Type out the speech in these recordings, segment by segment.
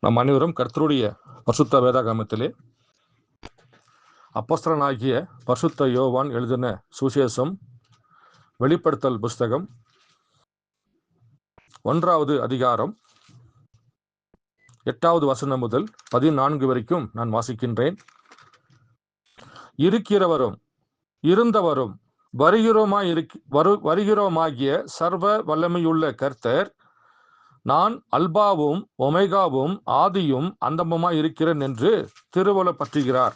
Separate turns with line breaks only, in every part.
நம் அனைவரும் கர்த்தருடைய பரிசுத்த வேதாகமத்திலே அப்போஸ்தலனாகிய பரிசுத்த யோவான் எழுதின சுவிசேஷம் வெளிப்படுத்தல் புஸ்தகம் 1வது அதிகாரம் 8வது வசனம் முதல் 14 வரைக்கும் நான் வாசிக்கின்றேன். இருக்கிறவரும் இருந்தவரும் வருகிறோமாகிய சர்வ வல்லமையுள்ள கர்த்தர், நான் அல்பாவும் ஒமேகாவும் ஆதியும் அந்தமுமாய் இருக்கிறேன் என்று திருவுள பற்றுகிறார்.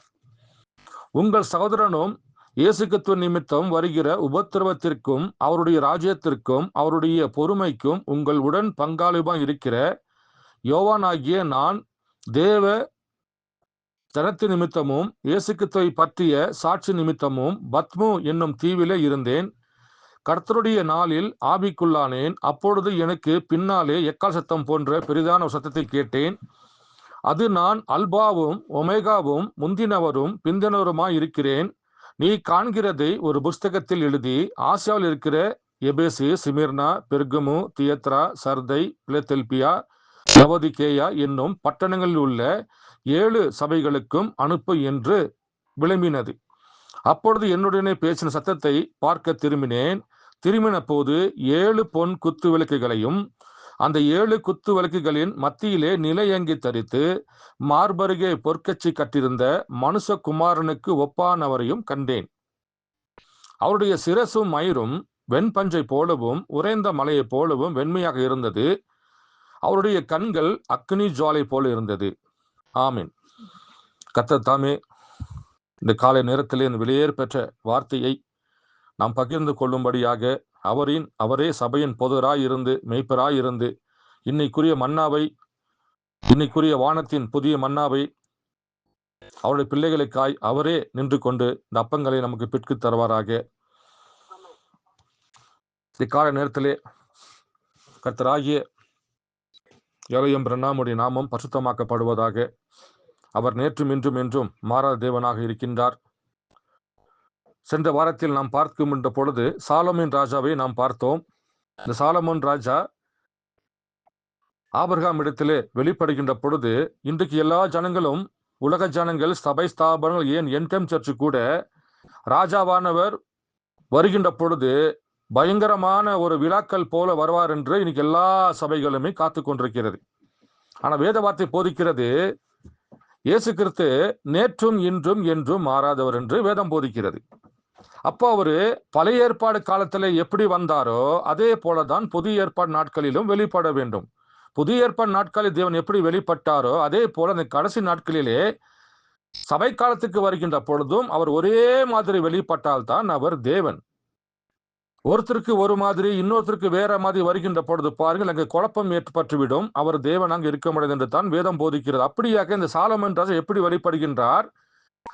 உங்கள் சகோதரனும் இயேசு கிறிஸ்து நிமித்தம் வருகிற உபத்திரவத்திற்கும் அவருடைய ராஜ்யத்திற்கும் அவருடைய பொறுமைக்கும் உங்கள் உடன் பங்காளியுமாய் இருக்கிற யோவானாகிய நான் தேவ தனத்து நிமித்தமும் இயேசு கிறிஸ்துவை பற்றிய சாட்சி நிமித்தமும் பத்மு என்னும் தீவிலே இருந்தேன். கர்த்தருடைய நாளில் ஆவிக்குள்ளானேன். அப்பொழுது எனக்கு பின்னாலே எக்கால் சத்தம் போன்ற பெரிதான ஒரு சத்தத்தை கேட்டேன். அது, நான் அல்பாவும் ஒமேகாவும் முந்தினவரும் பிந்தினவருமாய் இருக்கிறேன். நீ காண்கிறதை ஒரு புஸ்தகத்தில் எழுதி ஆசியாவில் இருக்கிற எபேசு, சிமிர்னா, பெர்கமு, தியத்ரா, சர்தை, பிலதெல்பியா, லவோதிகேயா என்னும் பட்டணங்களில் உள்ள 7 சபைகளுக்கும் அனுப்பு என்று விளம்பினது. அப்பொழுது என்னுடனே பேசின சத்தத்தை பார்க்க திரும்பினேன். திரும்பின போது 7 பொன் குத்து விளக்குகளையும் அந்த 7 குத்து விளக்குகளின் மத்தியிலே நிலையங்கி தரித்து மார்பருகே பொற்கச்சி கட்டிருந்த மனுஷகுமாரனுக்கு ஒப்பானவரையும் கண்டேன். அவருடைய சிரசும் மயிரும் வெண்பஞ்சை போலவும் உறைந்த மலையை போலவும் வெண்மையாக இருந்தது. அவருடைய கண்கள் அக்னி ஜுவாலை போல இருந்தது. ஆமீன். கர்த்தர் தாமே இந்த காலை நேரத்திலே இந்த வெளியேறு பெற்ற வார்த்தையை நாம் பகிர்ந்து கொள்ளும்படியாக அவரே சபையின் பொதுராய் இருந்து மெய்ப்பராய் இருந்து இன்னைக்குரிய வானத்தின் புதிய மன்னாவை அவருடைய பிள்ளைகளுக்காய் அவரே நின்று கொண்டு இந்த அப்பங்களை நமக்கு பெற்று தருவாராக. இக்கால நேரத்திலே கர்த்தராகிய யோவேல் பிரண்ணாமுடைய நாமம் பரிசுத்தமாக்கப்படுவதாக. அவர் நேற்றும் இன்றும் என்றும் மாறாத தேவனாக இருக்கின்றார். சென்ற வாரத்தில் நாம் பார்க்கின்ற பொழுது சாலமோன் ராஜாவை நாம் பார்த்தோம். இந்த சாலமோன் ராஜா ஆபிரகாம் இடத்திலே வெளிப்படுகின்ற பொழுது இன்றைக்கு எல்லா ஜனங்களும், உலக ஜனங்கள், சபை ஸ்தாபனங்கள், ஏன் என்கம் சர்ச்சு கூட ராஜாவானவர் வருகின்ற பொழுது பயங்கரமான ஒரு விழாக்கள் போல வருவார் என்று இன்னைக்கு எல்லா சபைகளுமே காத்து கொண்டிருக்கிறது. ஆனா வேத வார்த்தை போதிக்கிறது, இயேசு கிறிஸ்து நேற்றும் இன்றும் என்றும் மாறாதவர் என்று வேதம் போதிக்கிறது. அப்போ அவரு பழைய ஏற்பாடு காலத்துல எப்படி வந்தாரோ அதே போலதான் புதிய ஏற்பாடு நாட்களிலும் வெளிப்பட வேண்டும். புதிய ஏற்பாடு நாட்களில் தேவன் எப்படி வெளிப்பட்டாரோ அதே போல அந்த கடைசி நாட்களிலே சபை காலத்துக்கு வருகின்ற பொழுதும் அவர் ஒரே மாதிரி வெளிப்பட்டால்தான் அவர் தேவன். ஒருத்தருக்கு ஒரு மாதிரி இன்னொருத்தருக்கு வேற மாதிரி வருகின்ற பொழுது பாருங்கள், அங்கு குழப்பம் ஏற்பட்டுவிடும். அவர் தேவன் அங்கு இருக்க முடியாது என்று தான் வேதம் போதிக்கிறது. அப்படியாக இந்த சாலமோன் ராஜா எப்படி வெளிப்படுகின்றார்?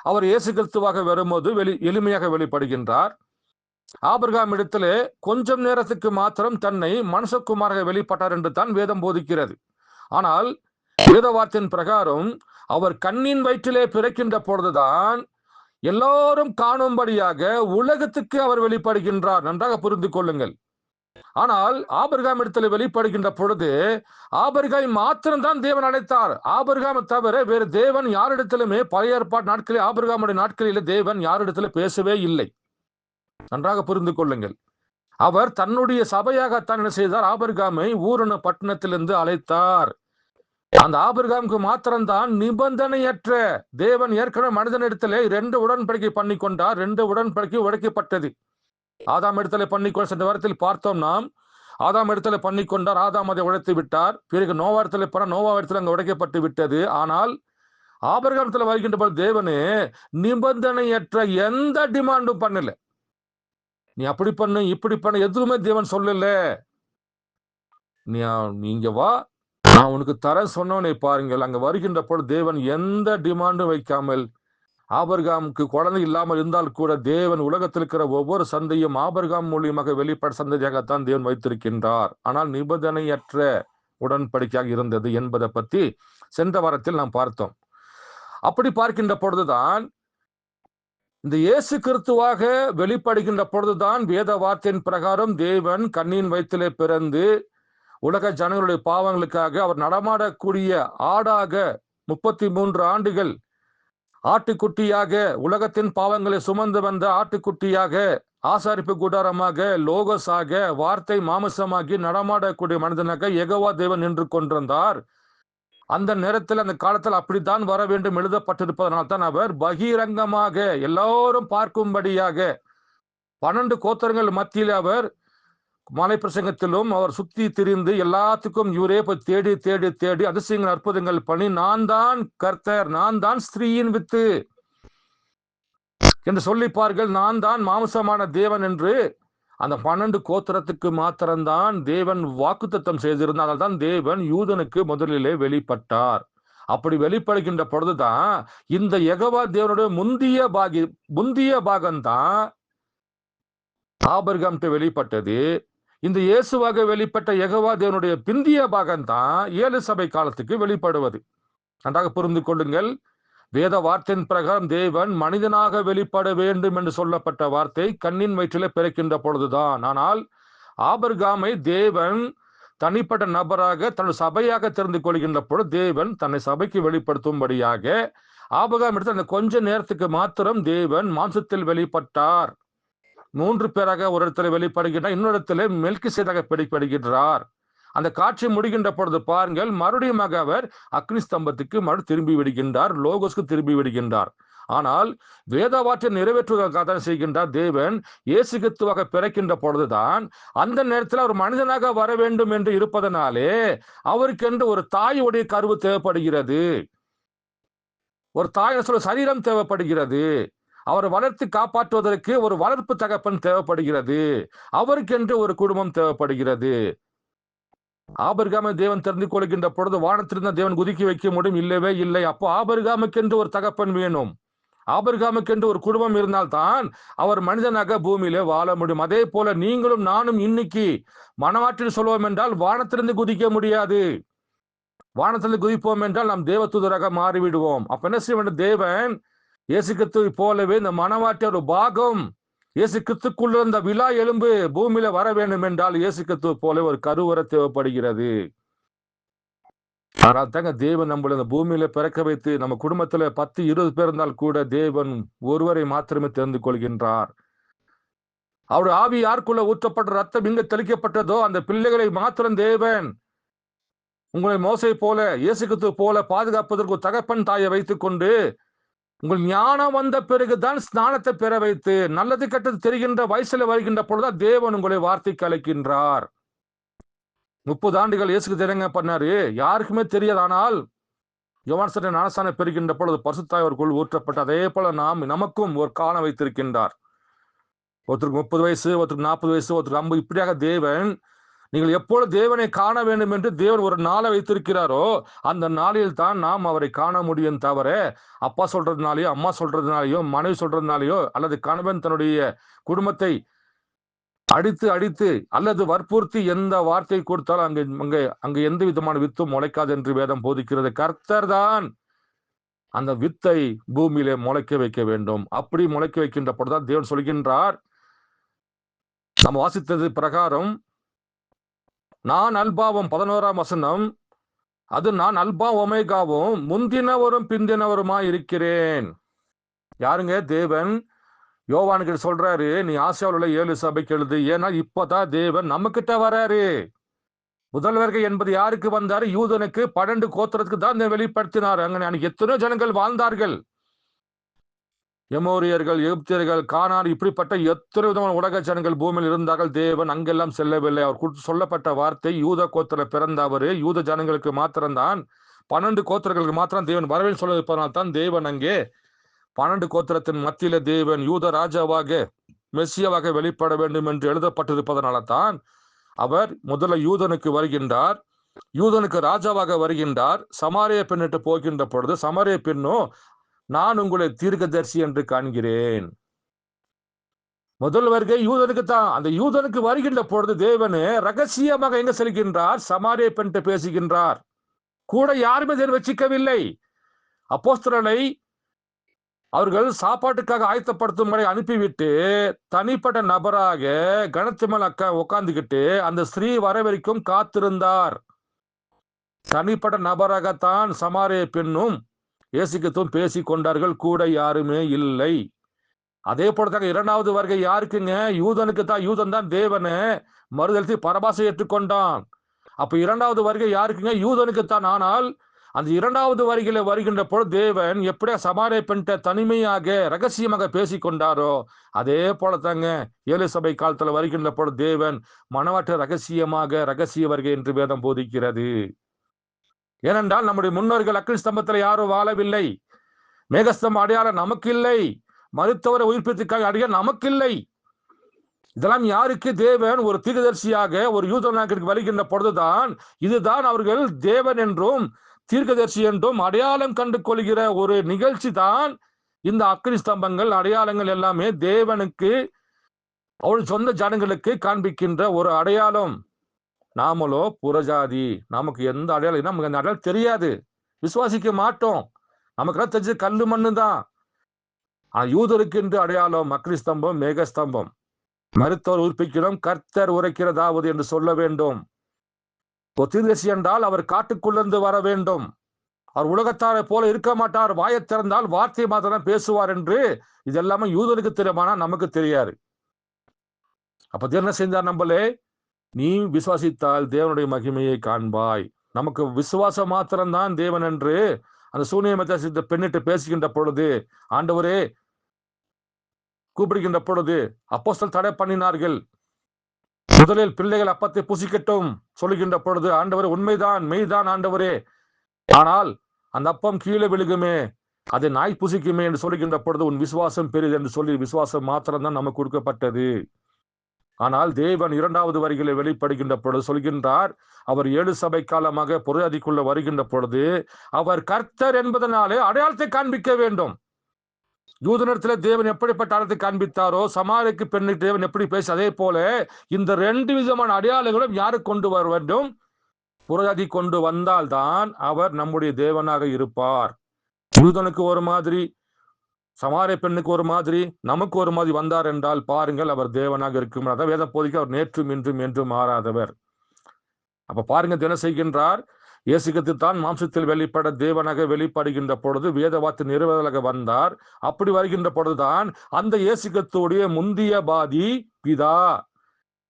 அவர் இயேசு கிறிஸ்துவாக வரும்போது எளிமையாக வெளிப்படுகின்றார். ஆபிரகாம் இடத்திலே கொஞ்சம் நேரத்துக்கு மாத்திரம் தன்னை மனுஷகுமாராக வெளிப்பட்டார் என்று தான் வேதம் போதிக்கிறது. ஆனால் வேத வார்த்தையின் பிரகாரம் அவர் கண்ணின் வயிற்றிலே பிறக்கின்ற பொழுதுதான் எல்லாரும் காணும்படியாக உலகத்துக்கு அவர் வெளிப்படுகின்றார். நன்றாக புரிந்து கொள்ளுங்கள். ஆனால் ஆபிரகாம் இடத்துல வெளிப்படுகின்ற பொழுது ஆபிரகாம் மாத்திரம்தான் தேவன் அழைத்தார். ஆபிரகாமை தவிர வேறு தேவன் யாரிடத்திலுமே பழைய ஏற்பாடு நாட்களில், ஆபிரகாமுடைய நாட்களில் தேவன் யாரிடத்துல பேசவே இல்லை. நன்றாக புரிந்து கொள்ளுங்கள். அவர் தன்னுடைய சபையாகத்தான் என்ன செய்தார்? ஆபிரகாமை ஊரண பட்டணத்திலிருந்து அழைத்தார். அந்த ஆபிரகாமுக்கு மாத்திரம்தான் நிபந்தனையற்ற தேவன் ஏற்கனவே மனிதனிடத்திலே 2 உடன்படிக்கை பண்ணி கொண்டார். 2 உடன்படிக்கை உடைக்கப்பட்டது. ஆதாம் இடத்துல பண்ணிக்கொண்டு சென்ற வாரத்தில் பார்த்தோம் நாம். ஆதாம் இடத்துல பண்ணி கொண்டார், ஆதாம் அதை உடைத்து விட்டார். பிறகு நோவா இடத்துல போன, நோவா இடத்துல அங்க உடைக்கப்பட்டு விட்டது. ஆனால் ஆபிரகாமத்துல வருகின்ற போது தேவனு நிபந்தனையற்ற எந்த டிமாண்டும் பண்ணல. நீ அப்படி பண்ணு இப்படி பண்ணு எதுவுமே தேவன் சொல்லல. நீங்க வா, நான் உனக்கு தர சொன்னவனை பாருங்கள். அங்க வருகின்ற பொழுது தேவன் எந்த டிமாண்டும் வைக்காமல், ஆபிரகாமுக்கு குழந்தை இல்லாமல் இருந்தால் கூட தேவன் உலகத்தில் இருக்கிற ஒவ்வொரு சந்தையும் ஆபிரகாம் மூலியமாக வெளிப்பட சந்ததியாகத்தான் தேவன் வைத்திருக்கின்றார். ஆனால் நிபந்தனையற்ற உடன்படிக்கையாக இருந்தது என்பதை பற்றி சென்ற வாரத்தில் நாம் பார்த்தோம். அப்படி பார்க்கின்ற பொழுதுதான் இந்த இயேசு கிறிஸ்துவாக வெளிப்படுகின்ற பொழுதுதான் வேத வார்த்தையின் பிரகாரம் தேவன் கண்ணின் வயிற்றிலே பிறந்து உலக ஜனங்களுடைய பாவங்களுக்காக அவர் நடமாடக்கூடிய ஆடாக 33 ஆண்டுகள் ஆட்டுக்குட்டியாக, உலகத்தின் பாவங்களை சுமந்து வந்த ஆட்டுக்குட்டியாக, ஆசாரிப்பு கூடாரமாக, லோகஸாக, வார்த்தை மாமிசமாகி நடமாடக்கூடிய மனிதனாக யெகோவா தேவன் நின்று கொண்டிருந்தார். அந்த நேரத்தில் அந்த காலத்தில் அப்படித்தான் வர வேண்டும் எழுதப்பட்டிருப்பதனால் தான் அவர் பகிரங்கமாக எல்லோரும் பார்க்கும்படியாக 12 கோத்திரங்கள் மத்தியில் அவர் மலை பிரசங்கத்திலும் அவர் சுத்தி திரிந்து எல்லாத்துக்கும் இவரே போய் தேடி தேடி தேடி அதிசயங்கள் அற்புதங்கள் பண்ணி நான் தான் கர்த்தர், நான் தான் ஸ்திரீயின் வித்து என்று சொல்லிப்பார்கள், நான் தான் மாம்சமான தேவன் என்று அந்த 12 கோத்திரத்துக்கு மாத்திரம்தான் தேவன் வாக்குத்தத்தம் செய்திருந்தார். அதனால் தான் தேவன் யூதனுக்கு முதலிலே வெளிப்பட்டார். அப்படி வெளிப்படுகின்ற பொழுதுதான் இந்த யெகோவா தேவனுடைய முந்திய பாகம்தான் ஆபிரகாம்கிட்ட வெளிப்பட்டது. இந்த இயேசுவாக வெளிப்பட்ட யெகோவா தேவனுடைய பிந்திய பாகம்தான் 7 சபை காலத்துக்கு வெளிப்படுவது. நன்றாக புரிந்து கொள்ளுங்கள். வேத வார்த்தையின் பிரகாரம் தேவன் மனிதனாக வெளிப்பட வேண்டும் என்று சொல்லப்பட்ட வார்த்தை கண்ணின் வயிற்றிலே பிறக்கின்ற பொழுதுதான். ஆனால் ஆபிரகாமை தேவன் தனிப்பட்ட நபராக தன் சபையாக தெரிந்து கொள்கின்ற பொழுது தேவன் தன்னை சபைக்கு வெளிப்படுத்தும்படியாக ஆபிரகாம் எடுத்து அந்த கொஞ்ச நேரத்துக்கு மாத்திரம் தேவன் மாம்சத்தில் வெளிப்பட்டார். 3 பேராக ஒரு இடத்துல வெளிப்படுகின்றார், இன்னொரு இடத்துல மெல்கிசேதேக்காக வெளிப்படுகின்றார். அந்த காட்சி முடிகின்ற பொழுது பாருங்கள், மறுபடியும் அவர் அக்னி ஸ்தம்பத்துக்கு திரும்பி விடுகின்றார், லோகோஸ்க்கு திரும்பி விடுகின்றார். ஆனால் வேத வார்த்தை நிறைவேற்றுவதற்காக செய்கின்றார் தேவன். இயேசு கிறிஸ்துவாக பிறக்கின்ற பொழுதுதான் அந்த நேரத்தில் அவர் மனிதனாக வர வேண்டும் என்று இருப்பதனாலே அவருக்கென்று ஒரு தாயுடைய கருவு தேவைப்படுகிறது, ஒரு தாய் சொல்ல சரீரம் தேவைப்படுகிறது, அவரை வளர்த்து காப்பாற்றுவதற்கு ஒரு வளர்ப்பு தகப்பன் தேவைப்படுகிறது, அவருக்கென்று ஒரு குடும்பம் தேவைப்படுகிறது. ஆபிரகாமை தேவன் தெரிந்து கொள்கின்ற பொழுது வானத்திலிருந்து தேவன் குதிக்க வைக்க முடியும்? இல்லவே இல்லை. அப்போ ஆபிரகாமுக்கென்று ஒரு தகப்பன் வேணும், ஆபிரகாமுக்கென்று ஒரு குடும்பம் இருந்தால்தான் அவர் மனிதனாக பூமியிலே வாழ முடியும். அதே போல நீங்களும் நானும் இன்னைக்கு மனவாற்றில் சொல்வோம் என்றால் வானத்திலிருந்து குதிக்க முடியாது. வானத்திலிருந்து குதிப்போம் என்றால் நாம் தேவதூதராக மாறிவிடுவோம். அப்ப என்ன செய்ய வேண்டும்? தேவன் இயேசு கிறிஸ்துவை போலவே இந்த மனவாட்டி ஒரு பாகம் இயேசு கிறிஸ்துக்குள்ள இருந்த விழா எலும்பு பூமியில வர வேண்டும் என்றால் இயேசு கிறிஸ்துவை போல ஒரு கருவறை தேவைப்படுகிறது. ஆனால் தாங்க தேவன் நம்மள இந்த பூமியில பிறக்க வைத்து நம்ம குடும்பத்துல 10-20 பேர் இருந்தால் கூட தேவன் ஒருவரை மாத்திரமே தெரிந்து கொள்கின்றார். அவருடைய ஆவி யாருக்குள்ள ஊற்றப்பட்ட ரத்தம் இங்கு தெளிக்கப்பட்டதோ அந்த பிள்ளைகளை மாத்திரம் தேவன் உங்களை மோசை போல இயேசு கிறிஸ்துவை போல பாதுகாப்பதற்கு ஒரு தகப்பன் தாயை வைத்துக் கொண்டு உங்கள் ஞானம் வந்த பிறகுதான் ஸ்நானத்தை பெற வைத்து நல்லது கெட்டது தெரிகின்ற வயசுல வருகின்ற பொழுதுதான் தேவன் உங்களை வார்த்தைக்கு அழைக்கின்றார். 30 ஆண்டுகள் இயேசுக்கு தெரியுங்க பண்ணாரு, யாருக்குமே தெரியாது. ஆனால் யோவான் ஞானஸ்நானம் பெறுகின்ற பொழுது பரிசுத்தாய் அவருக்குள் ஊற்றப்பட்டு அதே போல நமக்கும் ஒரு காலம் வைத்திருக்கின்றார். ஒருத்தருக்கு 30 வயசு, ஒருத்தருக்கு 40 வயசு, ஒருத்தருக்கு 50, இப்படியாக தேவன் நீங்கள் எப்பொழுது தேவனை காண வேண்டும் என்று தேவன் ஒரு நாளை வைத்திருக்கிறாரோ அந்த நாளில் தான் நாம் அவரை காண முடியும். தவிர அப்பா சொல்றதுனாலயோ, அம்மா சொல்றதுனாலயோ, மனைவி சொல்றதுனாலயோ, அல்லது கணவன் தன்னுடைய குடும்பத்தை அடித்து அல்லது வற்புறுத்தி எந்த வார்த்தை கொடுத்தாலும் அங்க எந்த விதமான வித்தும் முளைக்காது என்று வேதம் போதிக்கிறது. கர்த்தர் தான் அந்த வித்தை பூமியிலே முளைக்க வைக்க வேண்டும். அப்படி முளைக்க வைக்கின்ற பொழுதுதான் தேவன் சொல்கின்றார், நம்ம வாசித்தது பிரகாரம், நான் அல்பாவும் 11ஆம் வசனம், அது நான் அல்பா ஒமேகாவும் முந்தினவரும் பிந்தினவருமாய் இருக்கிறேன். யாருங்க? தேவன் யோவானுக்கு சொல்றாரு, நீ ஆசியாவில் உள்ள 7 சபைக்கு எழுது. ஏன்னா இப்பதான் தேவன் நம்ம கிட்ட வராரு. முதல் வருகை என்பது யாருக்கு வந்தாரு? யூதனுக்கு, 12 கோத்திரத்துக்கு தான் வெளிப்படுத்தினார். அன்னைக்கு எத்தனையோ ஜனங்கள் வாழ்ந்தார்கள். எமோரியர்கள், எகிப்தியர்கள், கானான், இப்படிப்பட்ட எத்தனை விதமான உலக ஜனங்கள் பூமியில் இருந்தார்கள். தேவன் அங்கெல்லாம் செல்லவில்லை. அவர் சொல்லப்பட்ட வார்த்தை யூத கோத்திர பிறந்த அவரு யூத ஜனங்களுக்கு மாத்திரம்தான், 12 கோத்திரங்களுக்கு மாத்திரம் தேவன் வரவேல் சொல்லிருப்பதனால் தான் தேவன் அங்கே 12 கோத்திரத்தின் மத்தியில தேவன் யூத ராஜாவாக மெஸ்ஸியாவாக வெளிப்பட வேண்டும் என்று எழுதப்பட்டிருப்பதனால தான் அவர் முதல்ல யூதனுக்கு வருகின்றார், யூதனுக்கு ராஜாவாக வருகின்றார். சமாரிய பெண்ணிட்டு போகின்ற பொழுது சமாரிய பெண்ணோ, நான் உங்களை தீர்க்கதரிசி என்று காண்கிறேன். முதல் வருகை யூதனுக்கு தான். அந்த யூதனுக்கு வருகின்ற பொழுது தேவனு ரகசியமாக எங்க செல்கின்றார்? சமாரிய பெண்ணிட்டு பேசுகின்றார். கூட யாருமே தேவன் வச்சிக்கவில்லை. அப்போஸ்தலரை அவர்கள் சாப்பாட்டுக்காக ஆயத்தப்படுத்தும் முறை அனுப்பிவிட்டு தனிப்பட்ட நபராக கணத்து மேல் உட்கார்ந்துகிட்டு அந்த ஸ்திரீ வர வரைக்கும் காத்திருந்தார். தனிப்பட்ட நபராகத்தான் சமாரிய பெண்ணும் இயேசுகிறிஸ்துவும் பேசி கொண்டார்கள், கூட யாருமே இல்லை. அதே போலதாங்க இரண்டாவது வருகை யாருக்குங்க? யூதனுக்கு தான். யூதன் தான் தேவனை மறுதலித்து பரபாசை ஏற்றுக்கொண்டான். அப்ப இரண்டாவது வருகை யாருக்குங்க? யூதனுக்குத்தான். ஆனால் அந்த இரண்டாவது வருகையில வருகின்ற பொழுது தேவன் எப்படியா சமாரிய பெண்கிட்ட தனிமையாக ரகசியமாக பேசிக்கொண்டாரோ அதே போலதாங்க ஏழு சபை காலத்துல வருகின்ற பொழுது தேவன் மனவாட்ட ரகசியமாக ரகசிய வருகை என்று வேதம் போதிக்கிறது. ஏனென்றால் நம்முடைய முன்னோர்கள் அக்கினி ஸ்தம்பத்தில் யாரும் வாழவில்லை. மேகஸ்தம்பம் அடையாளம் நமக்கு இல்லை. மருத்துவரை உயிர்ப்பித்துக்காக அடையாளம் நமக்கு இல்லை. இதெல்லாம் யாருக்கு? தேவன் ஒரு தீர்க்கதரிசியாக ஒரு யூதனாக வருகின்ற பொழுதுதான் இதுதான் அவர்கள் தேவன் என்றும் தீர்க்கதரிசி என்றும் அடையாளம் கண்டு கொள்கிற ஒரு நிகழ்ச்சி தான் இந்த அக்கினி ஸ்தம்பங்கள். அடையாளங்கள் எல்லாமே தேவனுக்கு அவள் சொந்த ஜனங்களுக்கு காண்பிக்கின்ற ஒரு அடையாளம். நாமளோ புறஜாதி, நமக்கு எந்த அடையாளம், நமக்கு அந்த அடையாளம் தெரியாது, விசுவாசிக்க மாட்டோம். நமக்கெல்லாம் தெரிஞ்ச கல்லு மண்ணு தான். யூதருக்கு என்று அடையாளம் அக்கினி ஸ்தம்பம், மேகஸ்தம்பம். மருத்துவர் உயிர்ப்பிக்கிறோம், கர்த்தர் உரைக்கிறதாவது என்று சொல்ல வேண்டும். தீர்க்கதரிசி என்றால் அவர் காட்டுக்குள்ளிருந்து வர வேண்டும். அவர் உலகத்தாரை போல இருக்க மாட்டார். வாயை திறந்தால் வார்த்தை மாத்திரம் பேசுவார் என்று இதெல்லாமே யூதருக்கு தெரியுமானா நமக்கு தெரியாது. அப்ப என்ன செஞ்சார்? நம்மளே நீ விசுவாசித்தால் தேவனுடைய மகிமையை காண்பாய். நமக்கு விசுவாசம் மாத்திரம்தான் தேவன் என்று அந்த சூனியமத்தை பெண்ணிட்டு பேசுகின்ற பொழுது, ஆண்டவரே கூப்பிடுகின்ற பொழுது அப்போஸ்தலர் தடை பண்ணினார்கள். முதலில் பிள்ளைகள் அப்பத்தை புசிக்கட்டும் சொல்லுகின்ற பொழுது, ஆண்டவரே உண்மைதான், மெய்தான் ஆண்டவரே, ஆனால் அந்த அப்பம் கீழே விழுகுமே, அதை நாய் புசிக்குமே என்று சொல்லுகின்ற பொழுது உன் விசுவாசம் பெரிது என்று சொல்லி விசுவாசம் மாத்திரம்தான் நமக்கு கொடுக்கப்பட்டது. ஆனால் தேவன் இரண்டாவது வரிகளை வெளிப்படுகின்ற பொழுது சொல்கின்றார், அவர் ஏழு சபை காலமாக புறஜாதிக்குள்ள வருகின்ற பொழுது அவர் கர்த்தர் என்பதனாலே அடையாளத்தை காண்பிக்க வேண்டும். யூதனிடத்துல தேவன் எப்படிப்பட்ட அடையாளத்தை காண்பித்தாரோ, சமாரியக்கு பெண்ணுக்கு தேவன் எப்படி பேச, அதே போல இந்த ரெண்டு விதமான அடையாளங்களும் யாருக்கு கொண்டு வர வேண்டும்? புறஜாதி கொண்டு வந்தால்தான் அவர் நம்முடைய தேவனாக இருப்பார். யூதனுக்கு ஒரு மாதிரி, சமாரிய பெண்ணுக்கு ஒரு மாதிரி, நமக்கு ஒரு மாதிரி வந்தார் என்றால் பாருங்கள், அவர் தேவனாக இருக்கும். அதான் வேதம் போதிக்க அவர் நேற்றும் இன்றும் என்றும் மாறாதவர். அப்ப பாருங்க, தினம் செய்கின்றார். இயேசுக்கு தான் மாம்சத்தில் வெளிப்பட தேவனாக வெளிப்படுகின்ற பொழுது வேதவாக்கு நிறைவேறலாக வந்தார். அப்படி வருகின்ற பொழுதுதான் அந்த இயேசுடைய முந்திய பாதி பிதா,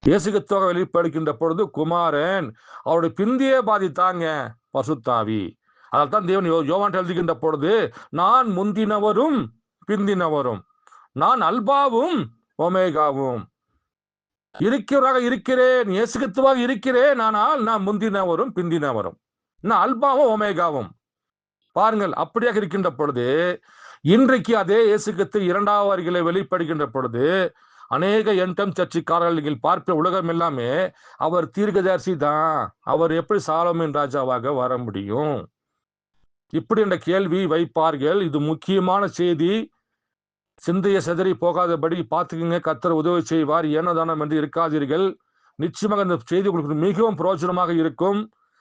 இயேசுக்காக வெளிப்படுகின்ற பொழுது குமாரன், அவருடைய பிந்திய பாதி தாங்க பசுத்தாவி. அதால் தான் தேவன் யோவான் எழுதுகின்ற பொழுது, நான் முந்தினவரும் பிந்தினவரும், நான் அல்பாவும் ஒமேகாவும், இருக்கிறவராக இருக்கிறேன், இயேசுவாக இருக்கிறேன், ஆனால் நான் முந்தினவரும் பிந்தினவரும், நான் அல்பாவும் ஒமேகாவும். பாருங்கள், அப்படியாக இருக்கின்ற பொழுது இன்றைக்கு அதே இயேசுக்கு இரண்டாவது வருகையிலே வெளிப்படுகின்ற பொழுது அநேக என்டம் சர்ச்சைக்காரர்கள் நீங்கள் பார்க்கிற உலகம் எல்லாமே அவர் தீர்க்கதரிசி தான், அவர் எப்படி சாலமோன் ராஜாவாக வர முடியும் இப்படி என்ற கேள்வி வைப்பார்கள். இது முக்கியமான செய்தி. சிந்தைய செதறி போகாதபடி பார்த்துக்குங்க. கர்த்தர் உதவி செய்வார். ஏனதானம் என்று இருக்காதீர்கள். நிச்சயமாக இந்த செய்தி உங்களுக்கு மிகவும் பிரயோஜனமாக இருக்கும்.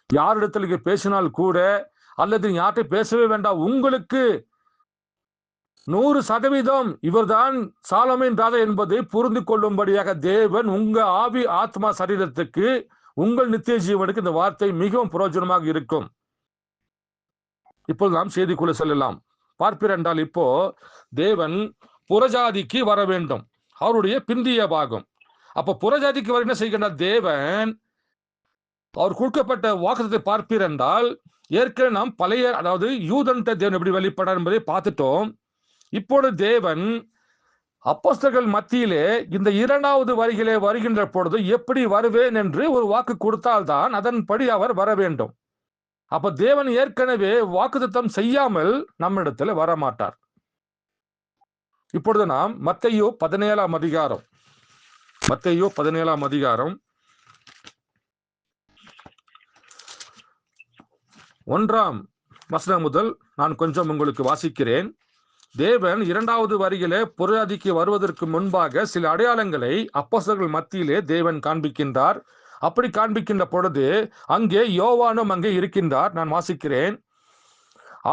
யாரிடத்தில் பேசினால் கூட, அல்லது யார்கிட்ட பேசவே வேண்டாம், உங்களுக்கு 100% இவர்தான் சாலமோன் ராஜா என்பதை புரிந்து கொள்ளும்படியாக தேவன் உங்க ஆவி ஆத்மா சரீரத்துக்கு, உங்கள் நித்திய ஜீவனுக்கு இந்த வார்த்தை மிகவும் பிரயோஜனமாக இருக்கும். இப்போது நாம் செய்திக்குள்ள செல்லலாம். பார்ப்பீர் என்றால், இப்போ தேவன் புறஜாதிக்கு வர வேண்டும், அவருடைய பிந்திய பாகம். அப்ப புறஜாதிக்கு வர என்ன செய்கின்றார் தேவன்? அவர் கொடுக்கப்பட்ட வாக்குத்தத்தை பார்ப்பீர் என்றால், ஏற்கனவே நாம் பழைய, அதாவது யூதன் தேவன் எப்படி வெளிப்படார் என்பதை பார்த்துட்டோம். இப்பொழுது தேவன் அப்போஸ்தலர்கள் மத்தியிலே இந்த இரண்டாவது வருகையிலே வருகின்ற பொழுது எப்படி வருவேன் என்று ஒரு வாக்கு கொடுத்தால்தான் அதன்படி அவர் வர வேண்டும். அப்ப தேவன் ஏற்கனவே வாக்குத்தத்தம் செய்யாமல் நம்மிடத்தில் வரமாட்டார். இப்பொழுது நாம் மத்தேயு 17ஆம் அதிகாரம், மத்தேயு 17ஆம் அதிகாரம் 1ஆம் வசனம் முதல் நான் கொஞ்சம் உங்களுக்கு வாசிக்கிறேன். தேவன் இரண்டாவது வருகையிலே புறஜாதிக்கு வருவதற்கு முன்பாக சில அடையாளங்களை அப்போஸ்தலர்கள் மத்தியிலே தேவன் காண்பிக்கின்றார். அப்படி காண்பிக்கின்ற பொழுது அங்கே யோவானும் அங்கே இருக்கின்றார். நான் வாசிக்கிறேன்.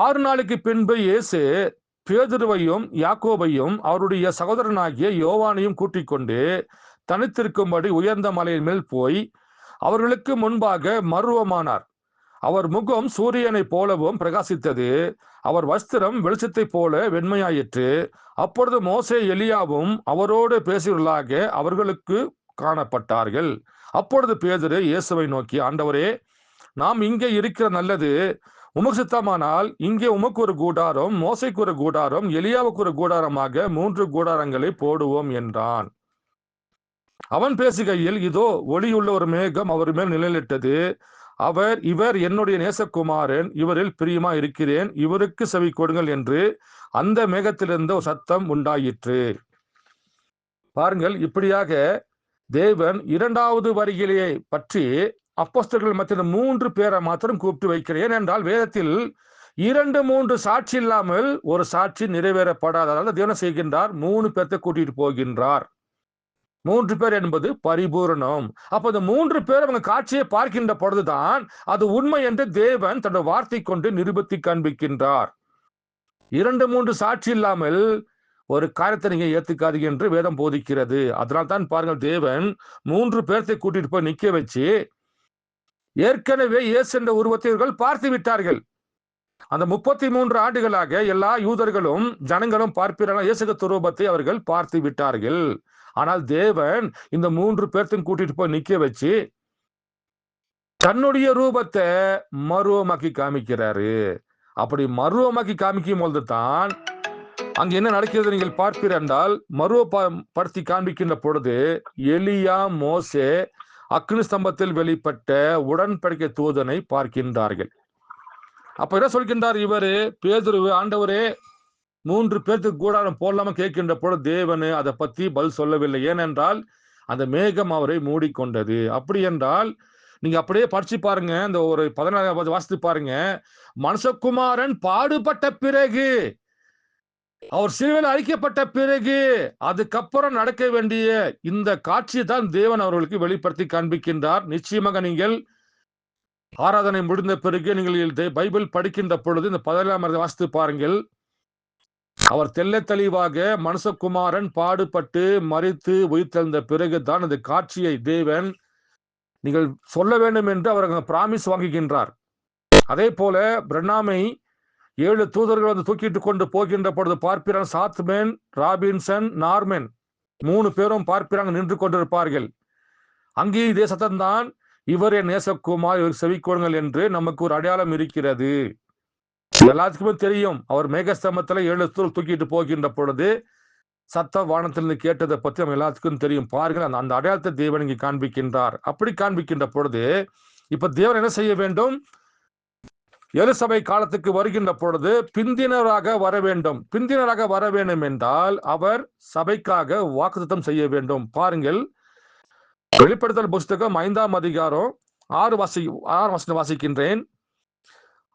6 நாளுக்கு பின்பு இயேசு பேதுருவையும் யாக்கோபையும் அவருடைய சகோதரனாகிய யோவானையும் கூட்டிக் கொண்டு தனித்திருக்கும்படி உயர்ந்த மலையின் மேல் போய் அவர்களுக்கு முன்பாக மருவமானார். அவர் முகம் சூரியனைப் போலவும் பிரகாசித்தது. அவர் வஸ்திரம் வெளிச்சத்தைப் போல வெண்மையாயிற்று. அப்பொழுது மோசே எலியாவும் அவரோடு பேசுவர்களாக அவர்களுக்கு காணப்பட்டார்கள். அப்பொழுது பேதுரு இயேசுவை நோக்கி, ஆண்டவரே, நாம் இங்கே இருக்கிற நல்லது. உமக்கு சித்தமானால் இங்கே உமக்கு ஒரு கூடாரம், மோசைக்கு ஒரு கூடாரம், எலியாவுக்கு ஒரு கூடாரமாக 3 கூடாரங்களை போடுவோம் என்றான். அவன் பேசுகையில், இதோ ஒளியுள்ள ஒரு மேகம் அவர் மேல் நிழலிட்டது. இவர் என்னுடைய நேசகுமாரன், இவரில் பிரியமா இருக்கிறேன், இவருக்கு செவி கொடுங்கள் என்று அந்த மேகத்திலிருந்து ஒரு சத்தம் உண்டாயிற்று. பாருங்கள், இப்படியாக தேவன் 2வது வருகையை பற்றி அப்போஸ்தலர்கள் மத்தியில் 3 பேரை மாத்திரம் கூப்பிட்டு வைக்கிறேன். ஏனென்றால் வேதத்தில் 2-3 சாட்சி இல்லாமல் ஒரு சாட்சி நிறைவேறப்படாததால் தேவன் செய்கின்றார், 3 பேர்த்தை கூட்டிட்டு போகின்றார். 3 பேர் என்பது பரிபூரணம். அப்ப இந்த 3 பேர் அவங்க காட்சியை பார்க்கின்ற பொழுதுதான் அது உண்மை என்று தேவன் தன்னுடைய வார்த்தை கொண்டு நிரூபித்து காண்பிக்கின்றார். 2-3 சாட்சி இல்லாமல் ஒரு காரியத்தை நீங்க ஏத்துக்காதீங்க என்று வேதம் போதிக்கிறது. அதனால் தான் பாருங்கள், தேவன் 3 பேர்த்தை கூட்டிட்டு போய் நிக்க வச்சு ஏற்கனவே இயேசு என்ற உருவத்தை இவர்கள் பார்த்து விட்டார்கள். அந்த 33 ஆண்டுகளாக எல்லா யூதர்களும் ஜனங்களும் பார்ப்பிறார்கள், இயேசு ரூபத்தை அவர்கள் பார்த்து விட்டார்கள். ஆனால் தேவன் இந்த 3 பேர்த்தையும் கூட்டிட்டு போய் நிக்க வச்சு தன்னுடைய ரூபத்தை மருவமாக்கி காமிக்கிறாரு. அப்படி மருவமாக்கி காமிக்கும் பொழுது தான் அங்க என்ன நடக்கிறது நீங்கள் பார்ப்பீர்கள் என்றால், மருவப்படுத்தி காண்பிக்கின்ற பொழுது எலியா, மோசே அக்னி ஸ்தம்பத்தில் வெளிப்பட்ட உடன்படிக்கை தூதனை பார்க்கின்றார்கள். அப்ப என்ன சொல்கின்றார் இவரு பேதுரு, ஆண்டவரே 3 பேருக்கு கூடாரம் போடலாம கேட்கின்ற பொழுது தேவனு அதை பத்தி பதில் சொல்லவில்லை. ஏனென்றால் அந்த மேகம் அவரை மூடிக்கொண்டது. அப்படி என்றால் நீங்க அப்படியே படிச்சு பாருங்க, இந்த ஒரு 14வது வாசித்து பாருங்க. மனுஷகுமாரன் பாடுபட்ட பிறகு, அவர் சிலுவையில் அழிக்கப்பட்ட பிறகு, அதுக்கப்புறம் நடக்க வேண்டிய இந்த காட்சியை தான் தேவன் அவர்களுக்கு வெளிப்படுத்தி காண்பிக்கின்றார். நிச்சயமாக நீங்கள் ஆராதனை முடிந்த பிறகு நீங்கள் பைபிள் படிக்கின்ற பொழுது இந்த 17ஆம் வாசித்து பாருங்கள். அவர் தெல்ல தெளிவாக மனுஷகுமாரன் பாடுபட்டு மரித்து உயிர்த்தெழுந்த பிறகுதான் அந்த காட்சியை தேவன் நீங்கள் சொல்ல வேண்டும் என்று அவர் பிராமிஸ் வாங்குகின்றார். அதே போல பிரண்ணாமை 7 தூதர்கள் வந்து தூக்கிட்டு கொண்டு போகின்ற பொழுது பார்ப்பிறான், சாத்மேன், ராபின்சன், நார்மன் 3 பேரும் பார்ப்பிறாங்க நின்று கொண்டிருப்பார்கள். அங்கே இதே சத்தம் தான், இவர் என் நேசகுமார், இவர் செவிக்கோடுங்கள் என்று நமக்கு ஒரு அடையாளம் இருக்கிறது. எல்லாத்துக்குமே தெரியும். அவர் மேகஸ்தம்பத்துல 7 தூக்கிட்டு போகின்ற பொழுது சத்த வானத்திலிருந்து கேட்டதை பத்தி நம்ம எல்லாத்துக்கும் தெரியும். பாருங்கள், அந்த அடையாளத்தை தேவன் இங்கே காண்பிக்கின்றார். அப்படி காண்பிக்கின்ற பொழுது இப்ப தேவன் என்ன செய்ய வேண்டும்? எருசபை காலத்துக்கு வருகின்ற பொழுது பிந்தினராக வர வேண்டும். பிந்தினராக வர வேண்டும் என்றால் அவர் சபைக்காக வாக்குத்தத்தம் செய்ய வேண்டும். பாருங்கள், வெளிப்படுத்தல் புஸ்தகம் 5ஆம் அதிகாரம் 6 வசனம் வாசிக்கின்றேன்.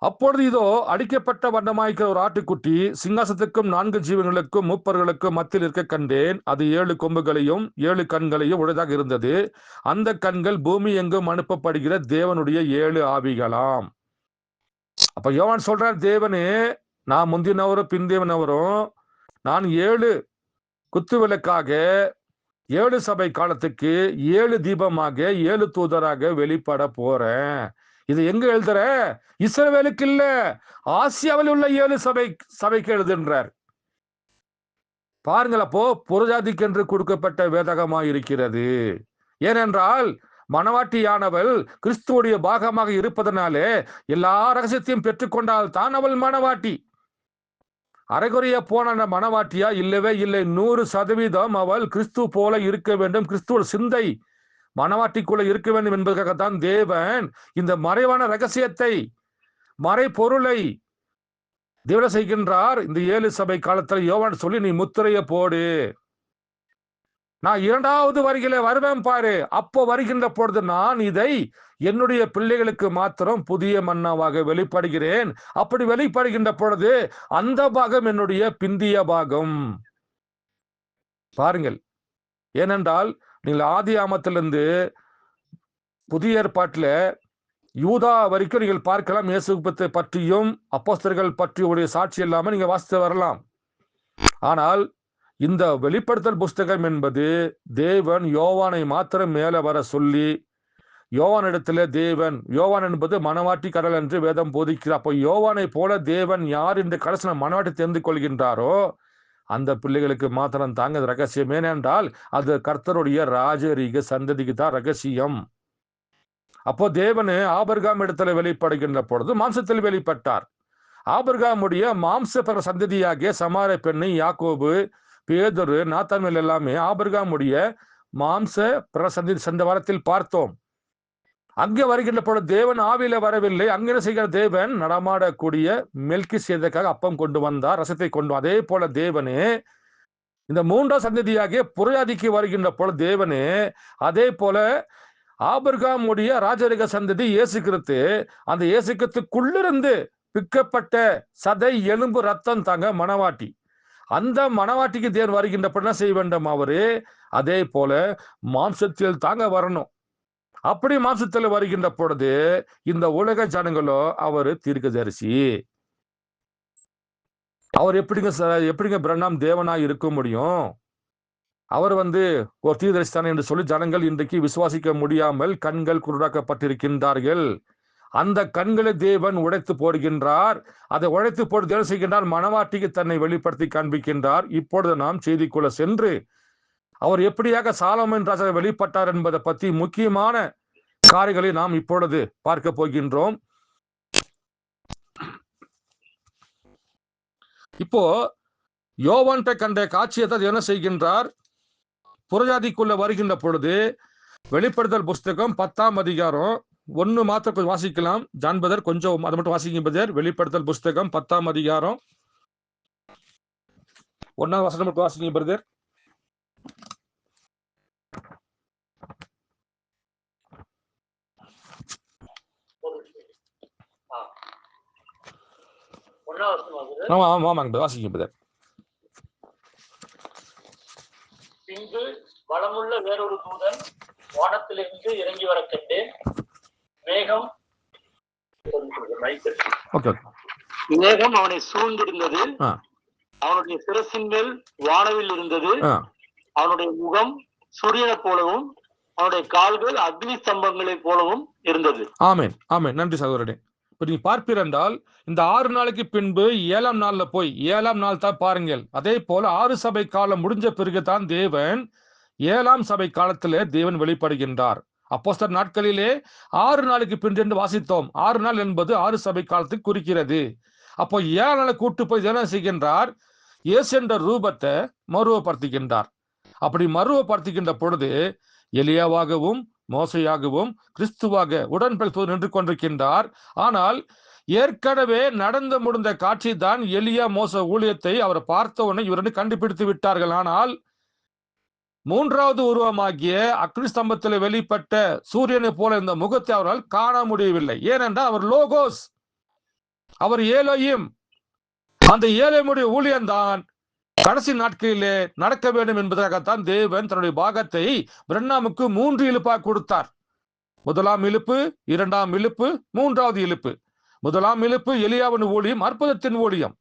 அப்பொழுது இதோ அடிக்கப்பட்ட வண்ணமாய்க்கிற ஒரு ஆட்டுக்குட்டி சிங்காசனத்துக்கும் 4 ஜீவன்களுக்கும் மூப்பர்களுக்கும் மத்தியில் இருக்க கண்டேன். அது 7 கொம்புகளையும் 7 கண்களையும் உடையதாக இருந்தது. அந்த கண்கள் பூமி எங்கும் அனுப்பப்படுகிற தேவனுடைய 7 ஆவிகளாம். அப்ப யோவான் சொல்றார், தேவனே, நான் முந்தினவரும் பிந்தியவனவரும், நான் 7 குத்து விளக்காக 7 சபை காலத்துக்கு 7 தீபமாக 7 தூதராக வெளிப்பட போறேன். இது எங்க எழுதுற? இஸ்ரவேலுக்கு இல்ல, ஆசியாவில் உள்ள 7 சபைக்கு எழுதுன்றார். பாருங்கள், அப்போ புறஜாதிக்கு என்று கொடுக்கப்பட்ட வேதகமாக இருக்கிறது. ஏனென்றால் மணவாட்டியானவள் கிறிஸ்துவுடைய பாகமாக இருப்பதனாலே எல்லா ரகசியத்தையும் பெற்றுக்கொண்டால் தான் அவள் மணவாட்டி. அரைகுறைய போன மணவாட்டியா? இல்லவே இல்லை. 100% அவள் கிறிஸ்து போல இருக்க வேண்டும். கிறிஸ்துவ சிந்தை மணவாட்டிக்குள்ள இருக்க வேண்டும் என்பதற்காகத்தான் தேவன் இந்த மறைவான ரகசியத்தை, மறை பொருளை தேவன் செய்கின்றார். இந்த 7 சபை காலத்துல யோவான் சொல்லி, நீ முத்திரைய போடு, நான் 2வது வருகையில வருவேன் பாரு, அப்போ வருகின்ற பொழுது நான் இதை என்னுடைய பிள்ளைகளுக்கு மாத்திரம் புதிய மன்னாவாக வெளிப்படுகிறேன். அப்படி வெளிப்படுகின்ற பொழுது அந்த பாகம் என்னுடைய பிந்திய பாகம். பாருங்கள், ஏனென்றால் நீங்கள் ஆதி ஆமத்திலிருந்து புதிய ஏற்பாட்டில் யூதா வரைக்கும் நீங்கள் பார்க்கலாம். இயேசு பற்றியும் அப்போஸ்தலர்கள் பற்றிய சாட்சி இல்லாம நீங்க வாசித்து வரலாம். ஆனால் இந்த வெளிப்படுத்தல் புஸ்தகம் என்பது தேவன் யோவானை மாத்திரம் மேல வர சொல்லி, யோவான் இடத்துல யோவான் என்பது மணவாட்டி கடல் என்று வேதம் போதிக்கிறார். அப்போ யோவானை போல தேவன் யார் இந்த கடைசி மணவாட்டி தெரிந்து கொள்கின்றாரோ அந்த பிள்ளைகளுக்கு மாத்திரம் தாங்க ரகசியம். ஏனென்றால் அது கர்த்தருடைய ராஜரீக சந்ததிக்கு தான் ரகசியம். அப்போ தேவனு ஆபிரகாம் இடத்துல வெளிப்படுகின்ற பொழுது மாம்சத்தில் வெளிப்பட்டார். ஆபிரகாமுடைய மாம்ச பிற சந்ததியாகிய சமாரிய பெண்ணை யாக்கோபு, பேதுரு, நாத்தான்வேல் எல்லாமே ஆபிரகாமுடைய மாம்ச பிற சந்ததி சென்ற வாரத்தில் பார்த்தோம். அங்கே வருகின்ற பொழுது தேவன் ஆவியில வரவில்லை. அங்கே செய்கிற தேவன் நடமாடக்கூடிய மெல்கிசேதேக்காக அப்பம் கொண்டு வந்தார், ரசத்தை கொண்டு. அதே போல தேவனே இந்த மூன்றாம் சந்ததியாகிய புறஜாதிக்கு வருகின்ற பொழுது தேவனே அதே போல ஆபிரகாமுடைய ராஜரிக சந்ததி இயேசு கிறிஸ்து, அந்த இயேசு கிறிஸ்துக்குள்ளிருந்து பிக்கப்பட்ட சதை எலும்பு ரத்தம் தாங்க மணவாட்டி. அந்த மணவாட்டிக்கு தேவன் வருகின்ற பொழுது செய்ய வேண்டும் அவரு அதே போல மாம்சத்தில் தாங்க வரணும். அப்படி மாம்சத்தில் வருகின்ற பொழுது இந்த உலக ஜனங்களோ அவரு தீர்க்கதரிசி. அவர் எப்படிங்க பிரணாம் தேவனாய் இருக்க முடியும்? அவர் ஒரு தீர்க்கதரிசி என்று சொல்லி ஜனங்கள் இன்றைக்கு விசுவாசிக்க முடியாமல் கண்கள் குருடாக்கப்பட்டிருக்கின்றார்கள். அந்த கண்களை தேவன் உடைத்து போடுகின்றார். அதை உடைத்து போட்டு தேவன் செய்கின்றார், மணவாட்டிக்கு தன்னை வெளிப்படுத்தி காண்பிக்கின்றார். இப்பொழுது நாம் செய்திக்குள்ள சென்று அவர் எப்படியாக சாலமோன் ராஜா வெளிப்பட்டார் என்பதை பற்றி முக்கியமான காரியங்களை நாம் இப்பொழுது பார்க்க போகின்றோம். இப்போ யோவான்ட்ட கண்ட காட்சியை தான் என்ன செய்கின்றார்? புறஜாதிக்குள்ள வருகின்ற பொழுது வெளிப்படுத்தல் புஸ்தகம் 10ஆம் அதிகாரம் 1 மாத்திரம் வாசிக்கலாம். ஜான் பதர் கொஞ்சம் அதை மட்டும் வாசிங்க பதர். வெளிப்படுத்தல் புஸ்தகம் 10ஆம் அதிகாரம் 1ஆம் வசனம் மட்டும் வாசிங்க பிரதர். ஆமாங்க வாசிங்க பிரதர்.
பின்பு வளமுள்ள வேறொரு தூதன் வானத்திலிருந்து இறங்கி வர கண்டேன். மேகம் அவனை சூழ்ந்திருந்தது. அவனுடைய சிரசின் மேல் வானவில் இருந்தது. அவனுடைய முகம் சூரியனை போலவும் அவனுடைய கால்கள் அக்னி ஸ்தம்பங்களை போலவும் இருந்தது.
ஆமென் ஆமென். நன்றி சகோதரனே. இப்ப நீங்க பார்ப்பீரென்றால் இந்த 6 நாளைக்கு பின்பு 7ஆம் நாள்ல போய் 7ஆம் நாள் தான் பாருங்கள். அதே போல 6 சபை காலம் முடிஞ்ச பிறகுதான் தேவன் 7ஆம் சபை காலத்திலே தேவன் வெளிப்படுகின்றார். அப்போஸ்தலர் நாட்களிலே 6 நாளுக்கு பின்பு என்று வாசித்தோம். 6 நாள் என்பது 6 சபை காலத்துக்கு குறிக்கிறது. அப்போ 7 நாளை கூட்டு போய் என்ன செய்கின்றார்? இயேசு என்ற ரூபத்தை மறுவப்படுத்துகின்றார். அப்படி மறுவப்படுத்துகின்ற பொழுது எலியாவாகவும் மோசையாகவும் கிறிஸ்துவாக உடன்படிக்கை நின்று கொண்டிருக்கின்றார். ஆனால் ஏற்கனவே நடந்து முடிந்த காட்சி தான் எலியா மோச ஊழியத்தை அவர் பார்த்தவுடனே இவரை கண்டுபிடித்து விட்டார்கள். ஆனால் 3வது உருவமாகிய அக்னி ஸ்தம்பத்தில் வெளிப்பட்ட சூரியனை போல இந்த முகத்தை அவரால் காண முடியவில்லை. ஏனென்றால் அவர் லோகோஸ், அவர் ஏலோயிம். அந்த ஏலோயினுடைய ஊழியம்தான் கடைசி நாட்களிலே நடக்க வேண்டும் என்பதற்காகத்தான் தேவன் தன்னுடைய பாகத்தை பிரண்ணாமுக்கு 3 இழுப்பாக கொடுத்தார். 1ஆம் இழுப்பு, 2ஆம் இழுப்பு, 3வது இழுப்பு. 1ஆம் இழுப்பு எலியாவின் ஊழியம், அற்புதத்தின் ஊழியம்.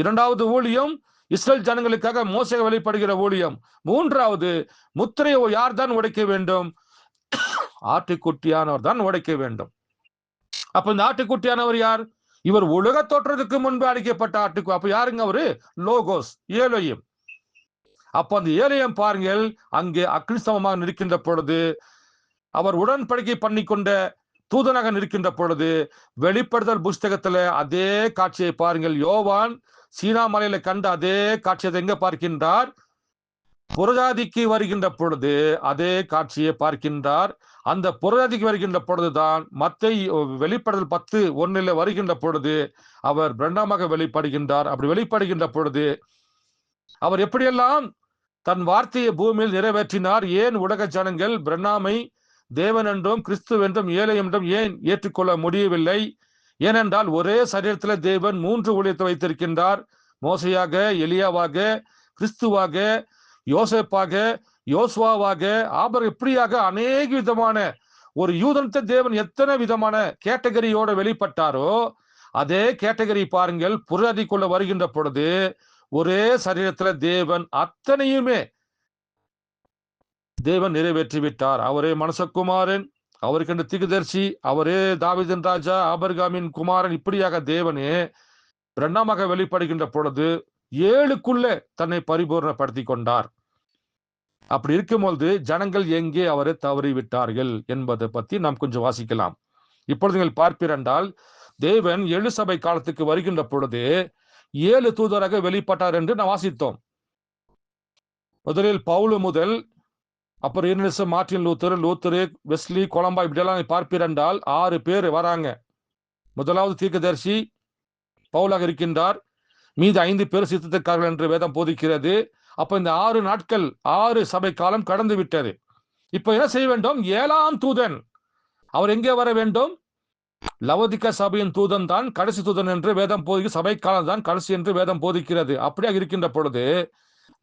2வது ஊழியம் இஸ்ரேல் ஜனங்களுக்காக மோசே வெளிப்படுகிற ஊழியம். 3வது முத்திரையை யார் தான் உடைக்க வேண்டும்? ஆட்டுக்குட்டியானவர் தான் உடைக்க வேண்டும். அப்ப இந்த ஆட்டுக்குட்டியானவர் யார்? இவர் உலக தோற்றத்துக்கு முன்பு அழைக்கப்பட்ட ஆட்டுக்கு. அப்ப யாருங்க அவரு? லோகோஸ், ஏலோயிம். அப்ப அந்த ஏலோயிம் பாருங்கள், அங்கே அக்னிஸ்தமமாக நிற்கின்ற பொழுது, அவர் உடன்படிக்கை பண்ணி கொண்ட தூதனாக நிற்கின்ற பொழுது, வெளிப்படுத்தல் புஸ்தகத்துல அதே காட்சியை பாருங்கள். யோவான் சீனா மலையில கண்ட அதே காட்சியை எங்க பார்க்கின்றார்? புறஜாதிக்கு வருகின்ற பொழுது அதே காட்சியை பார்க்கின்றார். அந்த புறஜாதிக்கு வருகின்ற பொழுதுதான் மத்தேயு வெளிப்படுதல் 10:1 வருகின்ற பொழுது அவர் பிரண்ணாமாக வெளிப்படுகின்றார். அப்படி வெளிப்படுகின்ற பொழுது அவர் எப்படியெல்லாம் தன் வார்த்தையை பூமியில் நிறைவேற்றினார். ஏன் உலக ஜனங்கள் பிரண்ணாமை தேவன் என்றும் கிறிஸ்து என்றும் ஏழை என்றும் ஏன் ஏற்றுக்கொள்ள முடியவில்லை? ஏனென்றால் ஒரே சரீரத்தில் தேவன் 3 ஊழியத்தை வைத்திருக்கின்றார். மோசையாக, எலியாவாக, கிறிஸ்துவாக, யோசேப்பாக, யோசுவாவாக, இப்படியாக அநேக விதமான ஒரு யூதனத்தை தேவன் எத்தனை விதமான கேட்டகரியோட வெளிப்பட்டாரோ அதே கேட்டகரி பாருங்கள் புறஜாதிக்குள்ள வருகின்ற பொழுது ஒரே சரீரத்துல தேவன் அத்தனையுமே தேவன் நிறைவேற்றி விட்டார். அவரே மனுஷகுமாரன், அவருக்கு தீர்க்கதரிசி, அவரே தாவீதின் ராஜா, ஆபிரகாமின் குமாரன். இப்படியாக தேவனே பிரண்ணாமாக வெளிப்படுகின்ற பொழுது 7க்குள்ள தன்னை பரிபூர்ணப்படுத்தி கொண்டார். அப்படி இருக்கும்போது ஜனங்கள் எங்கே அவரை தவறிவிட்டார்கள் என்பதை பத்தி நாம் கொஞ்சம் வாசிக்கலாம். இப்பொழுது நீங்கள் பார்ப்பீரென்றால், தேவன் 7 சபை காலத்துக்கு வருகின்ற பொழுது 7 தூதராக வெளிப்பட்டார் என்று நாம் வாசித்தோம். முதலில் பவுல் முதல், அப்புறம் இர்னெஸ், மார்ட்டின் லூத்தரு, வெஸ்லி, கொலம்பா, இப்படியெல்லாம் பார்ப்பீரென்றால் 6 பேர் வராங்க. முதலாவது தீர்க்கதரிசி பவுலாக இருக்கின்றார். மீது 5 பேர் சித்தத்துக்காரர்கள் என்று வேதம் போதிக்கிறது. அப்ப இந்த 6 நாட்கள் 6 சபை காலம் கடந்து விட்டது. இப்ப என்ன செய்ய வேண்டும்? 7ஆம் தூதன் அவர் எங்கே வர வேண்டும்? லவோதிக்கா சபையின் தூதன் தான் கடைசி தூதன் என்று வேதம் போதிக்க, சபை காலம் தான் கடைசி என்று வேதம் போதிக்கிறது. அப்படியாக இருக்கின்ற பொழுது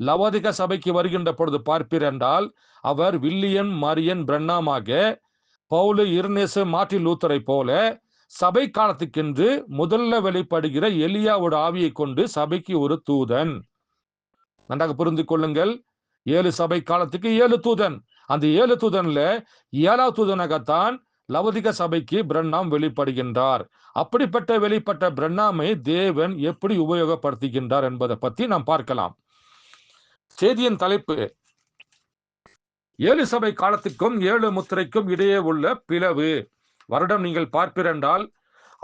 லவோதிக்கா சபைக்கு வருகின்ற பொழுது பார்ப்பீர் என்றால், அவர் வில்லியம் மரியன் பிரண்ணாமாக, பவுல், இர்னேஸ், மார்ட்டின் லூத்தரை போல சபை காலத்துக்கென்று முதல்ல வெளிப்படுகிற எலியாவோட ஆவியை கொண்டு சபைக்கு ஒரு தூதன். நன்றாக புரிந்து கொள்ளுங்கள். 7 சபை காலத்துக்கு 7 தூதன். அந்த 7 தூதன்ல 7ஆவது தூதனாகத்தான் லவோதிக்கா சபைக்கு பிரண்ணாம் வெளிப்படுகின்றார். அப்படிப்பட்ட வெளிப்பட்ட பிரண்ணாமை தேவன் எப்படி உபயோகப்படுத்துகின்றார் என்பதை பற்றி நாம் பார்க்கலாம். செய்தியின் தலைப்பு 7 சபை காலத்துக்கும் 7 முத்திரைக்கும் இடையே உள்ள பிளவு. வருடம் நீங்கள் பார்ப்பீரென்றால்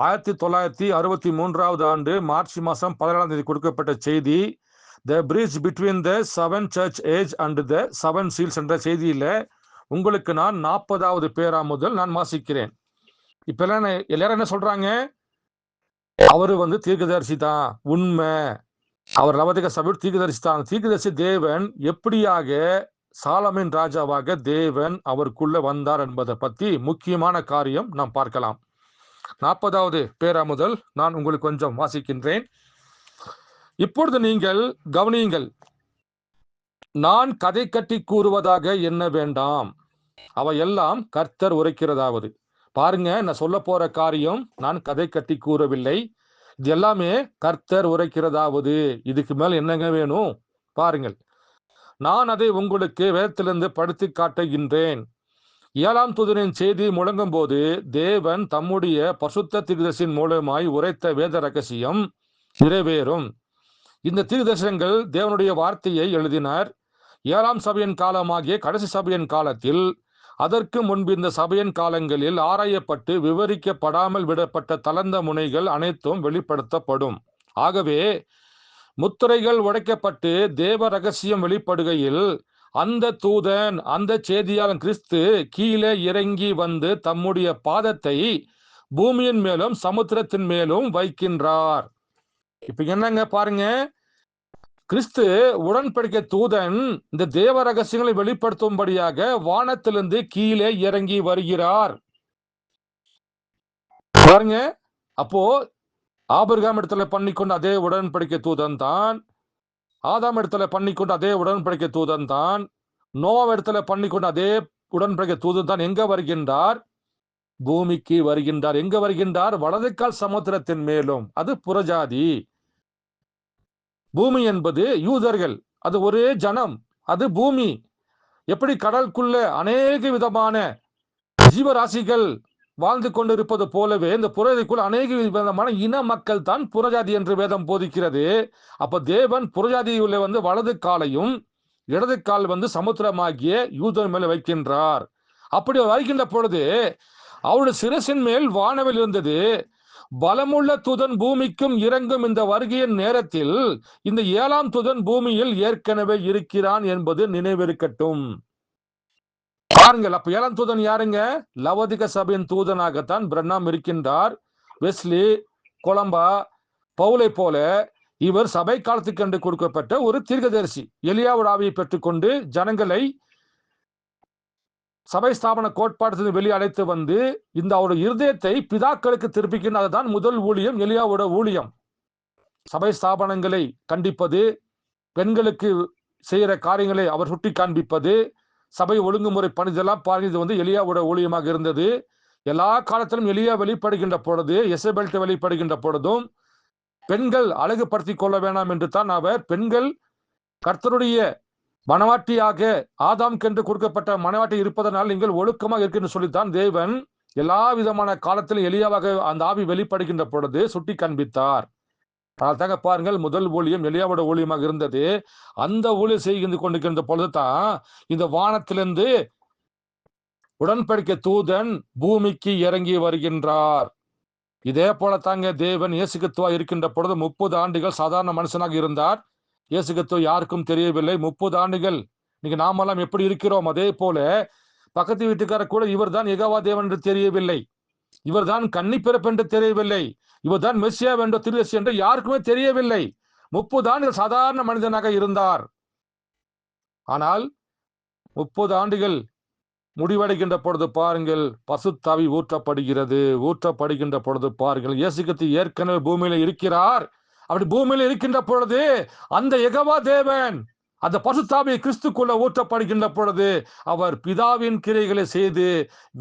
1963 ஆண்டு மார்ச் மாதம் 17ஆம் தேதி கொடுக்கப்பட்ட செய்தி, The Bridge Between the 7 Church Age and the 7 Seals என்ற செய்தியில உங்களுக்கு நான் 40வது பேரா முதல் நான் வாசிக்கிறேன். இப்ப எல்லாரும் என்ன சொல்றாங்க? அவரு தீர்க்கதரிசி தான், உண்மை, அவர் லவோதிக்கா சபையோட தீர்க்கதரிசி தான். தீர்க்கதரிசி தேவன் எப்படியாக சாலமன் ராஜாவாக தேவன் அவருக்குள்ள வந்தார் என்பதை பத்தி முக்கியமான காரியம் நாம் பார்க்கலாம். 40வது பேரா முதல் நான் உங்களுக்கு கொஞ்சம் வாசிக்கின்றேன். இப்பொழுது நீங்கள் கவனியுங்கள். நான் கதை கட்டி கூறுவதாக என்ன வேண்டாம், அவை எல்லாம் கர்த்தர் உரைக்கிறதாவது. பாருங்க, நான் சொல்ல போற காரியம் நான் கதை கட்டி கூறவில்லை. இது எல்லாமே கர்த்தர் உரைக்கிறதாவது. இதுக்கு மேல் என்னங்க வேணும்? பாருங்கள், நான் அதை உங்களுக்கு வேதத்திலிருந்து படுத்தி காட்டுகின்றேன். 7ஆம் தூதனின் செய்தி முழங்கும் போது தேவன் தம்முடைய பரிசுத்த தீர்க்கதரிசியின் மூலமாய் உரைத்த வேத ரகசியம் நிறைவேறும். இந்த தீர்க்கதரிசனங்கள் தேவனுடைய வார்த்தையை எழுதினார். 7ஆம் சபையின் காலமாகிய கடைசி சபையின் காலத்தில், அதற்கு முன்பு இந்த சபையின் காலங்களில் ஆராயப்பட்டு விவரிக்கப்படாமல் விடப்பட்ட தளர்ந்த முனைகள் அனைத்தும் வெளிப்படுத்தப்படும். ஆகவே முத்திரைகள் உடைக்கப்பட்டு தேவ ரகசியம் வெளிப்படுகையில் அந்த தூதன், அந்த செய்தியாளன் கிறிஸ்து கீழே இறங்கி வந்து தம்முடைய பாதத்தை பூமியின் மேலும் சமுத்திரத்தின் மேலும் வைக்கின்றார். இப்ப என்னங்க பாருங்க, கிறிஸ்து உடன்படிக்கை தூதன் இந்த தேவ ரகசியங்களை வெளிப்படுத்தும்படியாக வானத்திலிருந்து கீழே இறங்கி வருகிறார். பாருங்க, அப்போ ஆபிரகாம் இடத்துல பண்ணிக்கொண்ட அதே உடன்படிக்கை தூதன் தான், ஆதாம் இடத்துல பண்ணிக்கொண்ட அதே உடன்படிக்கை தூதன் தான், நோவா இடத்துல பண்ணிக்கொண்ட அதே உடன்படிக்கை தூதன் தான் எங்க வருகின்றார்? பூமிக்கு வருகின்றார். எங்க வருகின்றார்? வலதுகால் சமுத்திரத்தின் மேலும். அது புறஜாதி. பூமி என்பது யூதர்கள், அது ஒரே ஜனம், அது பூமி. எப்படி கடலுக்குள்ள அநேக விதமான ஜீவராசிகள் வாழ்ந்து கொண்டிருப்பது போலவே இந்த புறஜாதிக்குள் அநேக விதமான இன மக்கள் தான் புறஜாதி என்று வேதம் போதிக்கிறது. அப்ப தேவன் புறஜாதியுள்ள வலது காலையும் இடது கால் சமுத்திரமாகிய யூதர் மேல வைக்கின்றார். அப்படி வைக்கின்ற பொழுது அவருடைய சிரசின் மேல் வானவில் இருந்தது. பலமுள்ள தூதன் பூமிக்கும் இறங்கும் இந்த வருகையின் நேரத்தில் இந்த 7ஆம் தூதன் பூமியில் ஏற்கனவே இருக்கிறான் என்பது நினைவிருக்கட்டும். பாருங்கள், அப்ப 7ஆம் தூதன் யாருங்க? லவோதிக்கா சபையின் தூதனாகத்தான் பிரண்ணாம் இருக்கின்றார். வெஸ்லி, கொலம்பா, பவுலை போல இவர் சபை காலத்துக்கு கண்டு கொடுக்கப்பட்ட ஒரு தீர்க்கதரிசி. எலியாவோட ஆவியை பெற்றுக்கொண்டு ஜனங்களை சபை ஸ்தாபன கோட்பாடு வெளியே அழைத்து வந்து இந்த அவருடைய இருதயத்தை பிதாக்களுக்கு திருப்பிக்கின்றதான் முதல் ஊழியம், எலியாவோட ஊழியம். சபை ஸ்தாபனங்களை கண்டிப்பது, பெண்களுக்கு செய்யற காரியங்களை அவர் சுட்டி காண்பிப்பது, சபை ஒழுங்குமுறை பணிதெல்லாம் பாருங்க, எலியாவோட ஊழியமாக இருந்தது. எல்லா காலத்திலும் எலியா வெளிப்படுகின்ற பொழுது, எசபெல்ட் வெளிப்படுகின்ற பொழுதும் பெண்கள் அழகுபடுத்திக் கொள்ள வேண்டாம் என்று தான் அவர் பெண்கள் கர்த்தருடைய மனவாட்டியாக ஆதாம்கென்று கொடுக்கப்பட்ட மனவாட்டி இருப்பதனால் நீங்கள் ஒழுக்கமாக இருக்கின்ற சொல்லித்தான் தேவன் எல்லா விதமான காலத்திலும் எளியாவாக அந்த ஆவி வெளிப்படுகின்ற பொழுது சுட்டி காண்பித்தார். தாங்க பாருங்கள், முதல் ஊழியம் எலியாவோட ஊழியமாக இருந்தது. அந்த ஊழியம் செய்து கொண்டிருக்கின்ற பொழுதுதான் இந்த வானத்திலிருந்து உடன்படிக்கை தூதன் பூமிக்கு இறங்கி வருகின்றார். இதே போல தாங்க தேவன் இயேசு கிறிஸ்துவா இருக்கின்ற பொழுது 30 ஆண்டுகள் சாதாரண மனுஷனாக இருந்தார். இயேசு கிறிஸ்து யாருக்கும் தெரியவில்லை. 30 ஆண்டுகள் நீங்க நாமெல்லாம் எப்படி இருக்கிறோம், அதே போல பக்கத்து வீட்டுக்காரர் கூட இவர் தான் யெகோவா தேவன் என்று தெரியவில்லை, இவர் தான் கன்னி பிறப்பு என்று தெரியவில்லை, இவர் தான் மெஸ்ஸியா என்ற திருவசி என்று யாருக்குமே தெரியவில்லை. 30 ஆண்டுகள் சாதாரண மனிதனாக இருந்தார். ஆனால் 30 ஆண்டுகள் முடிவடைகின்ற பொழுது பாருங்கள், பசுத்தாவி ஊற்றப்படுகின்ற பொழுது பாருங்கள், இயேசு கிறிஸ்து ஏற்கனவே பூமியில இருக்கிறார். அப்படி பூமியில இருக்கின்ற பொழுது அந்த யெகோவா தேவன் அந்த பசுத்தாவி கிறிஸ்துக்குள்ள ஊற்றப்படுகின்ற பொழுது அவர் பிதாவின் கிரைகளை செய்து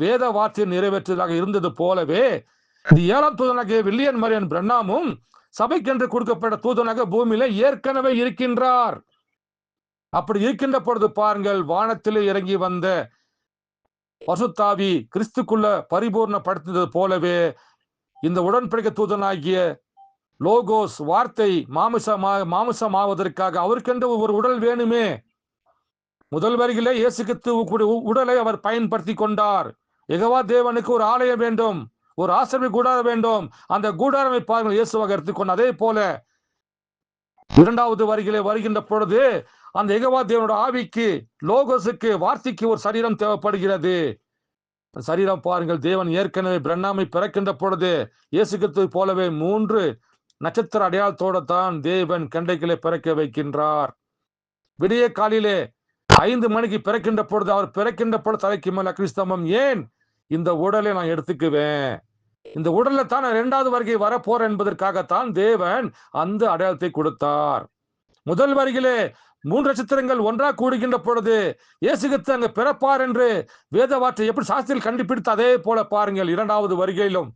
வேத வார்த்தையை நிறைவேற்றதாக இருந்தது போலவே 7ஆம் தூதனாகிய வில்லியம் மரியன் பிரண்ணாமும் சபைக்கென்று கொடுக்கப்பட்ட தூதனாக பூமியில ஏற்கனவே இருக்கின்றார். அப்படி இருக்கின்ற பொழுது பாருங்கள், வானத்திலே இறங்கி வந்த பசுத்தாவி கிறிஸ்துக்குள்ள பரிபூர்ணப்படுத்தினது போலவே இந்த உடன்படிக்கை தூதனாகிய லோகோஸ் வார்த்தை மாமிசமாவதற்காக அவருக்கென்று ஒரு உடல் வேணுமே. முதல் வரியிலே இயேசு கிறிஸ்து உடலை அவர் பயன்படுத்தி கொண்டார். யெகோவா தேவனுக்கு ஒரு ஆலயம் வேண்டும், ஒரு ஆசரிப்பு கூடாரம் வேண்டும். அந்த கூடாரமை பாருங்கள் இயேசுவாக எடுத்துக்கொண்டு, அதே போல 2வது வரியிலே வருகின்ற பொழுது அந்த யெகோவா தேவனோட ஆவிக்கு லோகோஸுக்கு வார்த்தைக்கு ஒரு சரீரம் தேவைப்படுகிறது. சரீரம் பாருங்கள், தேவன் ஏற்கனவே பிரண்ணாமை பிறக்கின்ற பொழுது இயேசு கிறிஸ்து போலவே 3 நட்சத்திர அடையாளத்தோட தான் தேவன் கண்டைகளை பிறக்க வைக்கின்றார். விடிய காலிலே 5 மணிக்கு பிறக்கின்ற பொழுது அவர் பிறக்கின்ற பொழுது தலைக்கு மேல கிறிஸ்தவம், ஏன் இந்த உடலை நான் எடுத்துக்குவேன், இந்த உடல்ல தான் 2வது வருகை வரப்போறேன் என்பதற்காகத்தான் தேவன் அந்த அடையாளத்தை கொடுத்தார். முதல் வரியிலே 3 நட்சத்திரங்கள் ஒன்றாக கூடுகின்ற பொழுது இயேசு கிறிஸ்து அங்க பிறப்பார் என்று வேத வார்த்தை எப்படி சாஸ்திரியில் கண்டுபிடித்து, அதே போல பாருங்கள் 2வது வருகையிலும்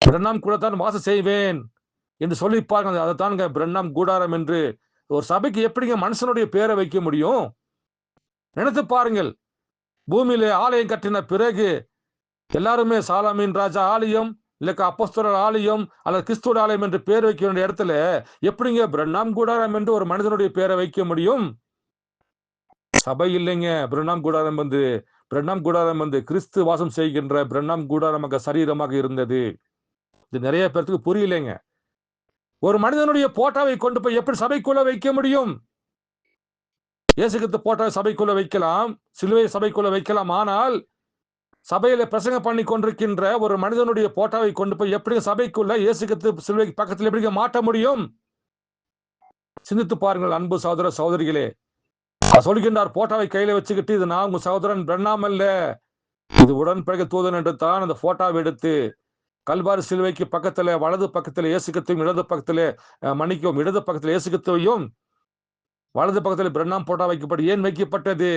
பிரண்ணாம் கூட தான் வாசம் செய்வேன் என்று சொல்லி பாருங்க. அதைத்தானுங்க பிரண்ணாம் கூடாரம் என்று. ஒரு சபைக்கு எப்படிங்க மனுஷனுடைய பேரை வைக்க முடியும்? நினைத்து பாருங்கள். பூமியிலே ஆலயம் கட்டின பிறகு எல்லாருமே சாலமீன் ராஜா ஆலயம், இல்ல அப்போஸ்தலர் ஆலயம் அல்லது கிறிஸ்துவோட ஆலயம் என்று பேர் வைக்க வேண்டிய இடத்துல எப்படிங்க பிரண்ணாம் கூடாரம் என்று ஒரு மனிதனுடைய பேரை வைக்க முடியும்? சபை இல்லைங்க. பிரண்ணாம் கூடாரம் வந்து கிறிஸ்து வாசம் செய்கின்ற பிரண்ணாம் கூடாரமாக சரீரமாக இருந்தது. இது நிறைய பேருக்கு புரியலைங்க. ஒரு மனிதனுடைய போட்டாவை கொண்டு போய் எப்படி சபைக்குள்ள வைக்க முடியும்? இயேசு கிறிஸ்து போட்டாவை சபைக்குள்ள வைக்கலாம், சிலுவையை சபைக்குள்ள வைக்கலாம். ஆனால் சபையில பிரசங்கம் பண்ணி கொண்டிருக்கின்ற ஒரு மனிதனுடைய போட்டாவை கொண்டு போய் எப்படி சபைக்குள்ள இயேசு கிறிஸ்து சிலுவை பக்கத்தில் எப்படி மாட்ட முடியும்? சிந்தித்து பாருங்கள் அன்பு சகோதர சகோதரிகளே. சொல்கின்றார், போட்டாவை கையில வச்சுக்கிட்டு, இது நான் உங்க சகோதரன் பிரண்ணாம் அல்ல, இது உடன்படிக்கை தூதன் என்று தான் அந்த போட்டாவை எடுத்து கல்வாரி சிலுவைக்கு பக்கத்துல வலது பக்கத்துல இயேசு கிறிஸ்துவையும் இடது பக்கத்துல இயேசு கிறிஸ்துவையும் வலது பக்கத்துல பிரண்ணாம் போட்டா வைக்கப்பட்டு, ஏன் வைக்கப்பட்டது?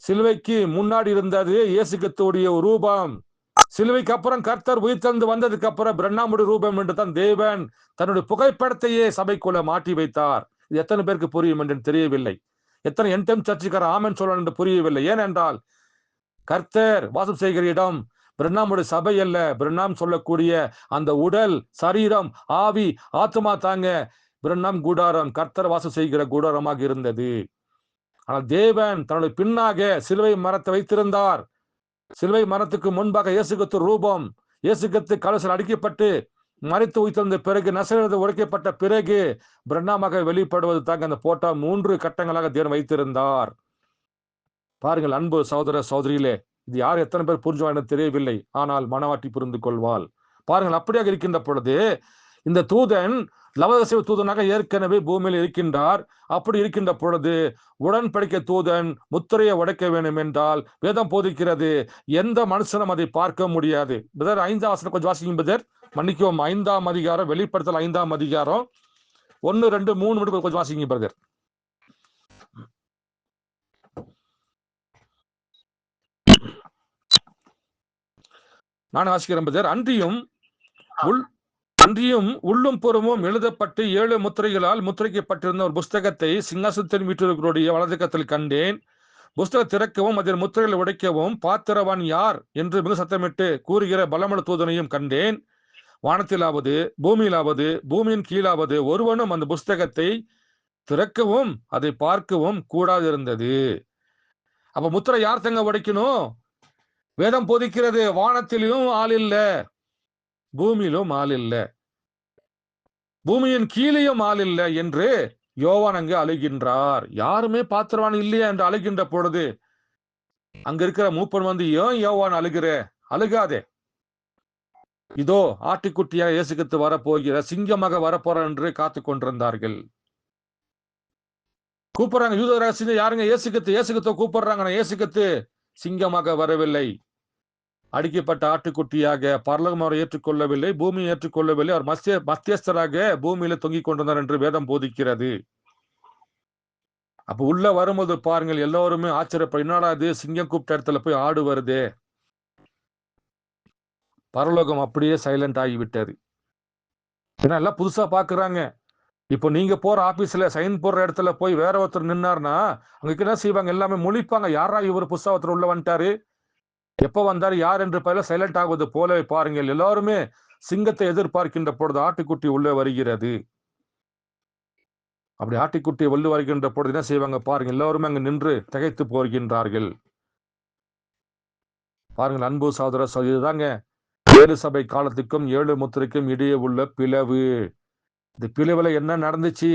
சிலுவைக்கு முன்னாடி இருந்தது இயேசு கிறிஸ்துவுடைய ரூபம், சிலுவைக்கு அப்புறம் கர்த்தர் உயிர்த்தெழுந்து வந்ததுக்கு அப்புறம் பிரண்ணாமுடைய ரூபம் என்று தான் தேவன் தன்னுடைய புகைப்படத்தையே சபைக்குள்ள மாற்றி வைத்தார். இது எத்தனை பேருக்கு புரியும் என்று தெரியவில்லை. எத்தனை என்டம் சர்ச்சுக்கார ஆமென் சொல்லணும் என்று புரியவில்லை. ஏனென்றால் கர்த்தர் வாசம் செய்கிற இடம் பிரண்ணாமுடைய சபை அல்ல. பிரண்ணாம் சொல்லக்கூடிய அந்த உடல், சரீரம், ஆவி, ஆத்மா தாங்க பிரண்ணாம் கூடாரம், கர்த்தர் வாசம் செய்கிற கூடாரமாக இருந்தது. ஆனால் தேவன் தன்னுடைய பின்னாக சிலுவை மரத்தை வைத்திருந்தார். சிலுவை மரத்துக்கு முன்பாக இயேசு கிறிஸ்து ரூபம், இயேசு கிறிஸ்து கலசல் அடிக்கப்பட்டு மரித்து உயிர்த்தெழுந்த பிறகு, நசரேத்து உடைக்கப்பட்ட பிறகு பிரண்ணாமாக வெளிப்படுவது தாங்க அந்த போட்டா 3 கட்டங்களாக தேவன் வைத்திருந்தார். பாருங்கள் அன்பு சகோதர சகோதரியிலே, இது யார் எத்தனை பேர் புரிஞ்சுவாங்க தெரியவில்லை. ஆனால் மனவாட்டி புரிந்து கொள்வாள். பாருங்கள், அப்படியாக இருக்கின்ற பொழுது இந்த தூதன் லவதசைவ தூதனாக ஏற்கனவே பூமியில் இருக்கின்றார். அப்படி இருக்கின்ற பொழுது உடன்படிக்கை தூதன் முத்திரையை உடைக்க வேண்டும் என்றால் வேதம் போதிக்கிறது, எந்த மனுஷனும் அதை பார்க்க முடியாது. பிரதர் 5ஆம் வசனம் கொஞ்சம் வாசிக்கும் பிரதர். மன்னிக்கவும், 5ஆம் அதிகாரம், வெளிப்படுத்தல் 5ஆம் அதிகாரம் 1, 2, 3 மட்டும் கொஞ்சம் வாசிங்க பிரதர். நான் வாசிக்கிறேன் பிரதர். அன்றியும் அன்றியும் உள்ளும் புறமும் எழுதப்பட்டு 7 முத்திரைகளால் முத்திரைக்கப்பட்டிருந்த ஒரு புஸ்தகத்தை சிங்காசனத்தில் வீற்றிருக்கிறவருடைய வலது கரத்தில் கண்டேன். புஸ்தகம் திறக்கவும் அதில் முத்திரைகளை உடைக்கவும் பாத்திரவான் யார் என்று மிக சத்தமிட்டு கூறுகிற பலமுள்ள தூதனையும் கண்டேன். வானத்திலாவது பூமியிலாவது பூமியின் கீழாவது ஒருவனும் அந்த புஸ்தகத்தை திறக்கவும் அதை பார்க்கவும் கூடாது இருந்தது. அப்ப முத்திரை யார் தங்க உடைக்கணும்? வேதம் போதிக்கிறது, வானத்திலும் ஆள் இல்ல, பூமியிலும் ஆள் இல்ல, பூமியின் கீழேயும் ஆள் இல்ல என்று யோவான் அங்கு அழுகின்றார். யாருமே பாத்திரவான் இல்லையா என்று அழுகின்ற பொழுது அங்க இருக்கிற மூப்பன் வந்து, ஏன் யோவான் அழுகிற? அழுகாதே, இதோ ஆட்டுக்குட்டியாக இயேசு கிறிஸ்து வரப்போகிற, சிங்கமாக வரப்போற என்று காத்து கொண்டிருந்தார்கள். கூப்பிடுறாங்க யூத ரகசியம், யாருங்க? இயேசு கிறிஸ்து கூப்பிடுறாங்க. இயேசு கிறிஸ்து சிங்கமாக வரவில்லை, அடிக்கப்பட்ட ஆட்டுக்குட்டியாக பரலோகம் அவரை ஏற்றுக்கொள்ளவில்லை, பூமியை ஏற்றுக்கொள்ளவில்லை, அவர் மத்தியஸ்தராக பூமியில தொங்கிக் கொண்டிருந்தார் என்று வேதம் போதிக்கிறது. அப்ப உள்ள வரும்போது பாருங்கள், எல்லோருமே ஆச்சரியப்ப, என்னடா இது, சிங்கம் கூப்பிட்ட இடத்துல போய் ஆடு வருதே. பரலோகம் அப்படியே சைலண்ட் ஆகிவிட்டது. ஏன்னா எல்லாம் புதுசா பாக்குறாங்க. இப்போ நீங்க போற ஆபீஸ்ல சைன் போடுற இடத்துல போய் வேற ஒருத்தர் நின்னார்னா அங்க என்ன செய்வாங்க? எல்லாமே முழிப்பாங்க, யாரா இவர் புதுசா ஒருத்தர் உள்ள வந்துட்டாரு, எப்ப வந்தாரு, யார் என்று பயில சைலண்ட் ஆகுவது போல பாருங்கள். எல்லாருமே சிங்கத்தை எதிர்பார்க்கின்ற பொழுது ஆட்டுக்குட்டி உள்ளே வருகிறது. அப்படி ஆட்டுக்குட்டி உள்ளே வருகின்ற பொழுது என்ன செய்வாங்க பாருங்க, எல்லாருமே அங்க நின்று திகைத்து போகின்றார்கள். பாருங்கள் அன்பு சகோதர இதுதாங்க 7 சபை காலத்துக்கும் 7 முத்திரைக்கும் இடையே உள்ள பிளவு. இந்த பிளவுல என்ன நடந்துச்சு?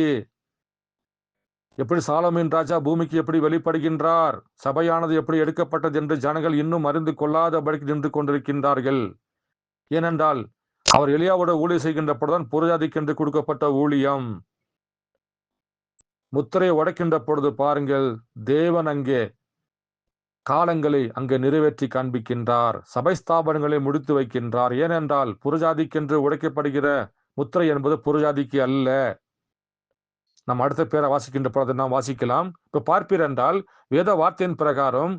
எப்படி சாலமோன் ராஜா பூமிக்கு எப்படி வெளிப்படுகின்றார், சபையானது எப்படி எடுக்கப்பட்டது என்று ஜனங்கள் இன்னும் அறிந்து கொள்ளாதபடிக்கு நின்று கொண்டிருக்கின்றார்கள். ஏனென்றால் அவர் எலியாவோட ஊழியம் செய்கின்ற பொழுதுதான் புறஜாதிக்கு என்று கொடுக்கப்பட்ட ஊழியம். முத்திரையை உடைக்கின்ற பொழுது பாருங்கள், தேவன் அங்கே காலங்களை அங்கே நிறைவேற்றி காண்பிக்கின்றார், சபை ஸ்தாபனங்களை முடித்து வைக்கின்றார். ஏனென்றால் புறஜாதிக்கென்று உடைக்கப்படுகிற முத்திரை என்பது புறஜாதிக்கு அல்ல. நாம் அடுத்த பேரை வாசிக்கின்ற பொழுது நாம் வாசிக்கலாம். இப்ப பார்ப்பீர் என்றால் வேத வார்த்தையின் பிரகாரம்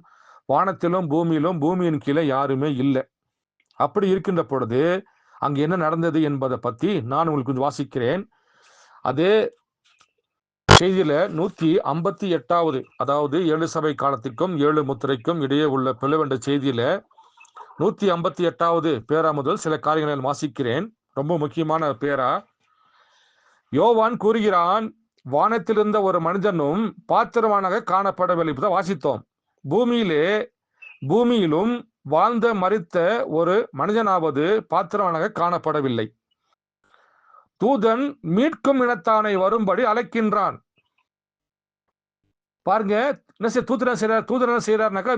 வானத்திலும் பூமியிலும் பூமியின் கீழே யாருமே இல்லை. அப்படி இருக்கின்ற பொழுது அங்கு என்ன நடந்தது என்பதை பத்தி நான் உங்களுக்கு கொஞ்சம் வாசிக்கிறேன். அதே செய்தியில 158வது, அதாவது 7 சபை காலத்திற்கும் 7 முத்திரைக்கும் இடையே உள்ள பிளவு என்ற செய்தியில 158வது பேரா முதல் சில காரியங்களை வாசிக்கிறேன். ரொம்ப முக்கியமான பேரா. யோவான் கூறுகிறான், வானத்தில் இருந்த ஒரு மனிதனும் பாத்திரவானாக காணப்படவில்லை. இப்பதான் வாசித்தோம். பூமியிலும் வாழ்ந்த மரித்த ஒரு மனிதனாவது பாத்திரவானாக காணப்படவில்லை. தூதன் மீட்கும் இனத்தானை வரும்படி அழைக்கின்றான். பாருங்க, என்ன தூதன் என்ன செய்யறாருனாக்கா,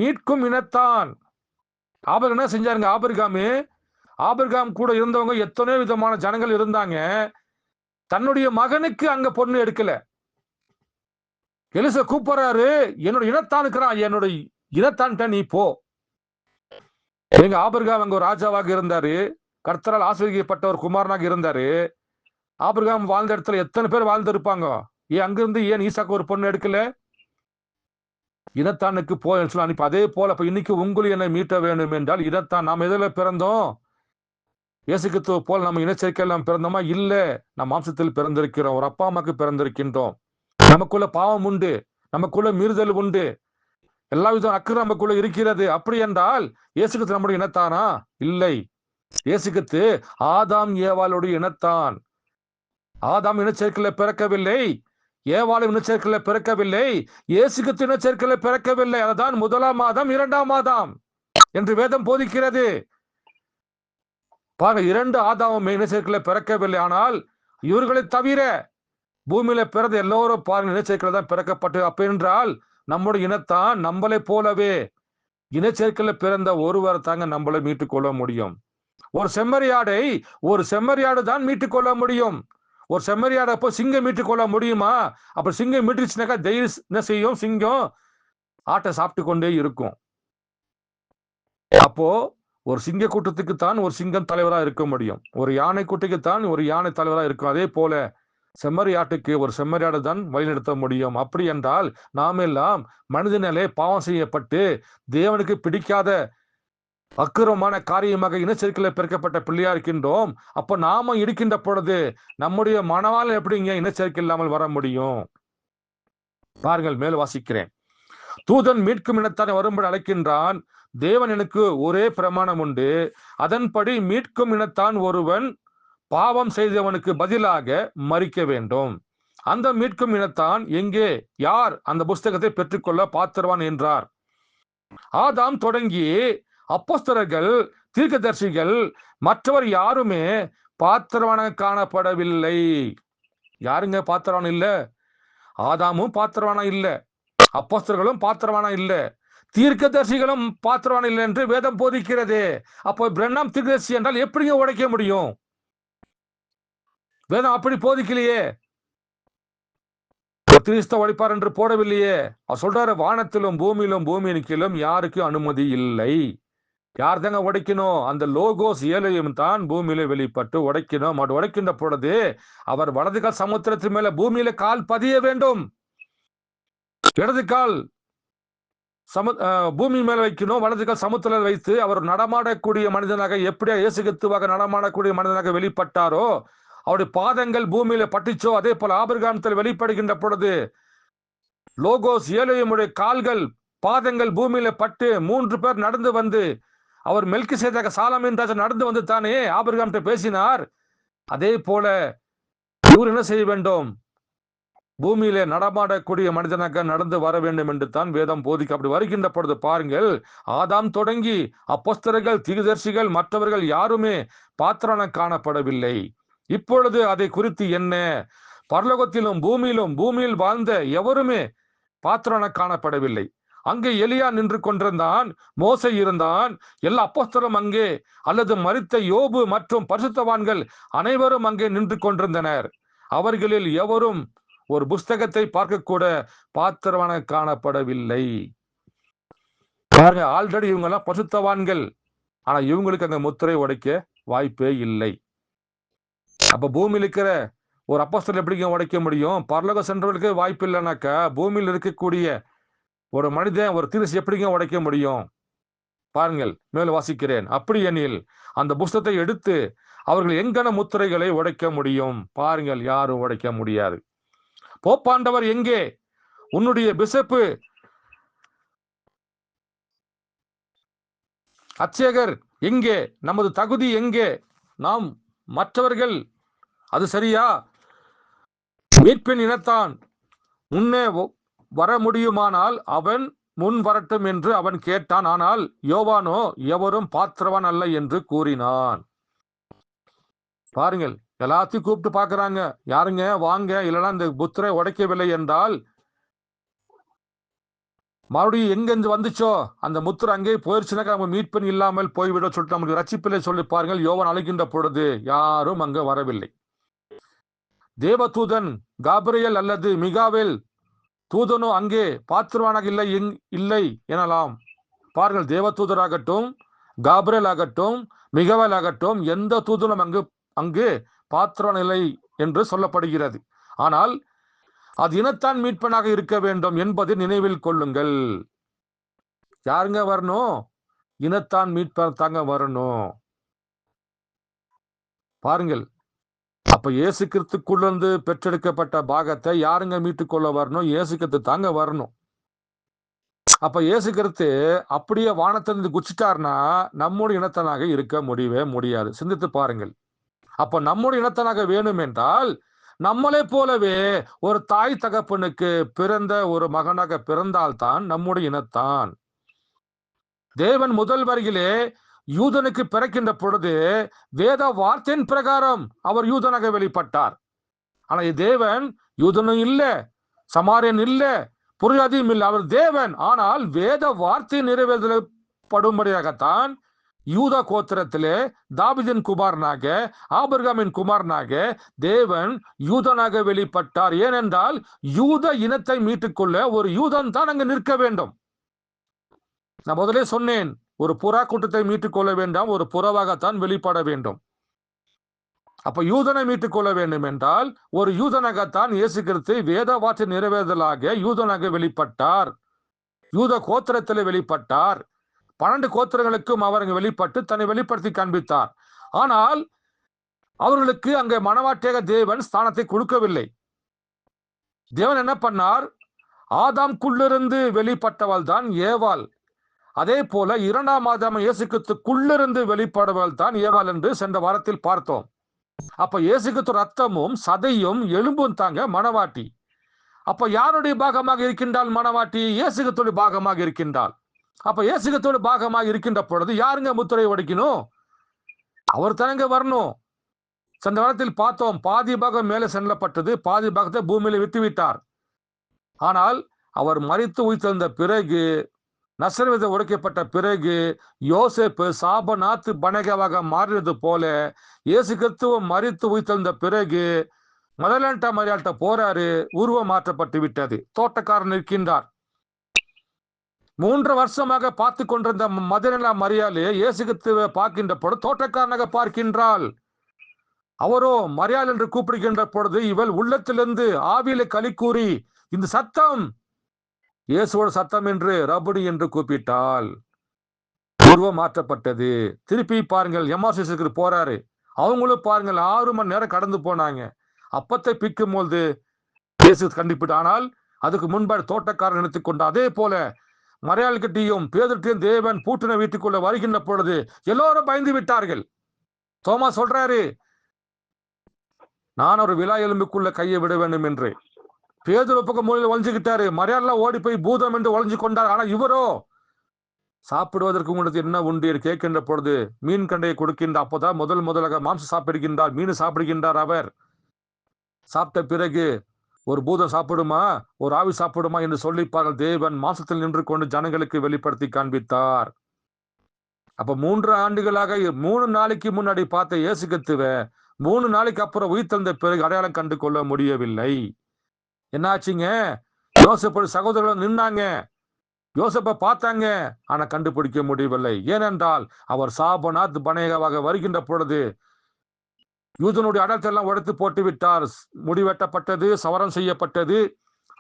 மீட்கும் இனத்தான். ஆபிரகாம் என்ன செஞ்சாருங்க? ஆபிரகாம் கூட இருந்தவங்க எத்தனையோ விதமான ஜனங்கள் இருந்தாங்க. தன்னுடைய மகனுக்கு அங்க பொண்ணு எடுக்கல. எலிசா கூப்பிடுறாரு, என்னோட இனத்தானுக்குறான், என்னோட இனத்தான் நீ போ. எங்க ஆபிரகாம் அங்க ஒரு ராஜாவாக இருந்தாரு, கர்த்தரால் ஆசீர்வதிக்கப்பட்ட ஒரு குமாரனாக இருந்தாரு. ஆபிரகாம் வாழ்ந்த இடத்துல எத்தனை பேர் வாழ்ந்து இருப்பாங்க. அங்கிருந்து ஏன் ஈசாக்கு ஒரு பொண்ணு எடுக்கல? இனத்தானுக்கு போய் சொல்ல அனுப்பி. அதே போல இப்ப இன்னைக்கு உங்களுக்கு என்னை மீட்ட வேண்டும் என்றால் இனத்தான். நாம் எதுல பிறந்தோம்? இயேசு கிறிஸ்துவ போல நம்ம இனச்சேர்க்கையில் நாம் பிறந்தோமா? இல்ல, நாம் மாம்சத்தில் பிறந்திருக்கிறோம், ஒரு அப்பா அம்மாக்கு பிறந்திருக்கின்றோம். நமக்குள்ள பாவம் உண்டு, நமக்குள்ள மீறுதல் உண்டு, எல்லா விதம் அக்கறை நமக்குள்ள இருக்கிறது. அப்படி என்றால் இயேசு கிறிஸ்து நம்முடைய இனத்தானா? இல்லை. இயேசு கிறிஸ்து ஆதாம் ஏவாளுடைய இனத்தான். ஆதாம் இனச்சேர்க்கையில பிறக்கவில்லை, ஏவாளும் இனச்சேர்க்கையில பிறக்கவில்லை, இயேசு கிறிஸ்து இனச்சேர்க்கையில பிறக்கவில்லை. அதுதான் முதலாம் ஆதாம், 2ஆம் ஆதாம் என்று வேதம் போதிக்கிறது. பாருங்க, 2 ஆதாமும் இனச்சேர்க்கையில பிறக்கவில்லை. ஆனால் இவர்களை தவிர பூமியில பிறந்த எல்லோரும் பாருங்க இனச்சேர்க்கையில தான் பிறக்கப்பட்டு. அப்ப என்றால் நம்முடைய இனத்தான் நம்மளை போலவே இனச்சேர்க்கையில பிறந்த ஒருவர் தாங்க நம்மளை மீட்டுக் கொள்ள முடியும். ஒரு செம்மறியாடு தான் மீட்டுக் கொள்ள முடியும். ஒரு செம்மறியாடு அப்போ சிங்கம் மீட்டுக் கொள்ள முடியுமா? அப்ப சிங்கம் மீட்டுச்சுனாக்கா என்ன செய்யும்? சிங்கம் ஆட்டை சாப்பிட்டு கொண்டே இருக்கும். அப்போ ஒரு சிங்க கூட்டத்துக்குத்தான் ஒரு சிங்கம் தலைவரா இருக்க முடியும், ஒரு யானை கூட்டத்துக்குத்தான் ஒரு யானை தலைவரா இருக்கும். அதே போல செம்மறியாட்டுக்கு ஒரு செம்மறியாடு தான் வழிநடத்த முடியும். அப்படி என்றால் நாம் எல்லாம் மனிதனாலே பாவம் செய்யப்பட்டு தேவனுக்கு பிடிக்காத அக்கிரமான காரியமாக இனச்சேர்க்கையில பிறக்கப்பட்ட பிள்ளையா இருக்கின்றோம். அப்ப நாம இருக்கின்ற பொழுது நம்முடைய மனவாளன் எப்படிங்க இனச்சேர்க்கை இல்லாமல் வர முடியும்? பாருங்கள், மேல் வாசிக்கிறேன். தூதன் மீட்கும் இனத்தானை வரும்படி அழைக்கின்றான். தேவன் எனக்கு ஒரே பிரமாணம் உண்டு, அதன்படி மீட்கும் இனத்தான் ஒருவன் பாவம் செய்தவனுக்கு பதிலாக மரிக்க வேண்டும். அந்த மீட்கும் இனத்தான் எங்கே, யார் அந்த புஸ்தகத்தை பெற்றுக்கொள்ள பாத்திரவான் என்றார். ஆதாம் தொடங்கி அப்போஸ்தலர்கள், தீர்க்கதரிசிகள், மற்றவர் யாருமே பாத்திரவான காணப்படவில்லை. யாருங்க பாத்திரவான் இல்ல? ஆதாமும் பாத்திரவானா இல்ல, அப்போஸ்தலர்களும் பாத்திரவானா இல்ல, தீர்க்கதரிசிகளும் பாத்திரவான் இல்லை என்று வேதம் போதிக்கிறது. அப்போ பிரண்ணாம் தீர்க்கதரிசி என்றால் எப்படிங்க உடைக்க முடியும்? வேதம் அப்படி போதிக்கலையே. கிறிஸ்தவ உடைப்பார் என்று போடவில்லையே. அவர் சொல்றாரு, வானத்திலும் பூமியிலும் பூமியின் கீழும் யாருக்கு அனுமதி இல்லை. யார் தாங்க உடைக்கணும்? அந்த லோகோஸ் ஏழையும் தான் பூமியில வெளிப்பட்டு உடைக்கணும். அப்படி உடைக்கின்ற பொழுது அவர் வலது கால் சமுத்திரத்தின் மேல பூமியில கால் பதிய வேண்டும், இடது கால் பூமி மேல வைக்கணும், வலது கால் சமுத்திரத்தில் வைத்து அவர் நடமாடக்கூடிய மனிதனாக, எப்படியா இயேசு கிறிஸ்துவாக நடமாடக்கூடிய மனிதனாக வெளிப்பட்டாரோ, அவருடைய பாதங்கள் பூமியில பட்டுச்சோ, அதே போல ஆபிரகாமத்தில் வெளிப்படுகின்ற பொழுது லோகோஸ் ஏழையுடைய கால்கள் பாதங்கள் பூமியில பட்டு 3 பேர் நடந்து வந்து, அவர் மெல்கிசேதேக் சாலமீன் ராஜா நடந்து வந்து தானே ஆபிரகாம்கிட்ட பேசினார். அதே போல இவர் என்ன செய்ய வேண்டும்? பூமியிலே நடமாடக்கூடிய மனிதனாக நடந்து வர வேண்டும் என்று தான் வேதம் போதிக்க. அப்படி வருகின்ற பொழுது பாருங்கள், ஆதாம் தொடங்கி அப்போஸ்தலர்கள், தீர்க்கதரிசிகள், மற்றவர்கள் யாருமே பாத்திரன காணப்படவில்லை. இப்பொழுது அதை குறித்து என்ன? பரலோகத்திலும் பூமியிலும் பூமியில் வாழ்ந்த எவருமே பாத்திரன காணப்படவில்லை. அங்கே எலியா நின்று கொண்டிருந்தான், மோசே இருந்தான், எல்லா அப்போஸ்தலரும் அங்கே, அல்லது மரித்த யோபு மற்றும் பரிசுத்தவான்கள் அனைவரும் அங்கே நின்று கொண்டிருந்தனர். அவர்களில் எவரும் ஒரு புஸ்தகத்தை பார்க்க கூட பாத்திரவான காணப்படவில்லை. பாருங்க, ஆல்ரெடி இவங்க எல்லாம் பரிசுத்தவான்கள், ஆனா இவங்களுக்கு அங்க முத்திரை உடைக்க வாய்ப்பே இல்லை. அப்ப பூமியில் இருக்கிற ஒரு அப்போஸ்தலர் எப்படிங்க உடைக்க முடியும்? பரலோக சென்றவர்களுக்கு வாய்ப்பு இல்லைனாக்கா பூமியில் இருக்கக்கூடிய ஒரு மனிதன், ஒரு தீர்க்கதரிசி எப்படிங்க உடைக்க முடியும்? பாருங்கள், மேல் வாசிக்கிறேன். அப்படி எனில் அந்த புஸ்தகத்தை எடுத்து அவர்கள் எங்கன முத்திரைகளை உடைக்க முடியும்? பாருங்கள், யாரும் உடைக்க முடியாது. போப்பாண்டவர் எங்கே? உன்னுடைய பிஷப்பு அர்ச்சகர் எங்கே? நமது தகுதி எங்கே? நாம் மற்றவர்கள், அது சரியா? மீட்பின் இனத்தான் முன்னே வர முடியுமானால் அவன் முன் வரட்டும் என்று அவன் கேட்டான். ஆனால் யோவானோ எவரும் பாத்திரவான் அல்ல என்று கூறினான். பாருங்கள், எல்லாத்தையும் கூப்பிட்டு பாக்குறாங்க, யாருங்க வாங்க, இல்லைன்னா இந்த புத்திரை உடைக்கவில்லை என்றால் மறுபடியும் எங்க வந்துச்சோ அந்த முத்திரை அங்கே போயிடுச்சுனாக்கா நம்ம மீட்பன் இல்லாமல் போய்விட சொல்லிட்டு நமக்கு ரட்சிப்பில்லை சொல்லி பாருங்கள். யோவான் அழைக்கின்ற பொழுது யாரும் அங்க வரவில்லை. தேவதூதன் காபிரியேல் அல்லது மிகாவேல் தூதனோ அங்கே பாத்திரவானாக இல்லை எனலாம். பாருங்கள், தேவதூதராகட்டும், காபிரியேல் ஆகட்டும், மிகாவேல் ஆகட்டும், எந்த தூதனும் அங்கு பாத்திரவான் இல்லை என்று சொல்லப்படுகிறது. ஆனால் அது இனத்தான் மீட்பனாக இருக்க வேண்டும் என்பதை நினைவில் கொள்ளுங்கள். யாருங்க வரணும்? இனத்தான் மீட்பன் தாங்க வரணும். பாருங்கள், அப்ப இயேசு கிறிஸ்துக்குள்ளிருந்து பெற்றெடுக்கப்பட்ட பாகத்தை யாருங்க மீட்டுக்கொள்ள வரணும்? இயேசு கிறிஸ்து தாங்க வரணும். அப்ப இயேசு கிறிஸ்து அப்படியே வானத்திலிருந்து குச்சிட்டார்னா நம்முடைய இனத்தனாக இருக்க முடியவே முடியாது. சிந்தித்து பாருங்கள். அப்ப நம்முடைய இனத்தனாக வேணும் என்றால் நம்மளை போலவே ஒரு தாய் தகப்பனுக்கு பிறந்த ஒரு மகனாக பிறந்தால்தான் நம்முடைய இனத்தான். தேவன் முதல் வரியிலே யூதனுக்கு பிறக்கின்ற பொழுது வேத வார்த்தையின் பிரகாரம் அவர் யூதனாக வெளிப்பட்டார். ஆனா தேவன் யூதனும் இல்ல, சமாரியன் இல்ல, புரியாதியும் இல்லை, அவர் தேவன். ஆனால் வேத வார்த்தை நிறைவேற்றப்படும்படியாகத்தான் யூதா கோத்திரத்திலே தாவீதின் குமாரனாக, ஆபிரகாமின் குமாரனாக தேவன் யூதனாக வெளிப்பட்டார். ஏனென்றால் யூத இனத்தை மீட்டுக்கொள்ள ஒரு யூதன் தான் அங்கு நிற்க வேண்டும். நான் முதலே சொன்னேன், ஒரு புறா கூட்டத்தை மீட்டுக் கொள்ள வேண்டாம், ஒரு புறவாகத்தான் வெளிப்பட வேண்டும். அப்ப யூதனை மீட்டுக் கொள்ள வேண்டும் என்றால் ஒரு யூதனாகத்தான் இயேசு கிறிஸ்து வேத வார்த்தை நிறைவேறுதலாக யூதனாக வெளிப்பட்டார், யூத கோத்திரத்திலே வெளிப்பட்டார். 12 கோத்திரங்களுக்கும் அவர் அங்கு வெளிப்பட்டு தன்னை வெளிப்படுத்தி காண்பித்தார். ஆனால் அவர்களுக்கு அங்கே மணவாட்டியாக தேவன் ஸ்தானத்தை கொடுக்கவில்லை. தேவன் என்ன பண்ணார்? ஆதாம்குள்ளிருந்து வெளிப்பட்டவள் தான் ஏவாள். அதே போல 2ஆம் ஆதாம் இயேசு கிறிஸ்துக்குள்ளிருந்து வெளிப்படுவள் தான் ஏவாள் என்று சென்ற வாரத்தில் பார்த்தோம். அப்ப இயேசு கிறிஸ்து ரத்தமும் சதையும் எலும்பும் தாங்க மணவாட்டி. அப்ப யாருடைய பாகமாக இருக்கின்றால் மணவாட்டி? இயேசு கிறிஸ்துவின் பாகமாக இருக்கின்றாள். அப்ப இயேசு கிறிஸ்துவின் பாகமாக இருக்கின்ற பொழுது யாருங்க முத்திரை உடைக்கணும்? அவர் தானங்க வரணும். சென்ற வாரத்தில் பார்த்தோம், பாதி பாகம் மேலே செல்லப்பட்டது, பாதி பாகத்தை பூமியில விட்டுவிட்டார். ஆனால் அவர் மரித்து உயிர்த்தெழுந்த பிறகு, நசரேத்தில் உடைக்கப்பட்ட பிறகு, யோசேப்பு சாபநாத்து பனேகாவாக மாறினது போல இயேசு கிறிஸ்துவும் மரித்து உயிர்த்தெழுந்த பிறகு மதலேண்டா மரியாள்கிட்ட போறாரு, உருவம் மாற்றப்பட்டு விட்டது. தோட்டக்காரன் இருக்கின்றார். 3 வருஷமாக பார்த்து கொண்டிருந்த மதலேண்டா மரியாளே இயேசு கிறிஸ்துவை பார்க்கின்ற பொழுது தோட்டக்காரனாக பார்க்கின்றாள். அவரோ மரியாள் என்று கூப்பிடுகின்ற பொழுது இவள் உள்ளத்திலிருந்து ஆவியில களி கூறி, இந்த சத்தம் இயேசுவோட சத்தம் என்று ரபுடி என்று கூப்பிட்டாள். உருவம் மாற்றப்பட்டது. திருப்பி பாருங்கள், எம்மாசுக்கு போறாரு. அவங்களும் பாருங்கள் 6 மணி நேரம் கடந்து போனாங்க. அப்பத்தை பிக்கும் போது இயேசு கண்டிப்பிட்டு, ஆனால் அதுக்கு முன்பாக தோட்டக்காரன் நினைத்துக் கொண்டார். அதே போல மரியாள் கிட்டையும் பேதுருவையும் தேவன் பூட்டின வீட்டுக்குள்ள வருகின்ற பொழுது எல்லோரும் பயந்து விட்டார்கள். தோமா சொல்றாரு, நான் ஒரு விழா எலும்புக்குள்ள கையை விட வேண்டும் என்று. பேதுரு பக்கம் மூலையில் ஒழிஞ்சுக்கிட்டாரு. மரியாள் ஓடி போய் பூதம் என்று ஒழிஞ்சு கொண்டார். ஆனா இவரோ சாப்பிடுவதற்கு உங்களுக்கு என்ன உண்டு கேட்கின்ற பொழுது மீன் கண்டையை கொடுக்கின்ற. அப்போதான் முதலாக மாம்சம் சாப்பிடுகின்றார், மீன் சாப்பிடுகின்றார். அவர் சாப்பிட்ட பிறகு ஒரு பூதம் சாப்பிடுமா, ஒரு ஆவி சாப்பிடுமா என்று சொல்லிப்பார்கள். தேவன் மாம்சத்தில் நின்று கொண்டு ஜனங்களுக்கு வெளிப்படுத்தி காண்பித்தார். அப்ப 3 ஆண்டுகளாக 3 நாளைக்கு முன்னாடி பார்த்த இயேசு கிறிஸ்துவை 3 நாளைக்கு அப்புறம் உயிர்த்தெழுந்த பிறகு அடையாளம் கண்டு கொள்ள முடியவில்லை. என்னாச்சுங்க? யோசேப்பு சகோதரர்கள் நின்னாங்க, யோசேப்பை பார்த்தாங்க, ஆனா கண்டுபிடிக்க முடியவில்லை. ஏனென்றால் அவர் சாபநாத் பனேகாவாக வருகின்ற பொழுது யூதனுடைய அடலத்தை எல்லாம் உடைத்து போட்டு விட்டார். முடி வெட்டப்பட்டது, சவரம் செய்யப்பட்டது,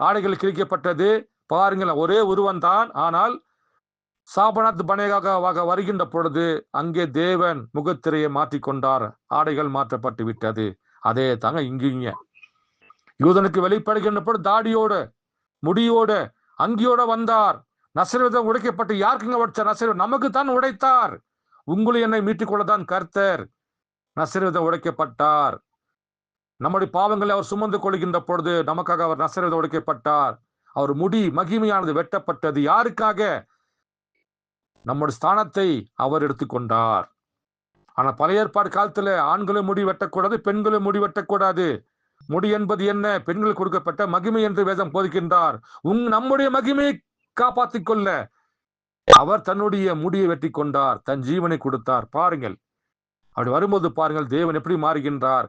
ஆடைகள் கிழிக்கப்பட்டது. பாருங்கள், ஒரே உருவம் தான். ஆனால் சாபநாத் பனேகாவாக வருகின்ற பொழுது அங்கே தேவன் முகத்திரையை மாற்றிக்கொண்டார், ஆடைகள் மாற்றப்பட்டு விட்டது. அதே தாங்க இங்க யூதனுக்கு வெளிப்படுகின்ற பொழுது தாடியோட முடியோட அங்கியோட வந்தார். நசரேத்தில் உடைக்கப்பட்டு யாருக்குங்க உடைச்சார்? நசரேத் நமக்கு தான் உடைத்தார். உங்களை என்னை மீட்டுக் கொள்ளதான் கர்த்தர் நசரேத்தில் உடைக்கப்பட்டார். நம்முடைய பாவங்களை அவர் சுமந்து கொள்கின்ற பொழுது நமக்காக அவர் நசரேத்தில் உடைக்கப்பட்டார். அவர் முடி மகிமையானது வெட்டப்பட்டது. யாருக்காக? நம்முடைய ஸ்தானத்தை அவர் எடுத்துக்கொண்டார். ஆனா பழைய ஏற்பாடு காலத்துல ஆண்களும் முடி வெட்டக்கூடாது, பெண்களும் முடி வெட்டக்கூடாது. முடி என்பது என்ன? பெண்கள் கொடுக்கப்பட்ட மகிமை என்று வேதம் போதிக்கின்றார். நம்முடைய மகிமையை காப்பாற்றிக் கொள்ள அவர் தன்னுடைய முடியை வெட்டி கொண்டார், தன் ஜீவனை கொடுத்தார். பாருங்கள், அப்படி வரும்போது பாருங்கள் தேவன் எப்படி மாறுகின்றார்.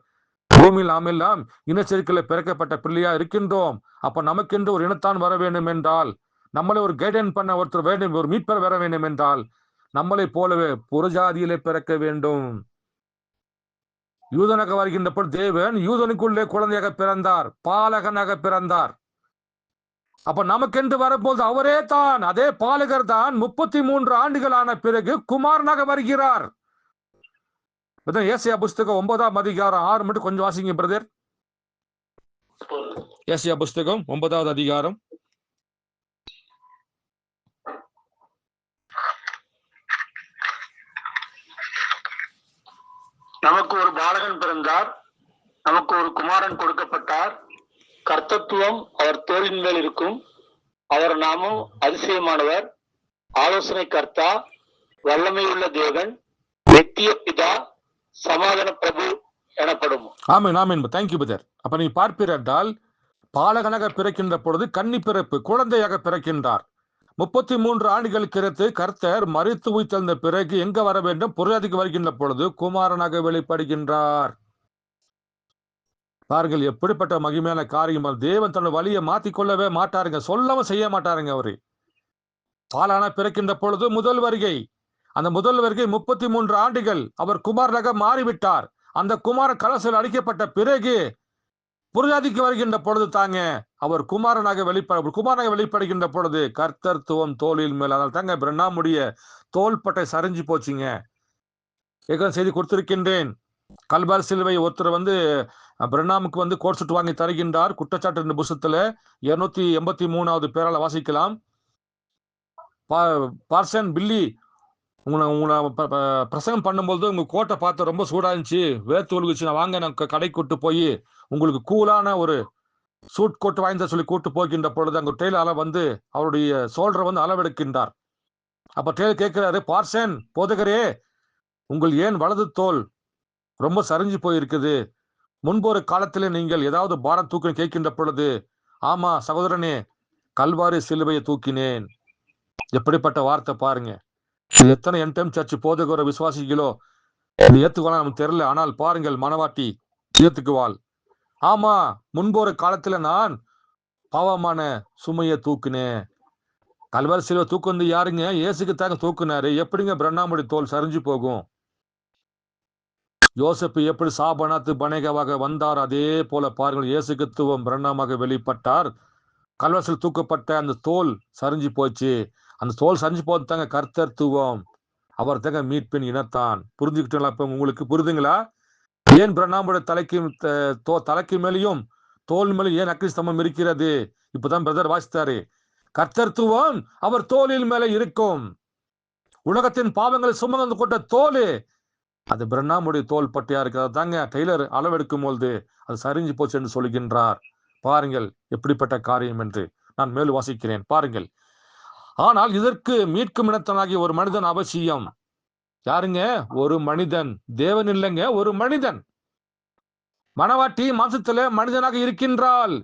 பூமியில் நாம் எல்லாம் இனச்சேர்க்கையில பிறக்கப்பட்ட பிள்ளையா இருக்கின்றோம். அப்ப நமக்கென்று ஒரு இனத்தான் வர வேண்டும் என்றால், நம்மளை ஒரு கைடன் பண்ண ஒருத்தர் வேண்டும், ஒரு மீட்பர் வர வேண்டும் என்றால் நம்மளை போலவே புறஜாதியிலே பிறக்க வேண்டும். யூதனாக வருகின்ற பொழுது தேவன் யூதனுக்குள்ளே குழந்தையாக பிறந்தார், பாலகனாக பிறந்தார். அப்ப நமக்கென்று வரும்போது அவரே தான், அதே பாலகர் தான் 33 ஆண்டுகளான பிறகு குமாரனாக வருகிறார். ஏசாயா புஸ்தகம் 9ஆம் அதிகாரம் 6 மட்டும் கொஞ்சம் வாசிங்க பிரதர். ஏசாயா புஸ்தகம் 9வது அதிகாரம்.
நமக்கு ஒரு பாலகன் பிறந்தார், நமக்கு ஒரு குமாரன் கொடுக்கப்பட்டார். கர்த்தத்துவம் அவர் தோளின் மேல் இருக்கும். அவர் நாமம் அதிசயமானவர், ஆலோசனை கர்த்தா, வல்லமையுள்ள தேவன், நித்திய பிதா, சமாதான பிரபு எனப்படும்.
ஆமென், ஆமென். Thank you brother. அப்ப நீ பார்ப்பீர் என்றால் பாலகனாக பிறக்கின்ற பொழுது கன்னி பிறப்பு, குழந்தையாக பிறக்கின்றார். 33 ஆண்டுகளுக்கு அடுத்து கர்த்தர் மரித்து உயிர்த்தெழுந்த பிறகு எங்க வர வேண்டும்? புறஜாதிக்கு வருகின்ற பொழுது குமாரனாக வெளிப்படுகின்றார். பாருங்கள் எப்படிப்பட்ட மகிமையான காரியம். தேவன் தன்னுடைய வழியை மாத்திக்கொள்ளவே மாட்டாருங்க, சொல்லவும் செய்ய மாட்டாருங்க. அவரு பாலான பிறக்கின்ற பொழுது முதல் வருகை, அந்த முதல் வருகை 33 ஆண்டுகள் அவர் குமாரனாக மாறிவிட்டார். அந்த குமார கலசல் அடிக்கப்பட்ட பிறகு புறஜாதிக்கு வருகின்ற பொழுது தாங்க அவர் குமாரனாக வெளிப்படுகின்ற பொழுது கர்த்தர்த்துவம் தோளில் மேல். அதனால தாங்க பிரண்ணாமுடைய தோள்பட்டை சரிஞ்சு போச்சுங்க. செய்தி கொடுத்திருக்கின்றேன். கல்வாரி சிலுவை ஒருத்தர் பிரண்ணாமுக்கு கோட் சுட்டு வாங்கி தருகின்றார். குற்றச்சாட்டு புஸ்தகத்துல 283வது பேரால வாசிக்கலாம். பார்சன் பில்லி, உங்களை பிரசங்கம் பண்ணும்போது உங்க கோட்டை பார்த்து ரொம்ப சூடா இருந்துச்சு, வேர்த்து ஒழுகுச்சு, நான் கடை கூட்டு போய் உங்களுக்கு கூலான ஒரு சூட் கோட்டு வாய்ந்த சொல்லி கூட்டு போகின்ற பொழுது அங்க டெய்லர் அவருடைய சோல்டரை அளவெடுக்கின்றார். அப்ப டெய்லர் கேட்கிறாரு, பார்சன் போதகரே, உங்கள் ஏன் வலது தோல் ரொம்ப சரிஞ்சு போயிருக்குது? முன்பு ஒரு காலத்திலே நீங்கள் ஏதாவது பாரம் தூக்கி கேட்கின்ற பொழுது, ஆமா சகோதரனே, கல்வாரி சிலுவையை தூக்கினேன். எப்படிப்பட்ட வார்த்தை பாருங்க. இது எத்தனை என்டைம் சர்ச் போதகர விசுவாசிகளோ இது ஏத்துக்குவாங்க நமக்கு தெரியல. ஆனால் பாருங்கள், மனவாட்டி ஏத்துக்குவாள். ஆமா, முன்பு ஒரு காலத்துல நான் பாவமான சுமையை தூக்குனேன். கல்வாரி சிலுவை தூக்கு யாருங்க? இயேசுக்கு தாங்க தூக்குனாரு. எப்படிங்க பிரண்ணாமுடைய தோல் சரிஞ்சு போகும்? யோசப்பு எப்படி சாபனாத்து பனேகாவாக வந்தார், அதே போல பாருங்கள், இயேசு கிறிஸ்துவும் பிரண்ணாமாக வெளிப்பட்டார். கல்வாரியில் தூக்கப்பட்ட அந்த தோல் சரிஞ்சு போச்சு. அந்த தோல் சரிஞ்சு போது தாங்க கர்த்தர்த்துவம். அவர் தாங்க மீட்பின் இனத்தான். புரிஞ்சுக்கிட்டீங்களா? இப்ப உங்களுக்கு புரிதுங்களா? ஏன் பிரண்ணாமுடைய தலைக்கு மேலேயும் தோல் மேலும் ஏன் அக்னி ஸ்தம்பம் இருக்கிறது? இப்பதான் பிரதர் வாசித்தாரு. கர்த்தர்த்துவம் அவர் தோலில் மேல இருக்கும். உலகத்தின் பாவங்களை சுமந்து கொண்ட தோல் அது பிரண்ணாமுடைய தோல் பட்டியா இருக்கிறது தாங்க. டெய்லர் அளவெடுக்கும் பொழுது அது சரிஞ்சு போச்சு என்று சொல்கின்றார். பாருங்கள் எப்படிப்பட்ட காரியம் என்று. நான் மேலும் வாசிக்கிறேன், பாருங்கள். ஆனால் இதற்கு மீட்கும் இனத்தனாகிய ஒரு மனிதன் அவசியம். யாருங்க? ஒரு மனிதன், தேவன் இல்லைங்க, ஒரு மனிதன். மனவாட்டி மாம்சத்துல மனிதனாக இருக்கின்றாள்.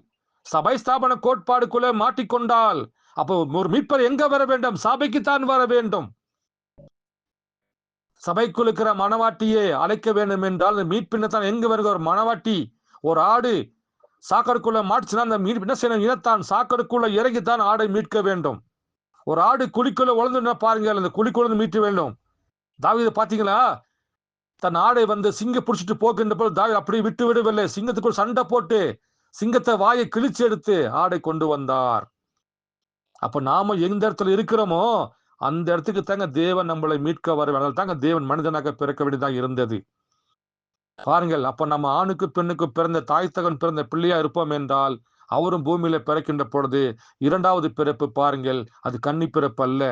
சபை ஸ்தாபன கோட்பாடுக்குள்ள மாட்டிக்கொண்டால் அப்போ ஒரு மீட்பர் எங்க வர வேண்டும்? சபைக்குத்தான் வர வேண்டும். சபைக்குள் இருக்கிற மனவாட்டியே அழைக்க வேண்டும் என்றால் மீட்பினத்தான் எங்க வருகிற ஒரு மனவாட்டி, ஒரு ஆடு சாக்கடுக்குள்ள மாட்டுச்சுன்னா அந்த மீட்பு என்ன செய்யணும்? இனத்தான் சாக்கடுக்குள்ள இறங்கித்தான் ஆடை மீட்க வேண்டும். ஒரு ஆடு குழிக்குள்ள உழந்து பாருங்கள், அந்த குழிக்குள்ள மீட்க வேண்டும். தாவீது பாத்தீங்களா? தன் ஆடை சிங்க பிடிச்சிட்டு போகின்ற போது தாவீது அப்படியே விட்டு விடவில்லை. சிங்கத்துக்குள் சண்டை போட்டு சிங்கத்தை வாயை கிழிச்சு எடுத்து ஆடை கொண்டு வந்தார். அப்ப நாம எந்த இடத்துல இருக்கிறோமோ அந்த இடத்துக்கு தாங்க தேவன் நம்மளை மீட்க வர வேண்டாம். தாங்க தேவன் மனிதனாக பிறக்க வேண்டியதாக இருந்தது. பாருங்கள், அப்ப நம்ம ஆணுக்கு பெண்ணுக்கு பிறந்த தாய் தகன் பிறந்த பிள்ளையா இருப்போம் என்றால் அவரும் பூமியில பிறக்கின்ற பொழுது இரண்டாவது பிறப்பு பாருங்கள், அது கன்னி பிறப்பு அல்ல.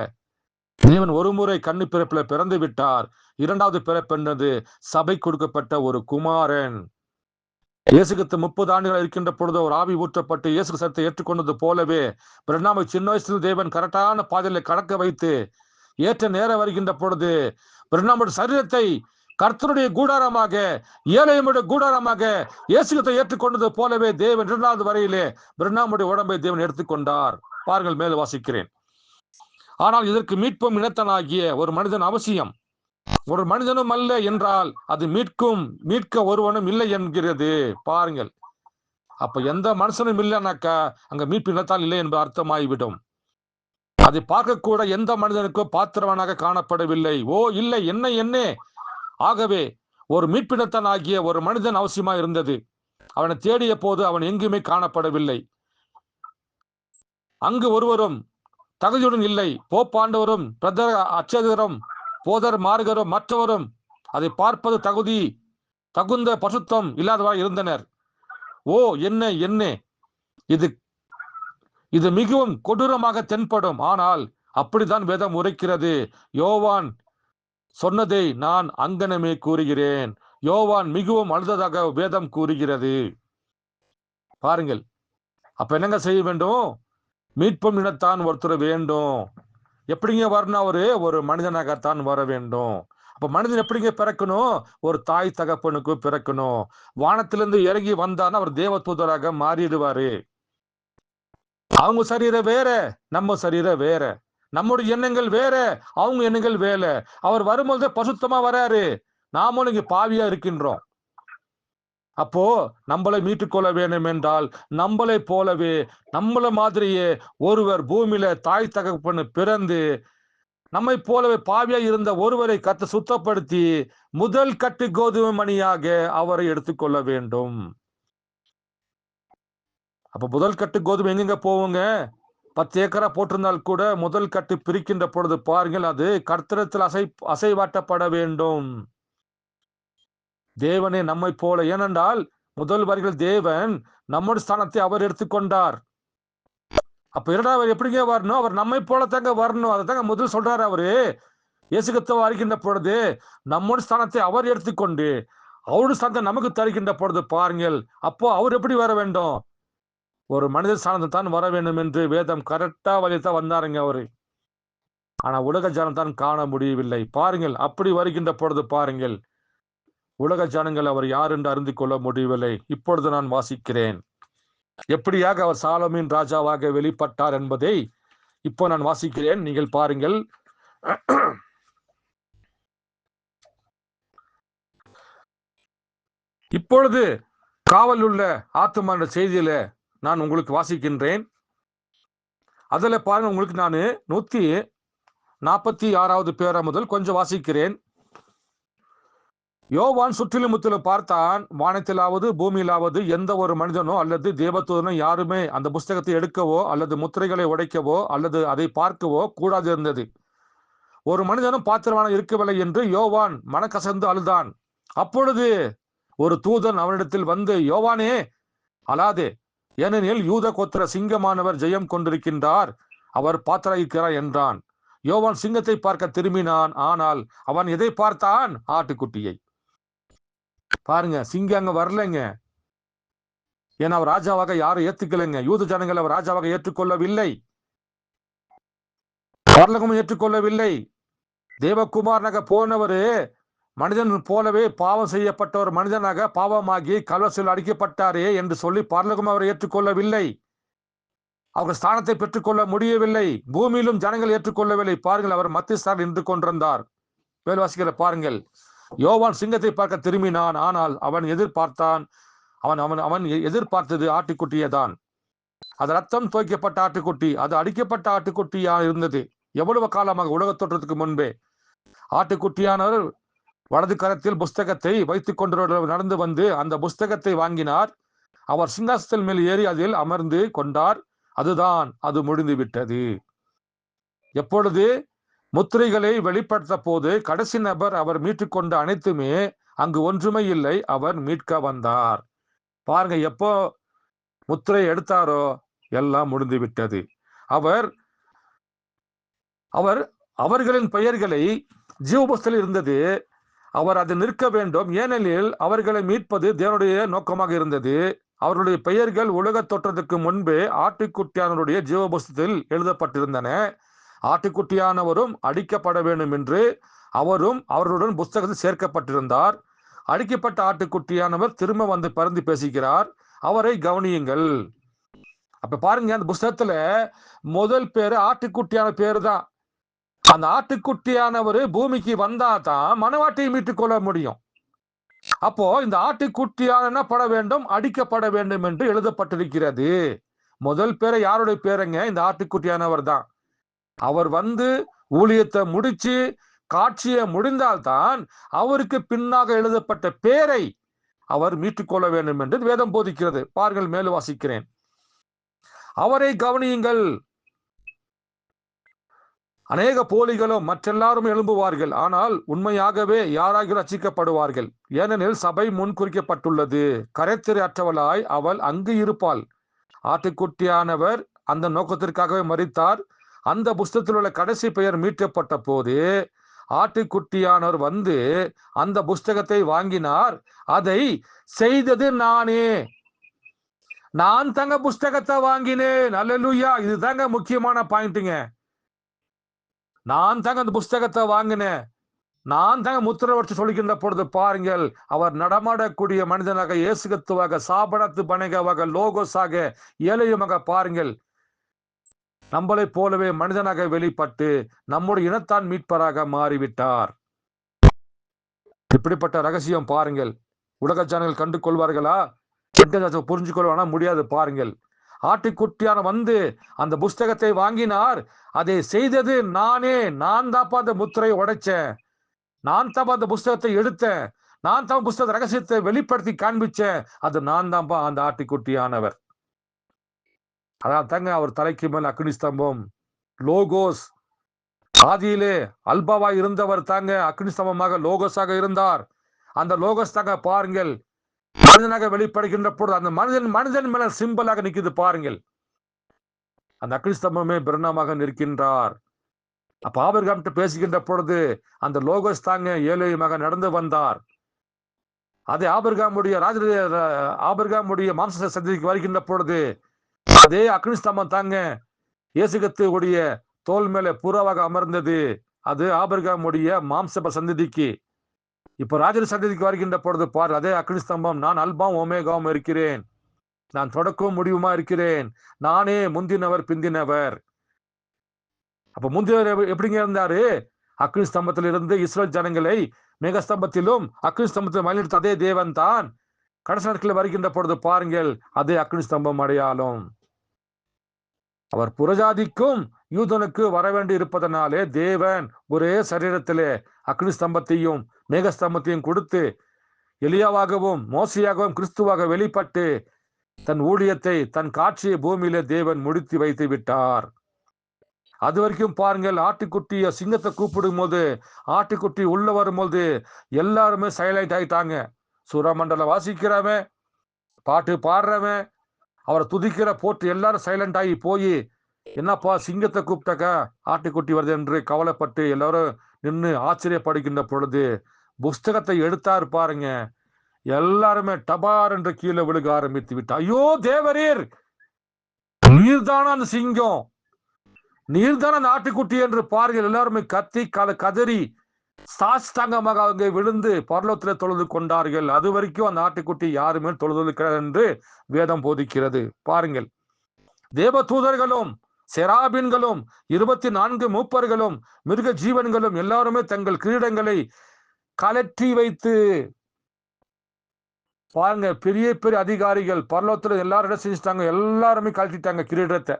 தேவன் ஒரு முறை கன்னி பிறப்புல பிறந்து விட்டார். இரண்டாவது பிறப்பு என்பது சபை கொடுக்கப்பட்ட ஒரு குமாரன். இயேசு கிறிஸ்து 30 ஆண்டுகள் இருக்கின்ற பொழுது ஒரு ஆவி ஊற்றப்பட்டு இயேசு சத்தை ஏற்றுக்கொண்டது போலவே பிரண்ணாமை சின்ன வயசில் தேவன் கரெக்டான பாதையில கடக்க வைத்து ஏற்ற நேரம் வருகின்ற பொழுது பிரண்ணாமுடைய சரீரத்தை கர்த்தருடைய கூடாரமாக, ஏழையுடைய கூடாரமாக இயேசு கிறிஸ்துவை ஏற்றுக்கொண்டது போலவே தேவன் இரண்டாவது வரையிலே பிரண்ணாமுடைய உடம்பை தேவன் எடுத்துக்கொண்டார். பாருங்கள், மேல் வாசிக்கிறேன். ஆனால் இதற்கு மீட்பும் இனத்தனாகிய ஒரு மனிதன் அவசியம். ஒரு மனிதனும் அல்ல என்றால் அது மீட்க ஒருவனும் இல்லை என்கிறது. பாருங்கள், அப்ப எந்த மனுஷனும் இல்லைனாக்கா அங்க மீட்பு இனத்தால் இல்லை என்பது அர்த்தமாகிவிடும். அதை பார்க்க கூட எந்த மனிதனுக்கும் பாத்திரவனாக காணப்படவில்லை. ஓ இல்லை, என்ன. ஆகவே ஒரு மீட்பினத்தான் ஆகிய ஒரு மனிதன் அவசியமா இருந்தது. அவனை தேடிய போது அவன் எங்குமே காணப்படவில்லை. அங்கு ஒருவரும் தகுதியுடன் இல்லை. போப்பாண்டவரும் அச்சகரும் போதர் மார்கரும் மற்றவரும் அதை பார்ப்பது தகுந்த பசுத்தம் இல்லாதவராக இருந்தனர். ஓ என்ன இது மிகவும் கொடூரமாக தென்படும். ஆனால் அப்படித்தான் வேதம் உரைக்கிறது. யோவான் சொன்னதை நான் அங்கனமே கூறுகிறேன். யோவான் மிகவும் அழுததாக வேதம் கூறுகிறது. பாருங்கள், அப்ப என்னங்க செய்ய வேண்டும்? மீட்பும் இனத்தான் ஒருத்தர் வேண்டும். எப்படிங்க வரணும்? ஒரு மனிதனாகத்தான் வர வேண்டும். அப்ப மனிதன் எப்படிங்க பிறக்கணும்? ஒரு தாய் தகப்பனுக்கு பிறக்கணும். வானத்திலிருந்து இறங்கி வந்தான்னு அவர் தேவ தூதராக மாறிடுவாரு. அவங்க சரீரம் வேற, நம்ம சரீரம் வேற. நம்முடைய எண்ணங்கள் வேற, அவங்க எண்ணங்கள் வேற. அவர் வரும்போது பசுத்தமா வராரு. நாமளும் இங்க பாவியா இருக்கின்றோம். அப்போ நம்மளை மீட்டுக்கொள்ள வேண்டும் என்றால் நம்மளை போலவே நம்மள மாதிரியே ஒருவர் பூமியில தாய் தகப்பன்னு பிறந்து நம்மை போலவே பாவியா இருந்த ஒருவரை கத்து சுத்தப்படுத்தி முதல் கட்டு கோதுமை மணியாக அவரை எடுத்துக்கொள்ள வேண்டும். அப்ப முதல் கட்டு கோதுமை எங்கெங்க போவுங்க? 10 ஏக்கரா போட்டிருந்தால் கூட முதல் கட்டு பிரிக்கின்ற பொழுது பாருங்கள், அது கர்த்தரிடத்தில் அசைவாட்டப்பட வேண்டும். தேவனே நம்மை போல, ஏனென்றால் முதல் வரிகள் தேவன் நம்முடைய ஸ்தானத்தை அவர் எடுத்துக்கொண்டார். அப்ப இரண்டாவது எப்படிங்க வரணும்? அவர் நம்மை போல தாங்க வரணும். அதை தாங்க முதல் சொல்றாரு அவரு. இயேசு கிறிஸ்துவை அறிக்கின்ற பொழுது நம்முடைய ஸ்தானத்தை அவர் எடுத்துக்கொண்டு அவருடைய ஸ்தானத்தை நமக்கு தருகின்ற பொழுது பாருங்கள், அப்போ அவர் எப்படி வர வேண்டும்? ஒரு மனித ஸ்தானத்தை தான் வர வேண்டும் என்று வேதம் கரெக்டா வழித்தான் வந்தாருங்க அவரு. ஆனா உலக ஜனத்தான் காண முடியவில்லை. பாருங்கள், அப்படி வருகின்ற பொழுது பாருங்கள், உலக ஜனங்கள் அவர் யார் என்று அறிந்து கொள்ள முடியவில்லை. இப்பொழுது நான் வாசிக்கிறேன். எப்படியாக அவர் சாலோமின் ராஜாவாக வெளிப்பட்டார் என்பதை இப்போ நான் வாசிக்கிறேன். நீங்கள் பாருங்கள். இப்பொழுது காவல் உள்ள ஆத்துமா என்ற செய்தியில நான் உங்களுக்கு வாசிக்கின்றேன். அதுல பாருங்க, உங்களுக்கு நான் 146வது பேரா முதல் கொஞ்சம் வாசிக்கிறேன். யோவான் சுற்றிலும் முற்றிலும் பார்த்தான். வானத்திலாவது பூமியிலாவது எந்த ஒரு மனிதனோ அல்லது தேவதூதனோ யாருமே அந்த புஸ்தகத்தை எடுக்கவோ அல்லது முத்திரைகளை உடைக்கவோ அல்லது அதை பார்க்கவோ கூடாது இருந்தது. ஒரு மனிதனும் பாத்திரமான இருக்கவில்லை என்று யோவான் மனக்கசந்து அழுதான். அப்பொழுது ஒரு தூதன் அவனிடத்தில் வந்து, யோவானே, அழாதே, ஏனெனில் யூத கோத்திர சிங்கமானவர் ஜெயம் கொண்டிருக்கின்றார், அவர் பாத்திராயிருக்கிறார் என்றான். யோவான் சிங்கத்தை பார்க்க திரும்பினான். ஆனால் அவன் எதை பார்த்தான்? ஆட்டுக்குட்டியை. பாருங்க, சிங்கம் அங்க வரலைங்க. ஏன்னா அவர் ராஜாவாக யாரும் ஏத்துக்கலைங்க. யூத ஜனங்கள் அவர் ராஜாவாக ஏற்றுக்கொள்ளவில்லை, பரலோகமும் ஏற்றுக்கொள்ளவில்லை. தேவகுமாரனாக போனவரு மனிதன் போலவே பாவம் செய்யப்பட்ட ஒரு மனிதனாக பாவமாகி கல்வசில் அடிக்கப்பட்டாரே என்று சொல்லி பரலோகம் அவரை ஏற்றுக்கொள்ளவில்லை. அவர் ஸ்தானத்தை பெற்றுக்கொள்ள முடியவில்லை. பூமியிலும் ஜனங்கள் ஏற்றுக்கொள்ளவில்லை. பாருங்கள், அவர் மத்தியஸ்தானில் நின்று கொண்டிருந்தார். வேல்வாசிகளை பாருங்கள். யோவான் சிங்கத்தை பார்க்க திரும்பினான். ஆனால் அவன் எதிர்பார்த்தான். அவன் எதிர்பார்த்தது ஆட்டுக்குட்டியே தான். அது ரத்தம் துவைக்கப்பட்ட ஆட்டுக்குட்டி, அது அடிக்கப்பட்ட ஆட்டுக்குட்டியா இருந்தது. எவ்வளவு காலமாக, உலக தோற்றத்துக்கு முன்பே. ஆட்டுக்குட்டியானவர் வலது கரத்தில் புஸ்தகத்தை வைத்துக் கொண்டு நடந்து வந்து அந்த புஸ்தகத்தை வாங்கினார். அவர் சிங்காசனத்தில் மேல் ஏறி அதில் அமர்ந்து கொண்டார். அதுதான், அது முடிந்து விட்டது. எப்பொழுது முத்திரைகளை வெளிப்படுத்த போது கடைசி நபர் அவர் மீட்டுக்கொண்ட அனைத்துமே அங்கு ஒன்றுமே இல்லை, அவர் மீட்க வந்தார். பாருங்க, எப்போ முத்திரை எடுத்தாரோ எல்லாம் முடிந்து விட்டது. அவர்களின் பெயர்களை ஜீவபுஸ்தகத்தில் இருந்தது. அவர் அது நிற்க வேண்டும், ஏனெனில் அவர்களை மீட்பது தேவனுடைய நோக்கமாக இருந்தது. அவருடைய பெயர்கள் உலக தோற்றத்துக்கு முன்பே ஆட்டுக்குட்டியானவருடைய ஜீவபுஸ்தகத்தில் எழுதப்பட்டிருந்தன. ஆட்டுக்குட்டியானவரும் அடிக்கப்பட வேண்டும் என்று அவரும் அவருடன் புஸ்தகத்தில் சேர்க்கப்பட்டிருந்தார். அடிக்கப்பட்ட ஆட்டுக்குட்டியானவர் திரும்ப வந்து பறந்து பேசுகிறார். அவரை கவனியுங்கள். அப்ப பாருங்க, அந்த புஸ்தகத்துல முதல் பேரு ஆட்டுக்குட்டியான பேரு தான். அந்த ஆட்டுக்குட்டியானவர் பூமிக்கு வந்தா தான் மனவாட்டியை மீட்டுக் கொள்ள முடியும். அப்போ இந்த ஆட்டுக்குட்டியான என்ன பட வேண்டும்? அடிக்கப்பட வேண்டும் என்று எழுதப்பட்டிருக்கிறது. முதல் பேரை யாருடைய பேருங்க? இந்த ஆட்டுக்குட்டியானவர் தான். அவர் வந்து ஊழியத்தை முடிச்சு காட்சியை முடிந்தால்தான் அவருக்கு பின்னாக எழுதப்பட்ட பேரை அவர் மீட்டுக்கொள்ள வேண்டும் என்று வேதம் போதிக்கிறது. பாருங்கள், மேலும் வாசிக்கிறேன். அவரை கவனியுங்கள். அநேக போலிகளும் மற்றெல்லாரும் எழும்புவார்கள், ஆனால் உண்மையாகவே யாராக ரட்சிக்கப்படுவார்கள். ஏனெனில் சபை முன் குறிக்கப்பட்டுள்ளது. கரைத்திரை அற்றவளாய் அவள் அங்கு இருப்பாள். ஆட்டுக்குட்டியானவர் அந்த நோக்கத்திற்காகவே மரித்தார். அந்த புஸ்தகத்தில் உள்ள கடைசி பெயர் மீட்கப்பட்ட போது ஆட்டுக்குட்டியானவர் வந்து அந்த புஸ்தகத்தை வாங்கினார். அதை செய்தது நானே. நான் தாங்க புஸ்தகத்தை வாங்கினேன். அல்லேலூயா. இது தாங்க முக்கியமான பாயிண்ட்டுங்க. நான் தாங்க அந்த புஸ்தகத்தை வாங்கினேன். நான் தாங்க முத்திரை வச்சு சொல்லிக்கின்ற பொழுது பாருங்கள், அவர் நடமாடக்கூடிய மனிதனாக, இயேசு கிறிஸ்துவாக, சாபனத்து பனைகவாக, லோகோஸாக, ஏழையுமாக பாருங்கள், நம்மளை போலவே மனிதனாக வெளிப்பட்டு நம்முடைய இனத்தான் மீட்பராக மாறிவிட்டார். இப்படிப்பட்ட ரகசியம் பாருங்கள். உலக ஜனங்கள் கண்டு கொள்வார்களா? புரிஞ்சு கொள்வானா? முடியாது. பாருங்கள், ஆட்டுக்குட்டியான வந்து அந்த புஸ்தகத்தை வாங்கினார். அதை செய்தது நானே. நான் தாப்பா அந்த முத்திரையை உடைச்சேன். நான் தாப்பா அந்த புஸ்தகத்தை எடுத்தேன். நான் தான் புஸ்தக ரகசியத்தை வெளிப்படுத்தி காண்பிச்சேன். அது நான் தான்ப்பா அந்த ஆட்டுக்குட்டியானவர். அதான் தாங்க அவர் தலைக்கு மேல் அக்னி ஸ்தம்பம். லோகோஸ், ஆதியிலே அல்பாவாய் இருந்தவர் தாங்க அக்னி ஸ்தம்பமாக லோகோஸாக இருந்தார். அந்த லோகோஸ் தாங்க பாருங்கள் மனிதனாக வெளிப்படுகின்ற பொழுது அந்த மனிதன் மேல சிம்பலாக நிற்குது பாருங்கள். அந்த அக்னி ஸ்தம்பமே பிரணமாக நிற்கின்றார். அப்ப ஆபிரகாம் பேசுகின்ற பொழுது அந்த லோகோஸ் தாங்க ஏலேயுமாக நடந்து வந்தார். அதே ஆபிரகாமுடைய மாம்ச சந்ததிக்கு வருகின்ற பொழுது அதே அக்னி ஸ்தம்பம் தாங்க இயேசுகிறிஸ்துவுடைய தோல் மேல புறாவாக அமர்ந்தது. அது ஆபிரகாமுடைய மாம்ச சந்ததிக்கு. இப்ப ராஜர் சந்ததிக்கு வருகின்ற பொழுது பார், அதே அக்னி ஸ்தம்பம், நான் அல்பாவும் ஒமேகாவும் இருக்கிறேன், நான் தொடக்கவும் முடிவுமா இருக்கிறேன், நானே முந்தினவர் பிந்தினவர். அப்ப முந்தினவர் எப்படிங்க இருந்தாரு? அக்னி ஸ்தம்பத்திலிருந்து இஸ்ரேல் ஜனங்களை மேகஸ்தம்பத்திலும் அக்னி ஸ்தம்பத்தில் மயிலெடுத்த அதே தேவன் தான் கடைசி நாட்களில் வருகின்ற பொழுது பாருங்கள் அதே அக்னி ஸ்தம்பம் அடையாளம். அவர் புறஜாதிக்கும் யூதனுக்கு வர வேண்டி இருப்பதனாலே தேவன் ஒரே சரீரத்திலே அக்னி ஸ்தம்பத்தையும் மேகஸ்தம்பத்தையும் கொடுத்து எலியாவாகவும் மோசையாகவும் கிறிஸ்துவாக வெளிப்பட்டு தன் ஊழியத்தை தன் காட்சியை பூமியிலே தேவன் முடித்து வைத்து விட்டார். அது வரைக்கும் பாருங்கள், ஆட்டுக்குட்டிய சிங்கத்தை கூப்பிடும் போது ஆட்டுக்குட்டி உள்ள வரும்போது எல்லாருமே சைலண்ட் ஆயிட்டாங்க. சூரமண்டலம் வாசிக்கிறவன், பாட்டு பாடுறவன், அவரை துதிக்கிற போட்டு எல்லாரும் சைலண்ட் ஆகி போய், என்னப்பா சிங்கத்தை கூப்பிட்டாக்கா ஆட்டுக்குட்டி வருது என்று கவலைப்பட்டு எல்லாரும் நின்று ஆச்சரியப்படுகின்ற பொழுது புஸ்தகத்தை எடுத்தாரு பாருங்க, எல்லாருமே டபார் என்று கீழே விழுக ஆரம்பித்து விட்டு, ஐயோ தேவரீர், நீர்தான அந்த சிங்கம், நீர்தான அந்த ஆட்டுக்குட்டி என்று பாருங்கள். எல்லாருமே கத்தி கதறி சாஷ்டாங்கமாக அவங்க விழுந்து பரலோகத்திலே தொழுது கொண்டார்கள். அது வரைக்கும் அந்த ஆட்டுக்குட்டி யாருமே தொழுது என்று வேதம் போதிக்கிறது. பாருங்கள், தேவ தூதர்களும் செராபின்களும் 24 மூப்பர்களும் மிருக ஜீவன்களும் எல்லாருமே தங்கள் கிரீடங்களை கலற்றி வைத்து, பாருங்க பெரிய பெரிய அதிகாரிகள் பரலோகத்துல எல்லாரும் என்ன செஞ்சுட்டாங்க, எல்லாருமே கழட்டிட்டாங்க கிரீடத்தை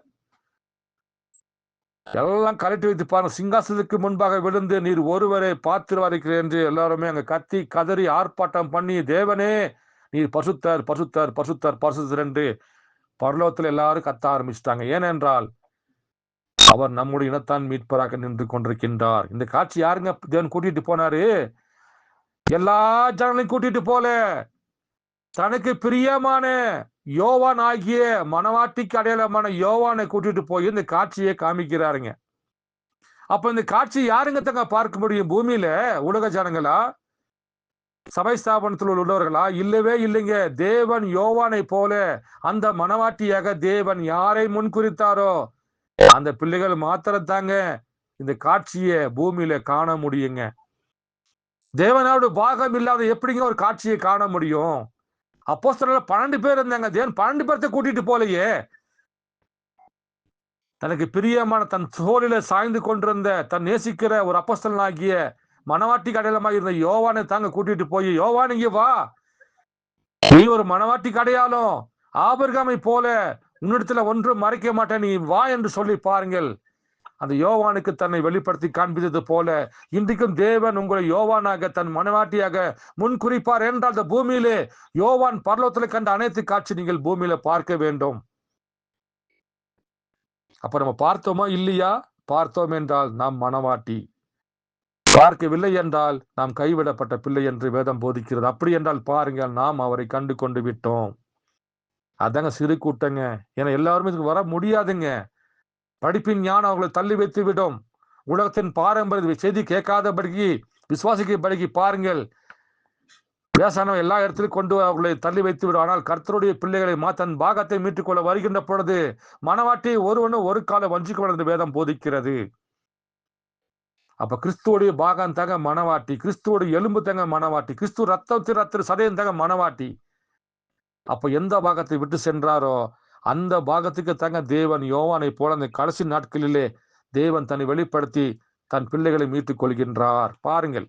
எல்லாம் கலட்டி வைத்து பாருங்க. சிங்காசனத்துக்கு முன்பாக விழுந்து நீர் ஒருவரை பார்த்திருவாருக்கிறேன் என்று எல்லாருமே அங்க கத்தி கதறி ஆர்ப்பாட்டம் பண்ணி, தேவனே நீர் பசுத்தர் பசுத்தர் பசுத்தர் பசுத்தர் என்று பரலோகத்தில் எல்லாரும் கத்த ஆரம்பிச்சிட்டாங்க. ஏனென்றால் அவர் நம்முடைய இனத்தான் மீட்பராக நின்று கொண்டிருக்கின்றார். இந்த காட்சி யாருங்க தேவன் கூட்டிட்டு போனாரு? எல்லா ஜனங்களையும் கூட்டிட்டு போல, தனக்கு பிரியமான யோவான் ஆகிய மனவாட்டிக்கு அடையாளமான யோவானை கூட்டிட்டு போய் இந்த காட்சியை காமிக்கிறாருங்க. அப்ப இந்த காட்சி யாருங்க தங்க பார்க்க முடியும்? பூமியில உலக ஜனங்களா, சபை ஸ்தாபனத்தில் உள்ளவர்களா? இல்லவே இல்லைங்க. தேவன் யோவானை போல அந்த மனவாட்டியாக தேவன் யாரை முன்குறித்தாரோ அந்த பிள்ளைகள் மாத்திரத்தாங்க இந்த காட்சியை பூமியில காண முடியுங்க. தேவனோட பாகம் இல்லாத எப்படிங்க ஒரு காட்சியை காண முடியும்? அப்போஸ்தலர்கள் 12 பேர் இருந்தாங்க. தேவன் 12 பேர்த்த கூட்டிட்டு போலையே. தனக்கு பிரியமான தன் தோளில சாய்ந்து கொண்டிருந்த தன் நேசிக்கிற ஒரு அப்போஸ்தலனாகிய மனவாட்டிக்கு அடையாளமாக இருந்த யோவானை தாங்க கூட்டிட்டு போய், யோவான் இங்க வா, நீ ஒரு மனவாட்டிக்கு அடையாளம், ஆபிரகாமை போல உன்னிடத்துல ஒன்றும் மறைக்க மாட்டேன், நீ வா என்று சொல்லி பாருங்கள். அந்த யோவானுக்கு தன்னை வெளிப்படுத்தி காண்பித்தது போல இன்றைக்கும் தேவன் உங்களை யோவானாக தன் மனவாட்டியாக முன் குறிப்பார் என்றால் அந்த பூமியிலே யோவான் பரலோகத்தில் கண்ட அனைத்து காட்சி நீங்கள் பூமியில பார்க்க வேண்டும். அப்ப நம்ம பார்த்தோமா இல்லையா? பார்த்தோம் என்றால் நாம் மனவாட்டி, பார்க்கவில்லை என்றால் நாம் கைவிடப்பட்ட பிள்ளை என்று வேதம் போதிக்கிறது. அப்படி என்றால் பாருங்கள், நாம் அவரை கண்டு கொண்டு விட்டோம். அதாங்க சிறு கூட்டங்க. ஏன்னா எல்லாருமே இதுக்கு வர முடியாதுங்க. படிப்பின் ஞானம் அவர்களை தள்ளி வைத்து விடும். உலகத்தின் பாரம்பரிய செய்தி கேட்காதபடிக்கு விசுவாசிக்கப்படிக்கு பாருங்கள், பேசானவன் எல்லா இடத்திலும் கொண்டு அவர்களை தள்ளி வைத்து விடும். ஆனால் கர்த்தருடைய பிள்ளைகளை தன் பாகத்தை மீட்டுக்கொள்ள வருகின்ற பொழுது மனவாட்டி ஒருவனும் ஒரு காலம் வஞ்சிக்க வேதம் போதிக்கிறது. அப்ப கிறிஸ்துவோடைய பாகம் தங்க மனவாட்டி, கிறிஸ்துவோடைய எலும்பு தங்க மனவாட்டி, கிறிஸ்து ரத்தத்தின் சதயம் தங்க மனவாட்டி. அப்ப எந்த பாகத்தை விட்டு சென்றாரோ அந்த பாகத்துக்கு தங்க தேவன் யோவானை போல அந்த கடைசி நாட்களிலே தேவன் தன்னை வெளிப்படுத்தி தன் பிள்ளைகளை மீட்டுக் கொள்கின்றார். பாருங்கள்,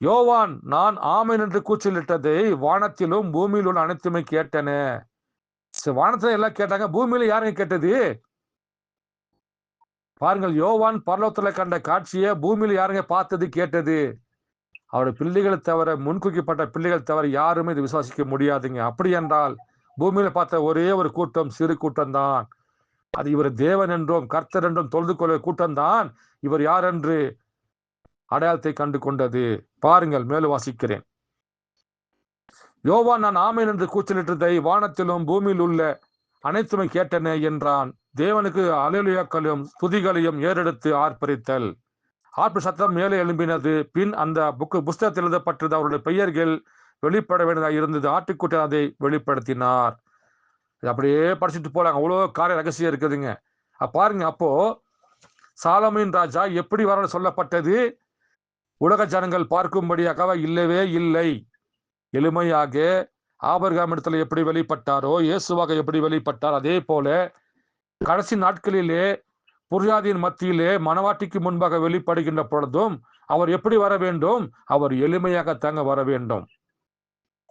யோவான் நான் ஆமென் என்று கூச்சலிட்டதை வானத்திலும் பூமியில் உள்ள அனைத்துமே கேட்டன. வானத்துல எல்லாம் கேட்டாங்க, பூமியில யாருங்க கேட்டது? பாருங்கள், யோவான் பரலோகத்துல கண்ட காட்சியை பூமியில யாருங்க பார்த்தது கேட்டது? அவருடைய பிள்ளைகளை தவிர, முன்குறிக்கப்பட்ட பிள்ளைகள் தவிர யாருமே இதை விசுவாசிக்க முடியாதுங்க. அப்படி என்றால் பூமியில பார்த்த ஒரே ஒரு கூட்டம் சிறு கூட்டம் தான். அது இவர் தேவன் என்றும் கர்த்தர் என்றும் தொழுது கொள்ள கூட்டம்தான் இவர் யார் என்று அடையாளத்தை கண்டு கொண்டது. பாருங்கள், மேலும் வாசிக்கிறேன். யோவான், நான் ஆமேன் என்று கூச்சலிட்டதை வானத்திலும் பூமியில் உள்ள அனைத்துமே கேட்டன என்றான். தேவனுக்கு அல்லேலூயாக்களையும் துதிகளையும் ஏறெடுத்து ஆர்ப்பரித்தல். ஆர்ப்பு சத்தம் மேலே எழும்பினது. பின் அந்த புஸ்தகத்தில் எழுதப்பட்டது அவருடைய பெயர்கள் வெளிப்பட வேண்டியதாக இருந்தது. ஆட்டுக்குட்டி அதை வெளிப்படுத்தினார். அப்படியே படிச்சுட்டு போலாங்க, அவ்வளோ காரிய ரகசியம் இருக்குதுங்க. பாருங்க, அப்போ சாலமோன் ராஜா எப்படி வர சொல்லப்பட்டது? உலக ஜனங்கள் பார்க்கும்படியாக இல்லவே இல்லை. எளிமையாக ஆபிரகாம் இடத்துல எப்படி வெளிப்பட்டாரோ, இயேசுவாக எப்படி வெளிப்பட்டார், அதே போல கடைசி நாட்களிலே புரியாதியின் மத்தியிலே மனவாட்டிக்கு முன்பாக வெளிப்படுகின்ற பொழுதும் அவர் எப்படி வர வேண்டும்? அவர் எளிமையாக தங்க வர வேண்டும்.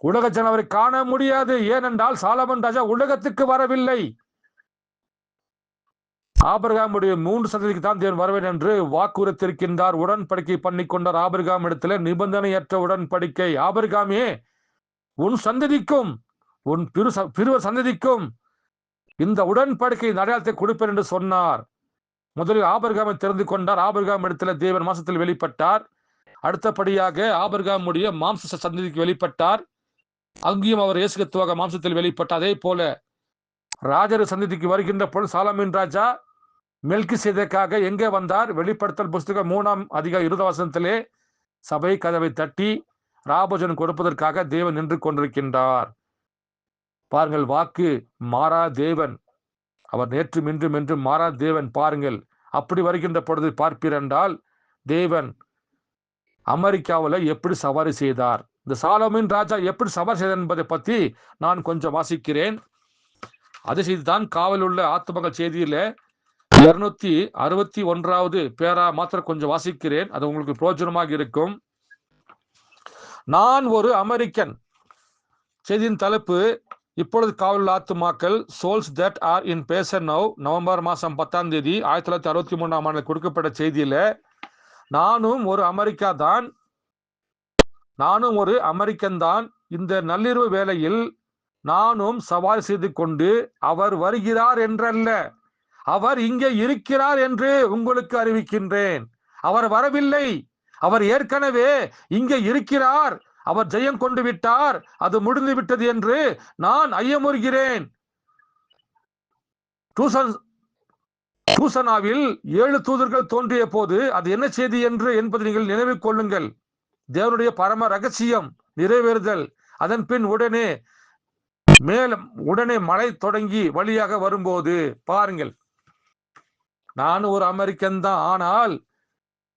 உலக ஜனம் அவரை காண முடியாது. ஏனென்றால் சாலமோன் ராஜா உலகத்துக்கு வரவில்லை. ஆபிரகாமுடைய 3 சந்ததிக்கு தான் தேவன் வரவேன் என்று வாக்குறுத்திருக்கின்றார். உடன்படிக்கை பண்ணி கொண்டார் ஆபிரகாம் இடத்துல, நிபந்தனையற்ற உடன்படிக்கை. ஆபிரகாமே, உன் சந்ததிக்கும் உன் பிறுவர் சந்ததிக்கும் இந்த உடன்படிக்கை அடையாளத்தை கொடுப்பேன் என்று சொன்னார். முதலில் ஆபிரகாமை தெரிந்து கொண்டார். ஆபிரகாம் இடத்துல தேவன் மாம்சத்தில் வெளிப்பட்டார். அடுத்தபடியாக ஆபிரகாமுடைய மாம்ச சந்ததிக்கு வெளிப்பட்டார். அங்கேயும் அவர் இயேசு கிறிஸ்துவாக மாம்சத்தில் வெளிப்பட்டார். அதே போல ராஜர் சந்ததிக்கு வருகின்ற பொழுது சாலமோன் ராஜா மெல்கிசேதேக்காக எங்கே வந்தார்? வெளிப்படுத்தல் புஸ்தகம் 3ஆம் அதிகாரம் 20 வசனத்திலே சபை கதவை தட்டி ராபோஜனம் கொடுப்பதற்காக தேவன் நின்று கொண்டிருக்கின்றார். பாருங்கள், வாக்கு மாறா தேவன். அவர் நேற்றும் இன்றும் என்றும் மாறா தேவன். பாருங்கள், அப்படி வருகின்ற பொழுது பார்ப்பீர் என்றால் தேவன் அமெரிக்காவில் எப்படி சவாரி செய்தார், இந்த சாலமோன் ராஜா எப்படி சவாரி செய்தார் என்பதை பற்றி நான் கொஞ்சம் வாசிக்கிறேன். அது செய்துதான் காவல் உள்ள ஆத்துமகள் செய்தியில 261வது பேரா மாத்திரம் கொஞ்சம் வாசிக்கிறேன். அது உங்களுக்கு பிரயோஜனமாக இருக்கும். நான் ஒரு அமெரிக்கன். செய்தியின் தலைப்பு, இப்பொழுது காவல் ஆத்துமாக்கள், souls that are in passion now. November மாதம் 10ஆம் தேதி 1963ஆம் ஆண்டில் கொடுக்கப்பட்ட செய்தியில நானும் ஒரு அமெரிக்கன் தான். இந்த நள்ளிரவு வேளையில் நானும் சவால் செய்து கொண்டு அவர் வருகிறார் என்றல்ல, அவர் இங்கே இருக்கிறார் என்று உங்களுக்கு அறிவிக்கின்றேன். அவர் வரவில்லை, அவர் ஏற்கனவே இங்கே இருக்கிறார். அவர் ஜெயம் கொண்டு விட்டார், அது முடிந்து விட்டது என்று நான் ஐயமுறுகிறேன். டூசனாவில் 7 தூதர்கள் தோன்றிய போது அது என்ன செய்தி என்பதை நீங்கள் நினைவில் கொள்ளுங்கள். தேவனுடைய பரம ரகசியம் நிறைவேறுதல். அதன் பின் உடனே மழை தொடங்கி வழியாக வரும்போது பாருங்கள், நான் ஒரு அமெரிக்கன் தான், ஆனால்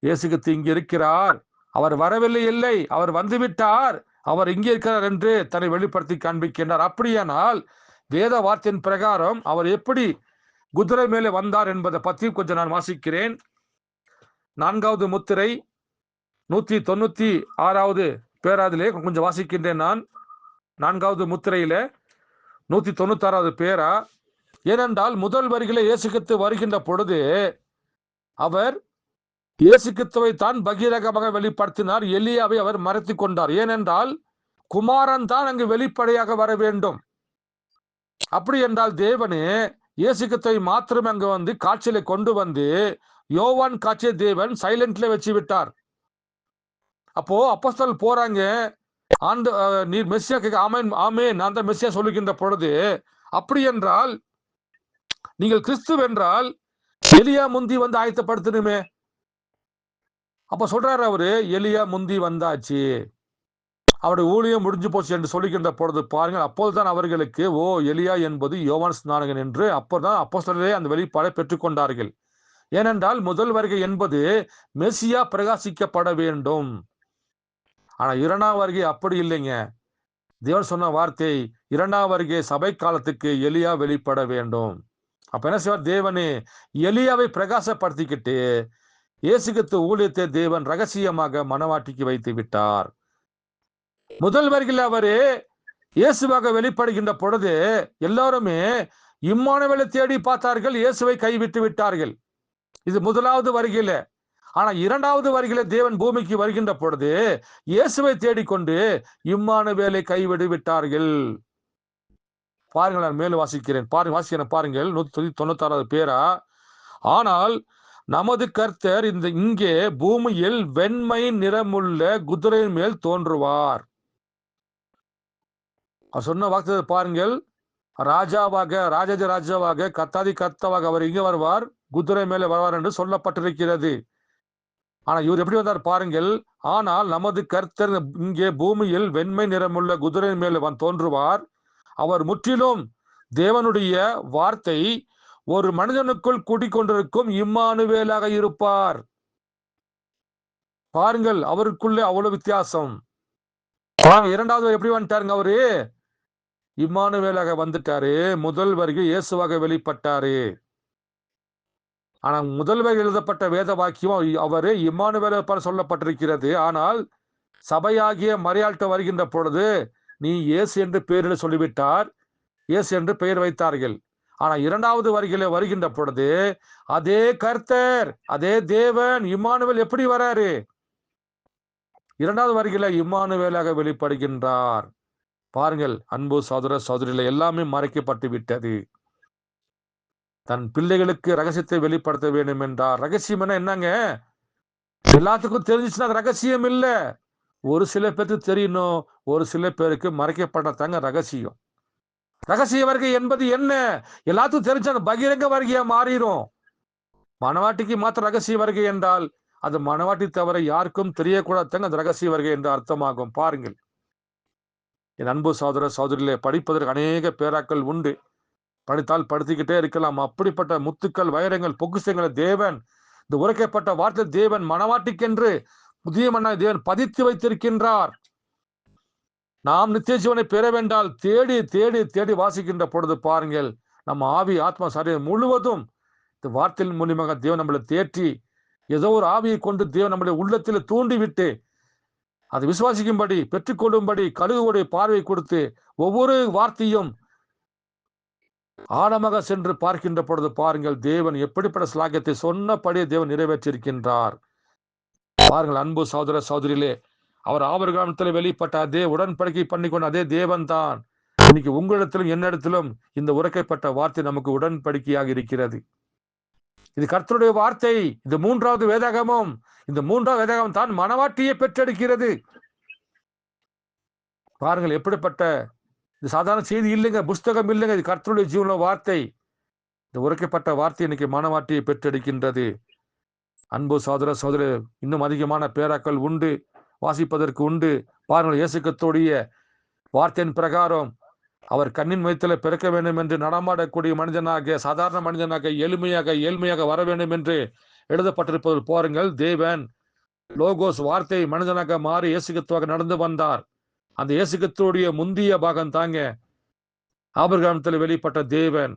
இயேசு கிறிஸ்து இங்கே இருக்கிறார். அவர் வரவில்லை, இல்லை, அவர் வந்துவிட்டார், அவர் இங்கே இருக்கிறார் என்று தன்னை வெளிப்படுத்தி காண்பிக்கின்றார். அப்படியானால் வேத வார்த்தையின் பிரகாரம் அவர் எப்படி குதிரை மேலே வந்தார் என்பதை பற்றி கொஞ்சம் நான் வாசிக்கிறேன். 4வது முத்திரை 196வது பேராதிலே கொஞ்சம் வாசிக்கின்றேன். நான் 4வது முத்திரையில 196வது பேரா. ஏனென்றால் முதல் வரிகளை இயேசு கிறிஸ்து வருகின்ற பொழுது அவர் இயேசு கிறிஸ்துவை தான் பகிரங்கமாக வெளிப்படுத்தினார். எலியாவை அவர் மறைத்து கொண்டார். ஏனென்றால் குமாரன் தான் அங்கு வெளிப்படையாக வர வேண்டும். அப்படி என்றால் தேவனே இயேசு கிறிஸ்துவை மாத்திரம் அங்கு வந்து காட்சியில கொண்டு வந்து யோவான் காட்சியை தேவன் சைலண்ட்ல வச்சு விட்டார். அப்போ அப்போஸ்தலர்கள் போறாங்க, நீர் மெஸ்ஸியா கேட்க, ஆமேன் ஆமேன் நான் தான் மெஸ்ஸியா சொல்லுகின்ற பொழுது, அப்படி என்றால் நீங்கள் கிறிஸ்து என்றால் எலியா முந்தி வந்து ஆயத்தப்படுத்தணுமே. அப்ப சொல்றாரு அவரு, எலியா முந்தி வந்தாச்சு, அவருடைய ஊழியம் முடிஞ்சு போச்சு என்று சொல்லுகின்ற பொழுது பாருங்கள், அப்போதுதான் அவர்களுக்கு எலியா என்பது யோவான் ஸ்நானகன் என்று அப்போதான் அப்போஸ்தலரே அந்த வெளிப்பாடை பெற்றுக்கொண்டார்கள். ஏனென்றால் முதல் வருகை என்பது மெசியா பிரகாசிக்கப்பட வேண்டும். ஆனா 2ஆம் வருகை அப்படி இல்லைங்க. தேவன் சொன்ன வார்த்தை, 2ஆம் வருகை சபை காலத்துக்கு எலியா வெளிப்பட வேண்டும். அப்ப என்ன செய்வார்? தேவனே எலியாவை பிரகாசப்படுத்திக்கிட்டு இயேசு கிறிஸ்து ஊழியத்தை தேவன் ரகசியமாக மனவாட்டிக்கு வைத்து விட்டார். முதல் வருகையில் அவரு இயேசுவாக வெளிப்படுகின்ற பொழுது எல்லாருமே இம்மானுவேலை தேடி பார்த்தார்கள், இயேசுவை கைவிட்டு விட்டார்கள். இது முதலாவது வருகையில. ஆனா 2ஆவது வருகையில தேவன் பூமிக்கு வருகின்ற பொழுது இயேசுவை தேடிக்கொண்டு இம்மானுவேலை கைவிட்டு விட்டார்கள். பாருங்கள், நான் மேலும் வாசிக்கிறேன். வாசிக்கிறேன் பாருங்கள். 196 பேரா. ஆனால் நமது கர்த்தர் இங்கே பூமியில் வெண்மை நிறமுள்ள குதிரை மேல் தோன்றுவார். அவர் சொன்ன வாக்கு பாருங்கள். ராஜாவாக, ராஜாவாக, கர்த்தாதி கர்த்தாவாக அவர் இங்கே வருவார், குதிரை மேலே வருவார் என்று சொல்லப்பட்டிருக்கிறது. ஆனா இவர் எப்படி வந்தார் பாருங்கள். ஆனால் நமது கர்த்தர் இங்கே பூமியில் வெண்மை நிறமுள்ள குதிரை மேல் தோன்றுவார். அவர் முற்றிலும் தேவனுடைய வார்த்தை ஒரு மனிதனுக்குள் கூட்டிக்கொண்டிருக்கும் இம்மானுவேலாக இருப்பார். பாருங்கள், அவருக்குள்ளே அவ்வளவு வித்தியாசம். இரண்டாவது எப்படி வந்துட்டாருங்க? அவரு இம்மானுவேலாக வந்துட்டாரு. முதல் வருகை இயேசுவாக வெளிப்பட்டாரு. ஆனா முதல் வரை எழுதப்பட்ட வேத வாக்கியம் அவரு இம்மானுவேல சொல்லப்பட்டிருக்கிறது. ஆனால் சபையாகிய மரியாள்கிட்ட வருகின்ற பொழுது நீ இயேசு என்று பெயரிட சொல்லிவிட்டார். இயேசு என்று பெயர் வைத்தார்கள். ஆனா இரண்டாவது வருகையில வருகின்ற பொழுது அதே கர்த்தர், அதே தேவன் இம்மானுவேல் எப்படி வராரு? இரண்டாவது வருகையில இம்மானுவேலாக வெளிப்படுகின்றார். பாருங்கள் அன்பு சகோதர சகோதரிகளே, எல்லாமே மறைக்கப்பட்டு விட்டது. தன் பிள்ளைகளுக்கு ரகசியத்தை வெளிப்படுத்த வேண்டும் என்றார். ரகசியம் என்னங்க? எல்லாத்துக்கும் தெரிஞ்சிச்சுன்னா அது ரகசியம் இல்ல. ஒரு சில பேருக்கு தெரியணும், ஒரு சில பேருக்கு மறைக்கப்பட்டதாங்க ரகசியம். ரகசிய வருகை என்பது என்ன? எல்லாத்துக்கும் தெரிஞ்ச அந்த பகிரங்க வருகையா மாறிடும். மனவாட்டிக்கு மாத்திர ரகசிய வருகை என்றால் அது மனவாட்டி தவிர யாருக்கும் தெரியக்கூடாதுங்க அந்த ரகசிய வருகை என்று அர்த்தமாகும். பாருங்கள் என் அன்பு சகோதர சகோதரிகளே, படிப்பதற்கு அநேக பேராக்கள் உண்டு. படித்தால் படுத்திக்கிட்டே இருக்கலாம். அப்படிப்பட்ட முத்துக்கள், வைரங்கள், பொக்கிஷங்களை தேவன், இந்த உரைக்கப்பட்ட வார்த்தை தேவன் மனவாட்டிக்கென்று புதிய மன்னாய் தேவன் பதித்து வைத்திருக்கின்றார். நாம் நித்திய ஜீவனை பெற வேண்டால் தேடி தேடி தேடி வாசிக்கின்ற பொழுது பாருங்கள், நம்ம ஆவி ஆத்மா சரீரம் முழுவதும் இந்த வார்த்தையின் மூலியமாக தேவன் நம்மளை தேற்றி ஏதோ ஒரு ஆவியை கொண்டு தேவன் நம்மளுடைய உள்ளத்தில் தூண்டி விட்டு அதை விசுவாசிக்கும்படி, பெற்றுக்கொள்ளும்படி கழுகுடைய பார்வை கொடுத்து ஒவ்வொரு வார்த்தையும் ஆழமாக சென்று பார்க்கின்ற பொழுது பாருங்கள், தேவன் எப்படிப்பட்ட ஸ்லாக்கியத்தை சொன்னபடி தேவன் நிறைவேற்றியிருக்கின்றார். பாருங்கள் அன்பு சகோதர சகோதரிகளே, அவர் ஆபிரகாமிடத்தில் வெளிப்பட்ட அதே உடன்படிக்கை பண்ணிக்கொண்ட அதே தேவன் தான் இன்னைக்கு உங்களிடத்திலும் என்னிடத்திலும் இந்த உரைக்கப்பட்ட வார்த்தை நமக்கு உடன்படிக்கையாக இருக்கிறது. இது கர்த்தருடைய வார்த்தை. இந்த மூன்றாவது வேதாகமம், இந்த மூன்றாவது வேதாகமம் தான் மனவாட்டியை பெற்றெடுக்கிறது. பாருங்கள் எப்படிப்பட்ட இது சாதாரண செய்தி இல்லைங்க, புஸ்தகம் இல்லைங்க, இது கர்த்தருடைய ஜீவன வார்த்தை. இந்த உரைக்கப்பட்ட வார்த்தை இன்னைக்கு மனவாட்டியை பெற்றெடுக்கின்றது. அன்பு சகோதர சகோதரி, இன்னும் அதிகமான பேராக்கள் உண்டு, வாசிப்பதற்கு உண்டு. பாருங்கள் இயேசு கிறிஸ்துவுடைய வார்த்தையின் பிரகாரம் அவர் கண்ணின் வயிற்றில் பிறக்க வேண்டும் என்று நடமாடக்கூடிய மனிதனாக, சாதாரண மனிதனாக, ஏழ்மையாக வர வேண்டும் என்று எழுதப்பட்டிருப்பது பாருங்கள். தேவன் லோகோஸ் வார்த்தை மனிதனாக மாறி இயேசு கிறிஸ்துவாக நடந்து வந்தார். அந்த இயேசு கிறிஸ்துவுடைய முந்திய பாகம் தாங்க ஆபிரகாமத்தில் வெளிப்பட்ட தேவன்.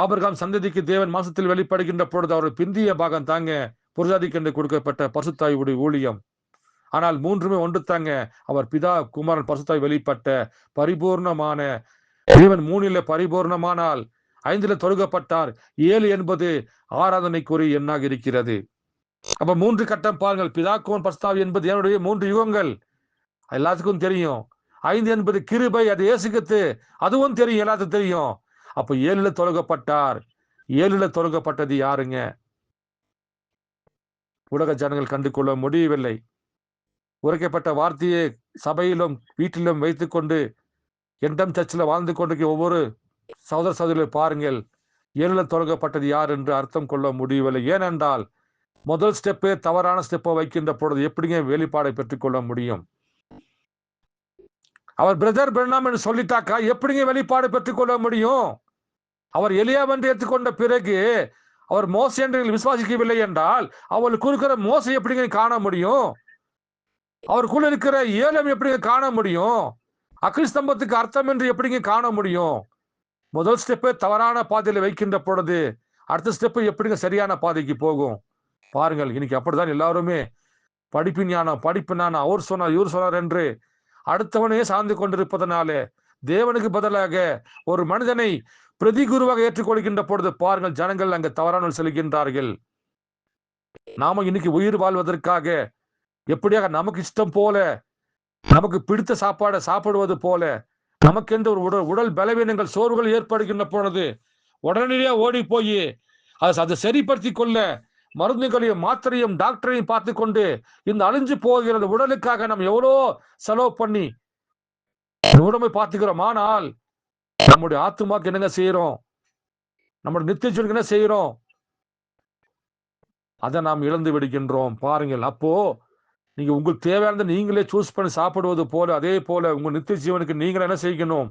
ஆபிரகாம் சந்ததிக்கு தேவன் மாசத்தில் வெளிப்படுகின்ற பொழுது அவர் பிந்திய பாகம் தாங்க புரஜாதிக்கு என்று கொடுக்கப்பட்ட பரிசுத்தாயுடைய ஊழியம். ஆனால் மூன்றுமே ஒன்று தாங்க. அவர் பிதா குமாரன் பரிசுத்தாய் வெளிப்பட்ட பரிபூர்ணமான தேவன். 3 பரிபூர்ணமானால் 5 தொழுகப்பட்டார். 7 என்பது ஆராதனைக்குரிய எண்ணாக இருக்கிறது. அப்ப 3 கட்டம் பாருங்கள். பிதா குமாரன் பரிசுத்தாவி என்பது என்னுடைய 3 யுகங்கள், எல்லாத்துக்கும் தெரியும். 5 என்பது கிருபை, அது இயேசுக்கு, அதுவும் தெரியும், எல்லாத்துக்கும் தெரியும். அப்ப 7 தொழுகப்பட்டார். 7 தொழுகப்பட்டது யாருங்க? உலக ஜனங்கள் கண்டு கொள்ள முடியவில்லை. உரைக்கப்பட்ட வார்த்தையை சபையிலும் வீட்டிலும் வைத்துக் கொண்டு எண்டம் சர்ச்சில் வாழ்ந்து கொண்டிருக்க ஒவ்வொரு சகோதர சகோதரிகளை பாருங்கள், 7 தொடங்கப்பட்டது யார் என்று அர்த்தம் கொள்ள முடியவில்லை. ஏனென்றால் முதல் ஸ்டெப்பே தவறான ஸ்டெப்பை வைக்கின்ற பொழுது எப்படிங்க வெளிப்பாடை பெற்றுக்கொள்ள முடியும்? அவர் பிரதர் பிரணாம் என்று சொல்லிட்டாக்கா எப்படிங்க வெளிப்பாடு பெற்றுக்கொள்ள முடியும்? அவர் எலியாவென்று ஏற்றுக்கொண்ட பிறகு அவர் மோசே என்று விசுவாசிக்கவில்லை என்றால் அவளுக்கு இருக்கிற மோசை எப்படிங்க காண முடியும்? அவருக்குள்ள இருக்கிற ஏலம் எப்படிங்க காண முடியும்? அக்னிஸ்தம்பத்துக்கு அர்த்தம் என்று எப்படிங்க காண முடியும்? முதல் ஸ்டெப்பை தவறான பாதையில வைக்கின்ற பொழுது அடுத்த ஸ்டெப்பு எப்படிங்க சரியான பாதைக்கு போகும்? பாருங்கள், இன்னைக்கு அப்படிதான் எல்லாருமே படிப்பு ஞானம், படிப்பு ஞானம், அவர் சொன்னார் இவர் சொன்னார் என்று அடுத்தவனையே சார்ந்து கொண்டிருப்பதனாலே தேவனுக்கு பதிலாக ஒரு மனிதனை பிரதி குருவாக ஏற்றுக்கொள்கின்ற பொழுது பாருங்கள், ஜனங்கள் அங்கு தவறான செல்கின்றார்கள். நாம இன்னைக்கு உயிர் வாழ்வதற்காக எப்படியாக நமக்கு இஷ்டம் போல, நமக்கு பிடித்த சாப்பாடை சாப்பிடுவது போல நமக்கென்று ஒரு உடல் பலவீனங்கள் சோர்வுகள் ஏற்படுகின்ற பொழுது உடனடியாக ஓடி போய் அதை சரிப்படுத்தி கொள்ள மருந்துகளையும் மாத்திரையும் டாக்டரையும் பார்த்து கொண்டு இந்த அழிஞ்சு போகிறது உடலுக்காக நம்ம எவ்வளோ செலவு பண்ணி உடம்பை பார்த்துக்கிறோம். ஆனால் நம்முடைய ஆத்துமாக்கு என்னங்க செய்யறோம்? நம்முடைய நித்திய ஜீவனுக்கு என்ன செய்யறோம்? அதை நாம் இழந்து விடுகின்றோம். பாருங்கள், அப்போ நீங்க உங்களுக்கு தேவையானதை நீங்களே சூஸ் பண்ணி சாப்பிடுவது போல, அதே போல உங்க நித்திய ஜீவனுக்கு நீங்களே என்ன செய்யணும்?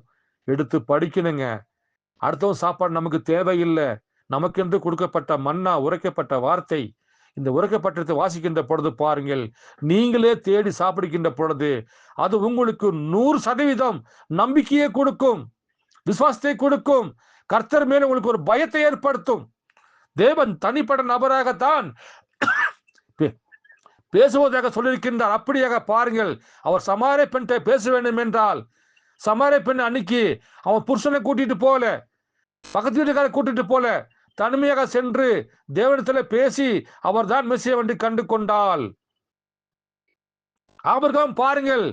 எடுத்து படிக்கணுங்க. அடுத்தவன் சாப்பாடு நமக்கு தேவையில்லை. நமக்கென்று கொடுக்கப்பட்ட மன்னா, உரைக்கப்பட்ட வார்த்தை, இந்த உரைக்கப்பட்டதை வாசிக்கின்ற பொழுது பாருங்கள், நீங்களே தேடி சாப்பிடுகின்ற பொழுது அது உங்களுக்கு 100% நம்பிக்கையை கொடுக்கும், விசுவாசத்தை கொடுக்கும், கர்த்தர் மேல உங்களுக்கு ஒரு பயத்தை ஏற்படுத்தும். தேவன் தனிப்பட்ட நபராகத்தான் பேசுவதாக சொல்லியிருக்கின்றார். அப்படியாக பாருங்கள், அவர் சமாரிய பெண்ணை பேச வேண்டும் என்றால், சமாரிய பெண் அன்னைக்கு அவன் புருஷனை கூட்டிட்டு போல, பக்கத்து வீட்டுக்காரை கூட்டிட்டு போல, தனிமையாக சென்று தேவனிடத்துல பேசி அவர் தான் மெசியா என்று கண்டு கொண்டால். ஆபிரகாம் பாருங்கள்,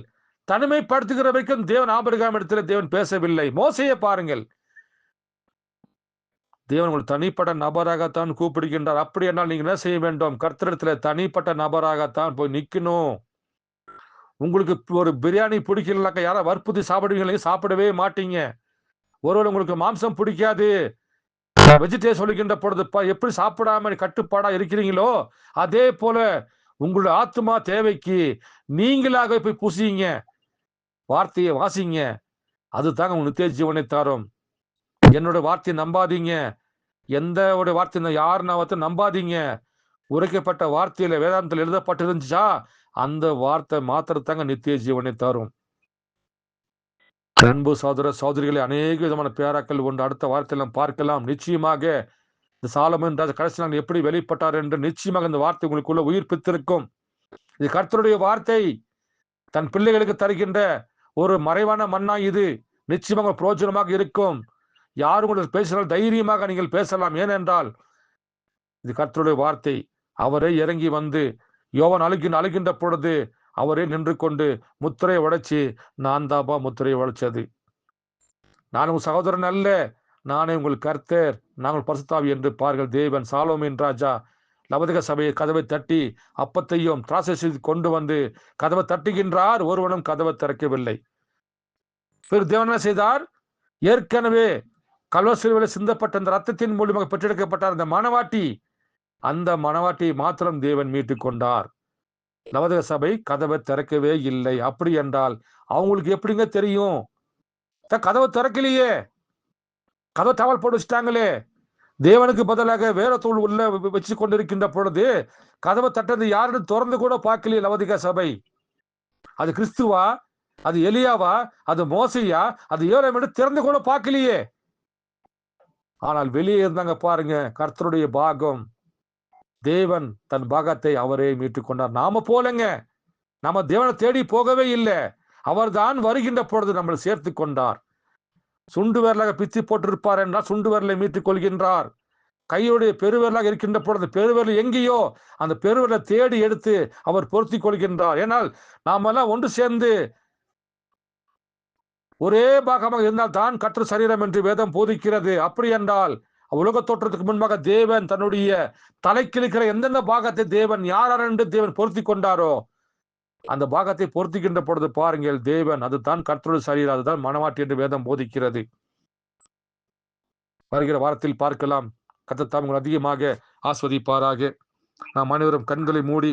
தனிமைப்படுத்துகிற வரைக்கும் தேவன் ஆபிரகாம் இடத்துல தேவன் பேசவில்லை. மோசையை பாருங்கள், தேவன் உங்கள் தனிப்பட்ட நபராகத்தான் கூப்பிடுகின்றார். அப்படி என்றால் நீங்க என்ன செய்ய வேண்டும்? கர்த்தரிடத்துல தனிப்பட்ட நபராகத்தான் போய் நிக்கணும். உங்களுக்கு ஒரு பிரியாணி பிடிக்கலனாக்கா யாராவது வற்புறுத்தி சாப்பிடுவீங்களே? சாப்பிடவே மாட்டீங்க. ஒருவேளை உங்களுக்கு மாம்சம் பிடிக்காது, வெஜிடேரியன் சொல்லுகின்ற பொழுது எப்படி சாப்பிடாம கட்டுப்பாடா இருக்கிறீங்களோ, அதே போல உங்களுடைய ஆத்மா தேவைக்கு நீங்களாக போய் புசிங்க, வார்த்தையை வாசிங்க. அதுதாங்க உங்க நித்திய ஜீவனை தரும். என்னோட வார்த்தையை நம்பாதீங்க, எந்த ஒரு வார்த்தை யாருன்னா நம்பாதீங்க. உரைக்கப்பட்ட வார்த்தையில வேதாந்தத்தில் எழுதப்பட்டிருந்துச்சா அந்த வார்த்தை மாத்திரத்தாங்க நித்திய ஜீவனை தரும். அன்பு சகோதர சகோதரிகளை, அநேக விதமான பேராக்கள் உண்டு. அடுத்த வார்த்தையெல்லாம் பார்க்கலாம். நிச்சயமாக இந்த சாலமன் ராஜா கடைசி நாள் எப்படி வெளிப்பட்டார் என்று நிச்சயமாக இந்த வார்த்தை உங்களுக்குள்ள உயிர்ப்பித்திருக்கும். இது கர்த்தருடைய வார்த்தை, தன் பிள்ளைகளுக்கு தருகின்ற ஒரு மறைவான மன்னா. இது நிச்சயமாக பிரயோஜனமாக இருக்கும். யாரும் கூட பேசினால் தைரியமாக நீங்கள் பேசலாம். ஏனென்றால் இது கர்த்தருடைய வார்த்தை. அவரே இறங்கி வந்து யோவான் அழுகின்ற பொழுது அவரே நின்று கொண்டு முத்திரையை உடைச்சி, நான் தாப்பா முத்திரையை உடைச்சது, நான் உங்கள் சகோதரன் அல்ல, நானே உங்கள் கர்த்தர், நாங்கள் பரிசுத்தாவி என்று பார்கள். தேவன் சாலோமின் ராஜா லவதிக சபையை கதவை தட்டி அப்பத்தையும் திராட்சை கொண்டு வந்து கதவை தட்டுகின்றார். ஒருவனும் கதவை திறக்கவில்லை. தேவன் என்ன செய்தார்? ஏற்கனவே கல்வசிலுவையில் சிந்தப்பட்ட அந்த ரத்தத்தின் மூலமாக பெற்றெடுக்கப்பட்டார் அந்த மணவாட்டி, அந்த மணவாட்டியை மாத்திரம் தேவன் மீட்டுக் கொண்டார். லவதிக சபை கதவை திறக்கவே இல்லை. அப்படி என்றால் அவங்களுக்கு எப்படிங்க தெரியும்? கதவை திறக்கலையே, கதவை தவல் போட்டு வச்சுட்டாங்களே. தேவனுக்கு பதிலாக வேற தூள் உள்ள வச்சு கொண்டிருக்கின்ற பொழுது கதவை தட்டது யாருன்னு திறந்து கூட பார்க்கலையே லவதிக சபை. அது கிறிஸ்துவா, அது எலியாவா, அது மோசையா, அது யோரேம் திறந்து கூட பார்க்கலையே. ஆனால் வெளியே இருந்தாங்க பாருங்க, கர்த்தருடைய பாகம். தேவன் தன் பாகத்தை அவரே மீட்டுக் கொண்டார். நாம போலங்க, நாம தேவனை தேடி போகவே இல்லை. அவர் தான் வருகின்ற பொழுது நம்மளை சேர்த்து கொண்டார். சுண்டு விரலாக பிச்சு போட்டிருப்பார் என்றால் சுண்டு விரலை மீட்டுக் கொள்கின்றார். கையுடைய பெருவிரலாக இருக்கின்ற பொழுது பெருவிரல் எங்கேயோ அந்த பெருவிரலை தேடி எடுத்து அவர் பொருத்தி கொள்கின்றார். ஏனால் நாமெல்லாம் ஒன்று சேர்ந்து ஒரே பாகமாக இருந்தால் தான் கர்த்தர் சரீரம் என்று வேதம் போதிக்கிறது. அப்படி என்றால் உலக தோற்றத்துக்கு முன்பாக தேவன் தன்னுடைய தலைக்கு இருக்கிற எந்தெந்த பாகத்தை தேவன் யார் என்று தேவன் பொருத்தி கொண்டாரோ அந்த பாகத்தை பொருத்திக்கின்ற பொழுது பாருங்கள், தேவன் அதுதான் கர்த்தருடைய சரீரம், அதுதான் மணவாட்டி என்று வேதம் போதிக்கிறது. வருகிற வாரத்தில் பார்க்கலாம். கர்த்தர் தாம் அதிகமாக ஆஸ்வதிப்பாராக. நாம் அனைவரும் கண்களை மூடி